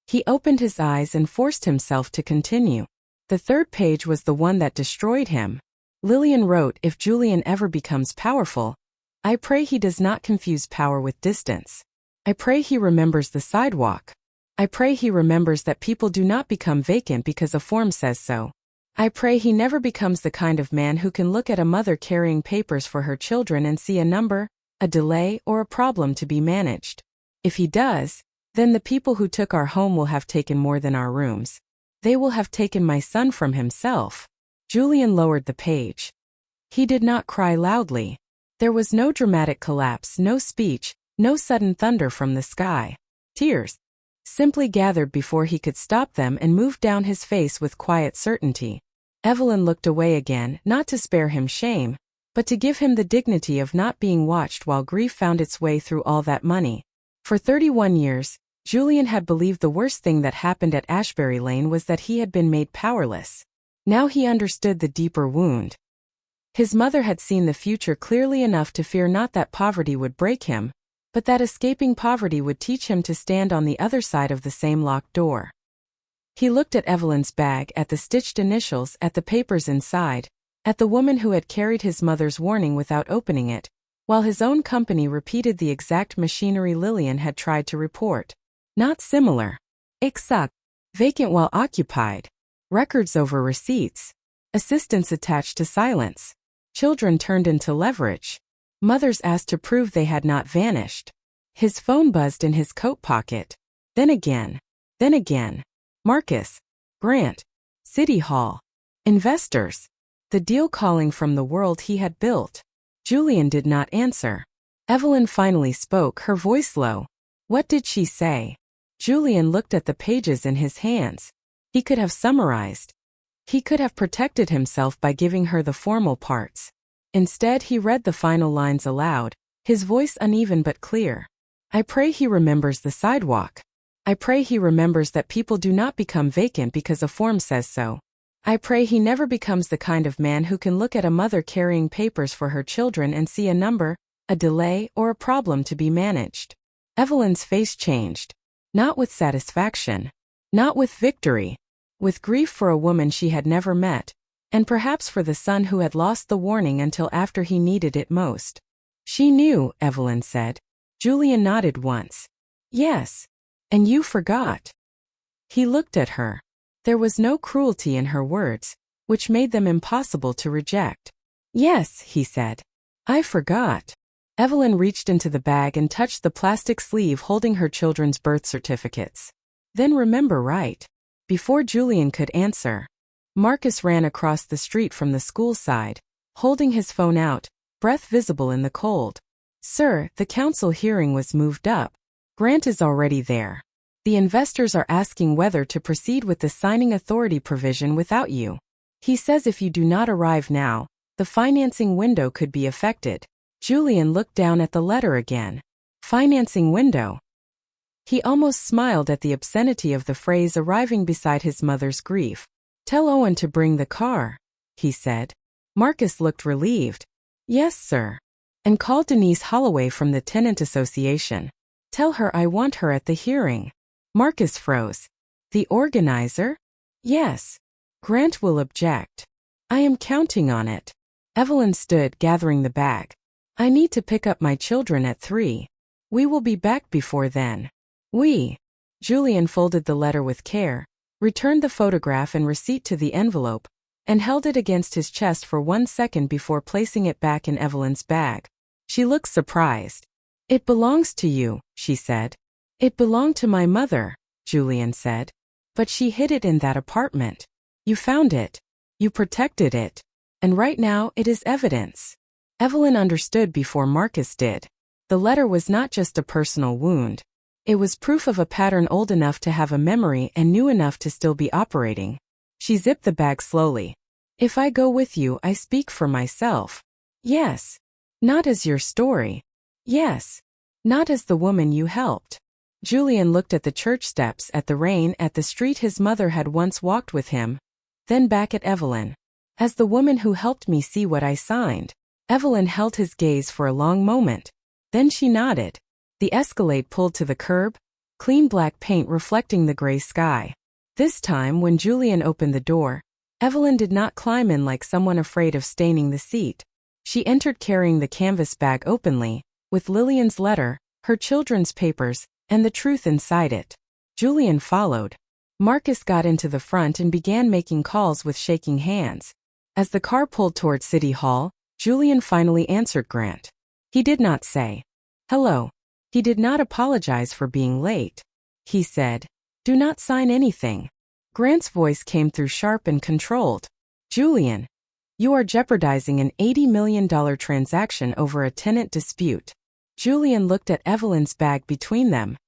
He opened his eyes and forced himself to continue. The third page was the one that destroyed him. Lillian wrote, "If Julian ever becomes powerful, I pray he does not confuse power with distance. I pray he remembers the sidewalk. I pray he remembers that people do not become vacant because a form says so. I pray he never becomes the kind of man who can look at a mother carrying papers for her children and see a number, a delay, or a problem to be managed. If he does, then the people who took our home will have taken more than our rooms. They will have taken my son from himself." Julian lowered the page. He did not cry loudly. There was no dramatic collapse, no speech, no sudden thunder from the sky. Tears simply gathered before he could stop them and moved down his face with quiet certainty. Evelyn looked away again, not to spare him shame, but to give him the dignity of not being watched while grief found its way through all that money. For 31 years, Julian had believed the worst thing that happened at Ashbury Lane was that he had been made powerless. Now he understood the deeper wound. His mother had seen the future clearly enough to fear not that poverty would break him, but that escaping poverty would teach him to stand on the other side of the same locked door. He looked at Evelyn's bag, at the stitched initials, at the papers inside, at the woman who had carried his mother's warning without opening it, while his own company repeated the exact machinery Lillian had tried to report. Not similar. Except vacant while occupied. Records over receipts. Assistants attached to silence. Children turned into leverage. Mothers asked to prove they had not vanished. His phone buzzed in his coat pocket. Then again. Then again. Marcus. Grant. City Hall. Investors. The deal calling from the world he had built. Julian did not answer. Evelyn finally spoke, her voice low. What did she say? Julian looked at the pages in his hands. He could have summarized. He could have protected himself by giving her the formal parts. Instead, he read the final lines aloud, his voice uneven but clear. I pray he remembers the sidewalk. I pray he remembers that people do not become vacant because a form says so. I pray he never becomes the kind of man who can look at a mother carrying papers for her children and see a number, a delay, or a problem to be managed. Evelyn's face changed. Not with satisfaction. Not with victory. With grief for a woman she had never met, and perhaps for the son who had lost the warning until after he needed it most. She knew, Evelyn said. Julian nodded once. Yes. And you forgot. He looked at her. There was no cruelty in her words, which made them impossible to reject. Yes, he said. I forgot. Evelyn reached into the bag and touched the plastic sleeve holding her children's birth certificates. Then remember, right? Before Julian could answer, Marcus ran across the street from the school side, holding his phone out, breath visible in the cold. Sir, the council hearing was moved up. Grant is already there. The investors are asking whether to proceed with the signing authority provision without you. He says if you do not arrive now, the financing window could be affected. Julian looked down at the letter again. Financing window. He almost smiled at the obscenity of the phrase arriving beside his mother's grief. Tell Owen to bring the car, he said. Marcus looked relieved. Yes, sir. And call Denise Holloway from the Tenant Association. Tell her I want her at the hearing. Marcus froze. The organizer? Yes. Grant will object. I am counting on it. Evelyn stood, gathering the bag. I need to pick up my children at 3. We will be back before then. Julian folded the letter with care, returned the photograph and receipt to the envelope, and held it against his chest for 1 second before placing it back in Evelyn's bag. She looked surprised. It belongs to you, she said. It belonged to my mother, Julian said. But she hid it in that apartment. You found it. You protected it. And right now it is evidence. Evelyn understood before Marcus did. The letter was not just a personal wound. It was proof of a pattern old enough to have a memory and new enough to still be operating. She zipped the bag slowly. If I go with you, I speak for myself. Yes. Not as your story. Yes. Not as the woman you helped. Julian looked at the church steps, at the rain, at the street his mother had once walked with him, then back at Evelyn. As the woman who helped me see what I signed. Evelyn held his gaze for a long moment. Then she nodded. The Escalade pulled to the curb, clean black paint reflecting the gray sky. This time, when Julian opened the door, Evelyn did not climb in like someone afraid of staining the seat. She entered carrying the canvas bag openly, with Lillian's letter, her children's papers, and the truth inside it. Julian followed. Marcus got into the front and began making calls with shaking hands. As the car pulled toward City Hall, Julian finally answered Grant. He did not say hello. He did not apologize for being late. He said, do not sign anything. Grant's voice came through sharp and controlled. Julian, you are jeopardizing an $80 million transaction over a tenant dispute. Julian looked at Evelyn's bag between them.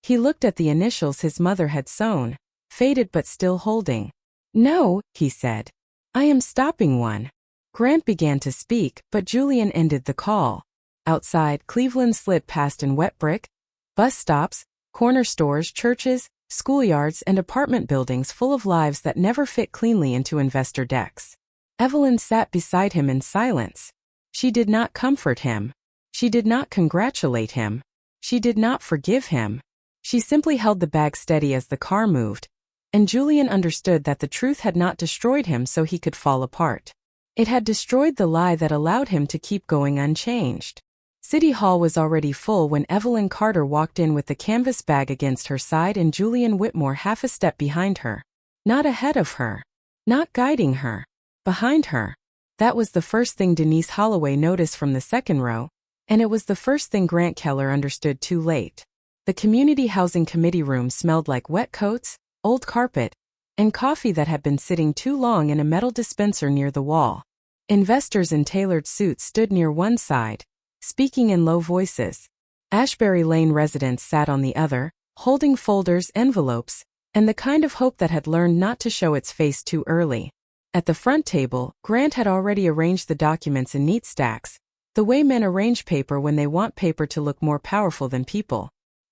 He looked at the initials his mother had sewn, faded but still holding. No, he said. I am stopping one. Grant began to speak, but Julian ended the call. Outside, Cleveland slid past in wet brick, bus stops, corner stores, churches, schoolyards, and apartment buildings full of lives that never fit cleanly into investor decks. Evelyn sat beside him in silence. She did not comfort him. She did not congratulate him. She did not forgive him. She simply held the bag steady as the car moved, and Julian understood that the truth had not destroyed him so he could fall apart. It had destroyed the lie that allowed him to keep going unchanged. City Hall was already full when Evelyn Carter walked in with the canvas bag against her side and Julian Whitmore half a step behind her. Not ahead of her. Not guiding her. Behind her. That was the first thing Denise Holloway noticed from the second row, and it was the first thing Grant Keller understood too late. The Community Housing Committee room smelled like wet coats, old carpet, and coffee that had been sitting too long in a metal dispenser near the wall. Investors in tailored suits stood near one side, speaking in low voices. Ashbury Lane residents sat on the other, holding folders, envelopes, and the kind of hope that had learned not to show its face too early. At the front table, Grant had already arranged the documents in neat stacks, the way men arrange paper when they want paper to look more powerful than people.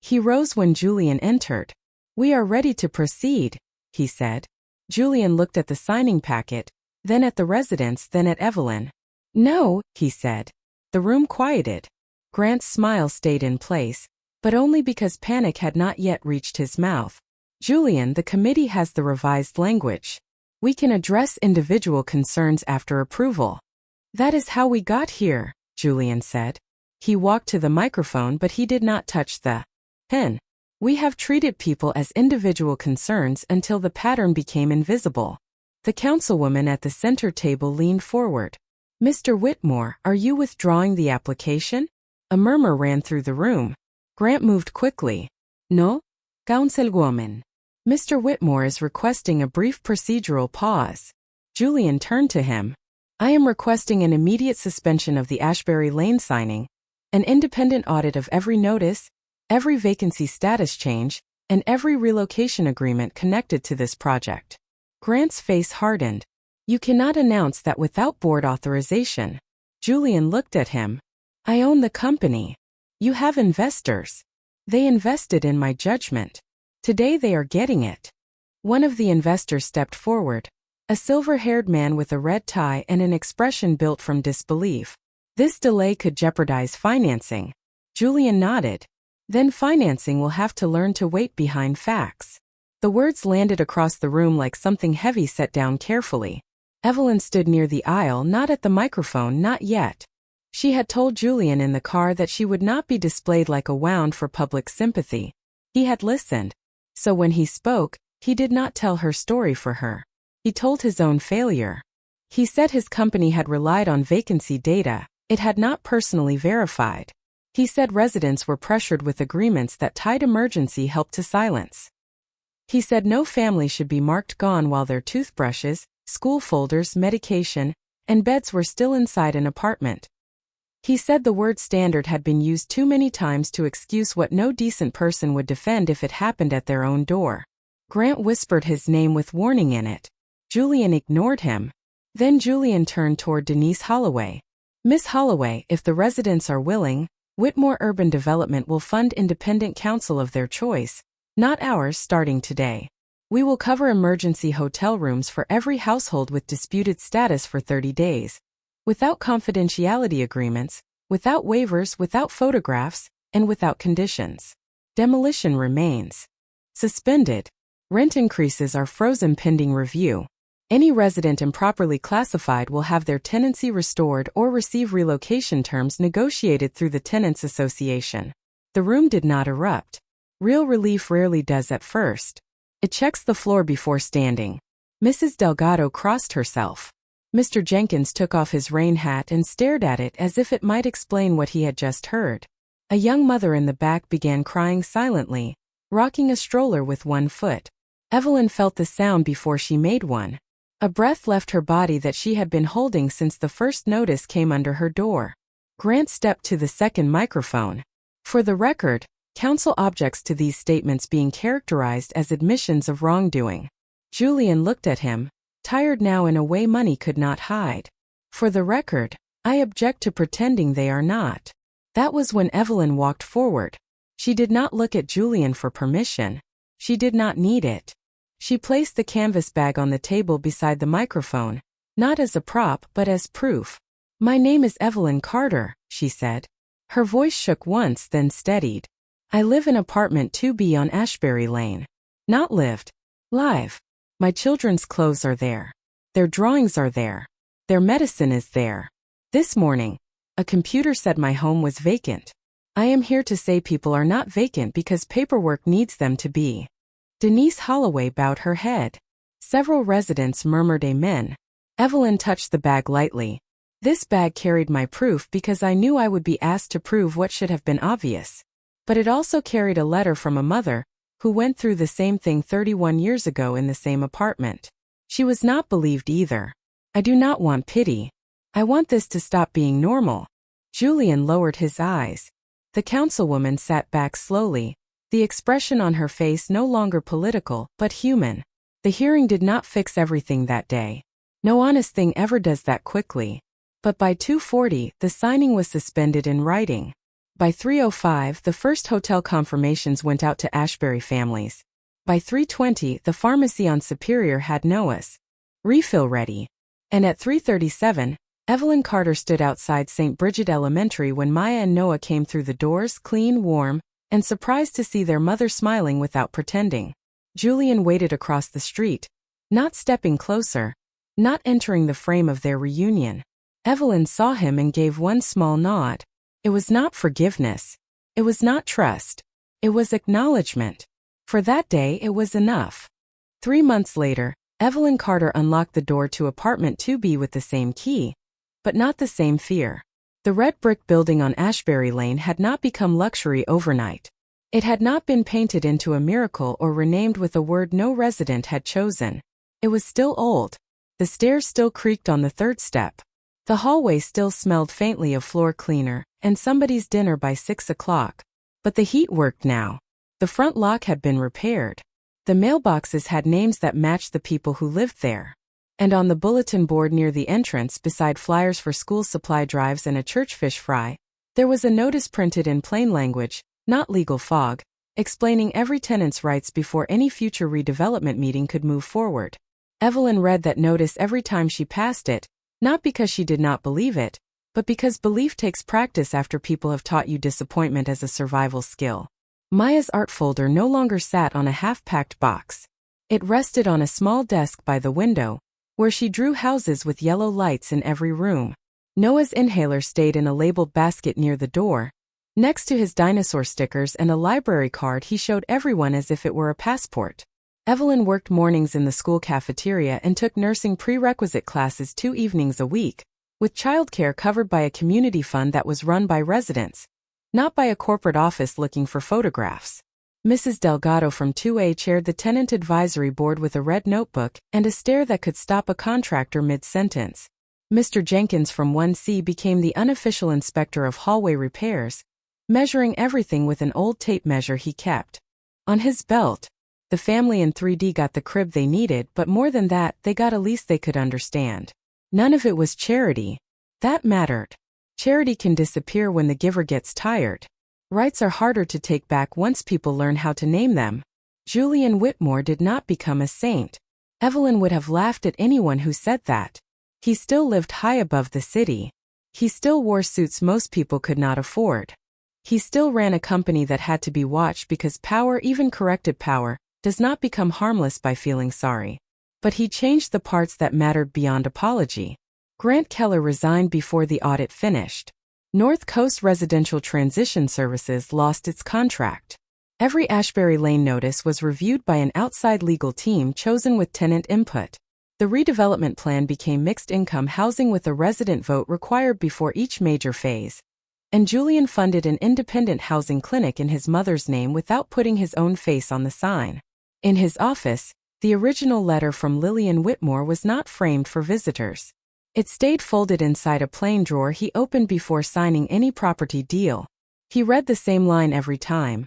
He rose when Julian entered. "We are ready to proceed," he said. Julian looked at the signing packet, then at the residents, then at Evelyn. "No," he said. The room quieted. Grant's smile stayed in place, but only because panic had not yet reached his mouth. "Julian, the committee has the revised language. We can address individual concerns after approval." "That is how we got here," Julian said. He walked to the microphone, but he did not touch the pen. "We have treated people as individual concerns until the pattern became invisible." The councilwoman at the center table leaned forward. "Mr. Whitmore, are you withdrawing the application?" A murmur ran through the room. Grant moved quickly. "No, councilwoman. Mr. Whitmore is requesting a brief procedural pause." Julian turned to him. "I am requesting an immediate suspension of the Ashbury Lane signing, an independent audit of every notice, every vacancy status change, and every relocation agreement connected to this project." Grant's face hardened. "You cannot announce that without board authorization." Julian looked at him. "I own the company. You have investors. They invested in my judgment. Today they are getting it." One of the investors stepped forward, a silver-haired man with a red tie and an expression built from disbelief. "This delay could jeopardize financing." Julian nodded. "Then financing will have to learn to wait behind facts." The words landed across the room like something heavy set down carefully. Evelyn stood near the aisle, not at the microphone, not yet. She had told Julian in the car that she would not be displayed like a wound for public sympathy. He had listened. So when he spoke, he did not tell her story for her. He told his own failure. He said his company had relied on vacancy data it had not personally verified. He said residents were pressured with agreements that tied emergency help to silence. He said no family should be marked gone while their toothbrushes, school folders, medication, and beds were still inside an apartment. He said the word standard had been used too many times to excuse what no decent person would defend if it happened at their own door. Grant whispered his name with warning in it. Julian ignored him. Then Julian turned toward Denise Holloway. "Miss Holloway, if the residents are willing, Whitmore Urban Development will fund independent counsel of their choice, not ours, starting today. We will cover emergency hotel rooms for every household with disputed status for 30 days. Without confidentiality agreements, without waivers, without photographs, and without conditions. Demolition remains suspended. Rent increases are frozen pending review. Any resident improperly classified will have their tenancy restored or receive relocation terms negotiated through the Tenants Association." The room did not erupt. Real relief rarely does at first. It checks the floor before standing. Mrs. Delgado crossed herself. Mr. Jenkins took off his rain hat and stared at it as if it might explain what he had just heard. A young mother in the back began crying silently, rocking a stroller with one foot. Evelyn felt the sound before she made one. A breath left her body that she had been holding since the first notice came under her door. Grant stepped to the second microphone. "For the record, counsel objects to these statements being characterized as admissions of wrongdoing." Julian looked at him, tired now in a way money could not hide. "For the record, I object to pretending they are not." That was when Evelyn walked forward. She did not look at Julian for permission. She did not need it. She placed the canvas bag on the table beside the microphone, not as a prop but as proof. "My name is Evelyn Carter," she said. Her voice shook once, then steadied. "I live in apartment 2B on Ashbury Lane. Not lived. Live. My children's clothes are there. Their drawings are there. Their medicine is there. This morning, a computer said my home was vacant. I am here to say people are not vacant because paperwork needs them to be." Denise Holloway bowed her head. Several residents murmured amen. Evelyn touched the bag lightly. "This bag carried my proof because I knew I would be asked to prove what should have been obvious. But it also carried a letter from a mother who went through the same thing 31 years ago in the same apartment. She was not believed either. I do not want pity. I want this to stop being normal." Julian lowered his eyes. The councilwoman sat back slowly, the expression on her face no longer political, but human. The hearing did not fix everything that day. No honest thing ever does that quickly. But by 2:40, the signing was suspended in writing. By 3:05, the first hotel confirmations went out to Ashbury families. By 3:20, the pharmacy on Superior had Noah's refill ready. And at 3:37, Evelyn Carter stood outside St. Bridget Elementary when Maya and Noah came through the doors, clean, warm, and surprised to see their mother smiling without pretending. Julian waited across the street, not stepping closer, not entering the frame of their reunion. Evelyn saw him and gave one small nod. It was not forgiveness. It was not trust. It was acknowledgement. For that day, it was enough. 3 months later, Evelyn Carter unlocked the door to apartment 2B with the same key, but not the same fear. The red brick building on Ashbury Lane had not become luxury overnight. It had not been painted into a miracle or renamed with a word no resident had chosen. It was still old. The stairs still creaked on the third step. The hallway still smelled faintly of floor cleaner and somebody's dinner by 6 o'clock. But the heat worked now. The front lock had been repaired. The mailboxes had names that matched the people who lived there. And on the bulletin board near the entrance, beside flyers for school supply drives and a church fish fry, there was a notice printed in plain language, not legal fog, explaining every tenant's rights before any future redevelopment meeting could move forward. Evelyn read that notice every time she passed it, not because she did not believe it, but because belief takes practice after people have taught you disappointment as a survival skill. Maya's art folder no longer sat on a half-packed box. It rested on a small desk by the window, where she drew houses with yellow lights in every room. Noah's inhaler stayed in a labeled basket near the door, next to his dinosaur stickers and a library card he showed everyone as if it were a passport. Evelyn worked mornings in the school cafeteria and took nursing prerequisite classes 2 evenings a week, with childcare covered by a community fund that was run by residents, not by a corporate office looking for photographs. Mrs. Delgado from 2A chaired the tenant advisory board with a red notebook and a stare that could stop a contractor mid-sentence. Mr. Jenkins from 1C became the unofficial inspector of hallway repairs, measuring everything with an old tape measure he kept on his belt. The family in 3D got the crib they needed, but more than that, they got a lease they could understand. None of it was charity. That mattered. Charity can disappear when the giver gets tired. Rights are harder to take back once people learn how to name them. Julian Whitmore did not become a saint. Evelyn would have laughed at anyone who said that. He still lived high above the city. He still wore suits most people could not afford. He still ran a company that had to be watched because power, even corrected power, does not become harmless by feeling sorry. But he changed the parts that mattered beyond apology. Grant Keller resigned before the audit finished. North Coast Residential Transition Services lost its contract. Every Ashbury Lane notice was reviewed by an outside legal team chosen with tenant input. The redevelopment plan became mixed-income housing with a resident vote required before each major phase. And Julian funded an independent housing clinic in his mother's name without putting his own face on the sign. In his office, the original letter from Lillian Whitmore was not framed for visitors. It stayed folded inside a plain drawer he opened before signing any property deal. He read the same line every time.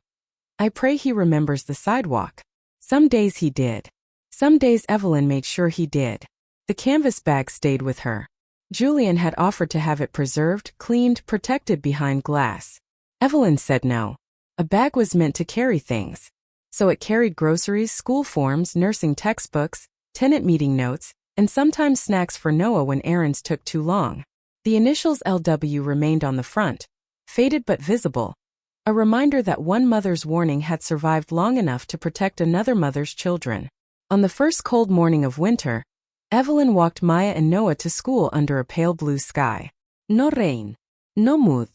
I pray he remembers the sidewalk. Some days he did. Some days Evelyn made sure he did. The canvas bag stayed with her. Julian had offered to have it preserved, cleaned, protected behind glass. Evelyn said no. A bag was meant to carry things. So it carried groceries, school forms, nursing textbooks, tenant meeting notes, and sometimes snacks for Noah when errands took too long. The initials LW remained on the front, faded but visible, a reminder that one mother's warning had survived long enough to protect another mother's children. On the first cold morning of winter, Evelyn walked Maya and Noah to school under a pale blue sky. No rain, no mood,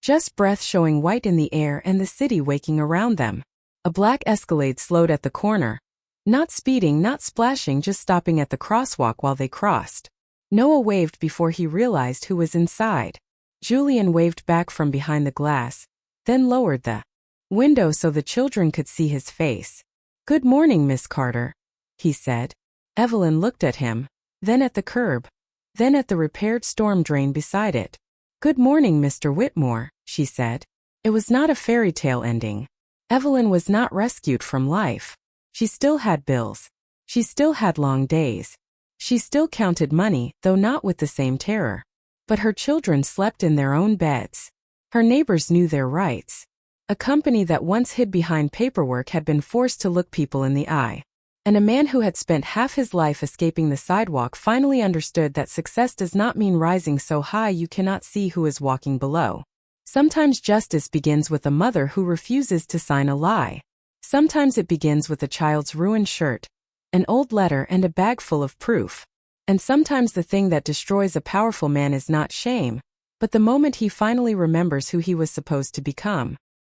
just breath showing white in the air and the city waking around them. A black Escalade slowed at the corner. Not speeding, not splashing, just stopping at the crosswalk while they crossed. Noah waved before he realized who was inside. Julian waved back from behind the glass, then lowered the window so the children could see his face. Good morning, Miss Carter, he said. Evelyn looked at him, then at the curb, then at the repaired storm drain beside it. Good morning, Mr. Whitmore, she said. It was not a fairy tale ending. Evelyn was not rescued from life. She still had bills. She still had long days. She still counted money, though not with the same terror. But her children slept in their own beds. Her neighbors knew their rights. A company that once hid behind paperwork had been forced to look people in the eye. And a man who had spent half his life escaping the sidewalk finally understood that success does not mean rising so high you cannot see who is walking below. Sometimes justice begins with a mother who refuses to sign a lie. Sometimes it begins with a child's ruined shirt, an old letter, and a bag full of proof. And sometimes the thing that destroys a powerful man is not shame, but the moment he finally remembers who he was supposed to become.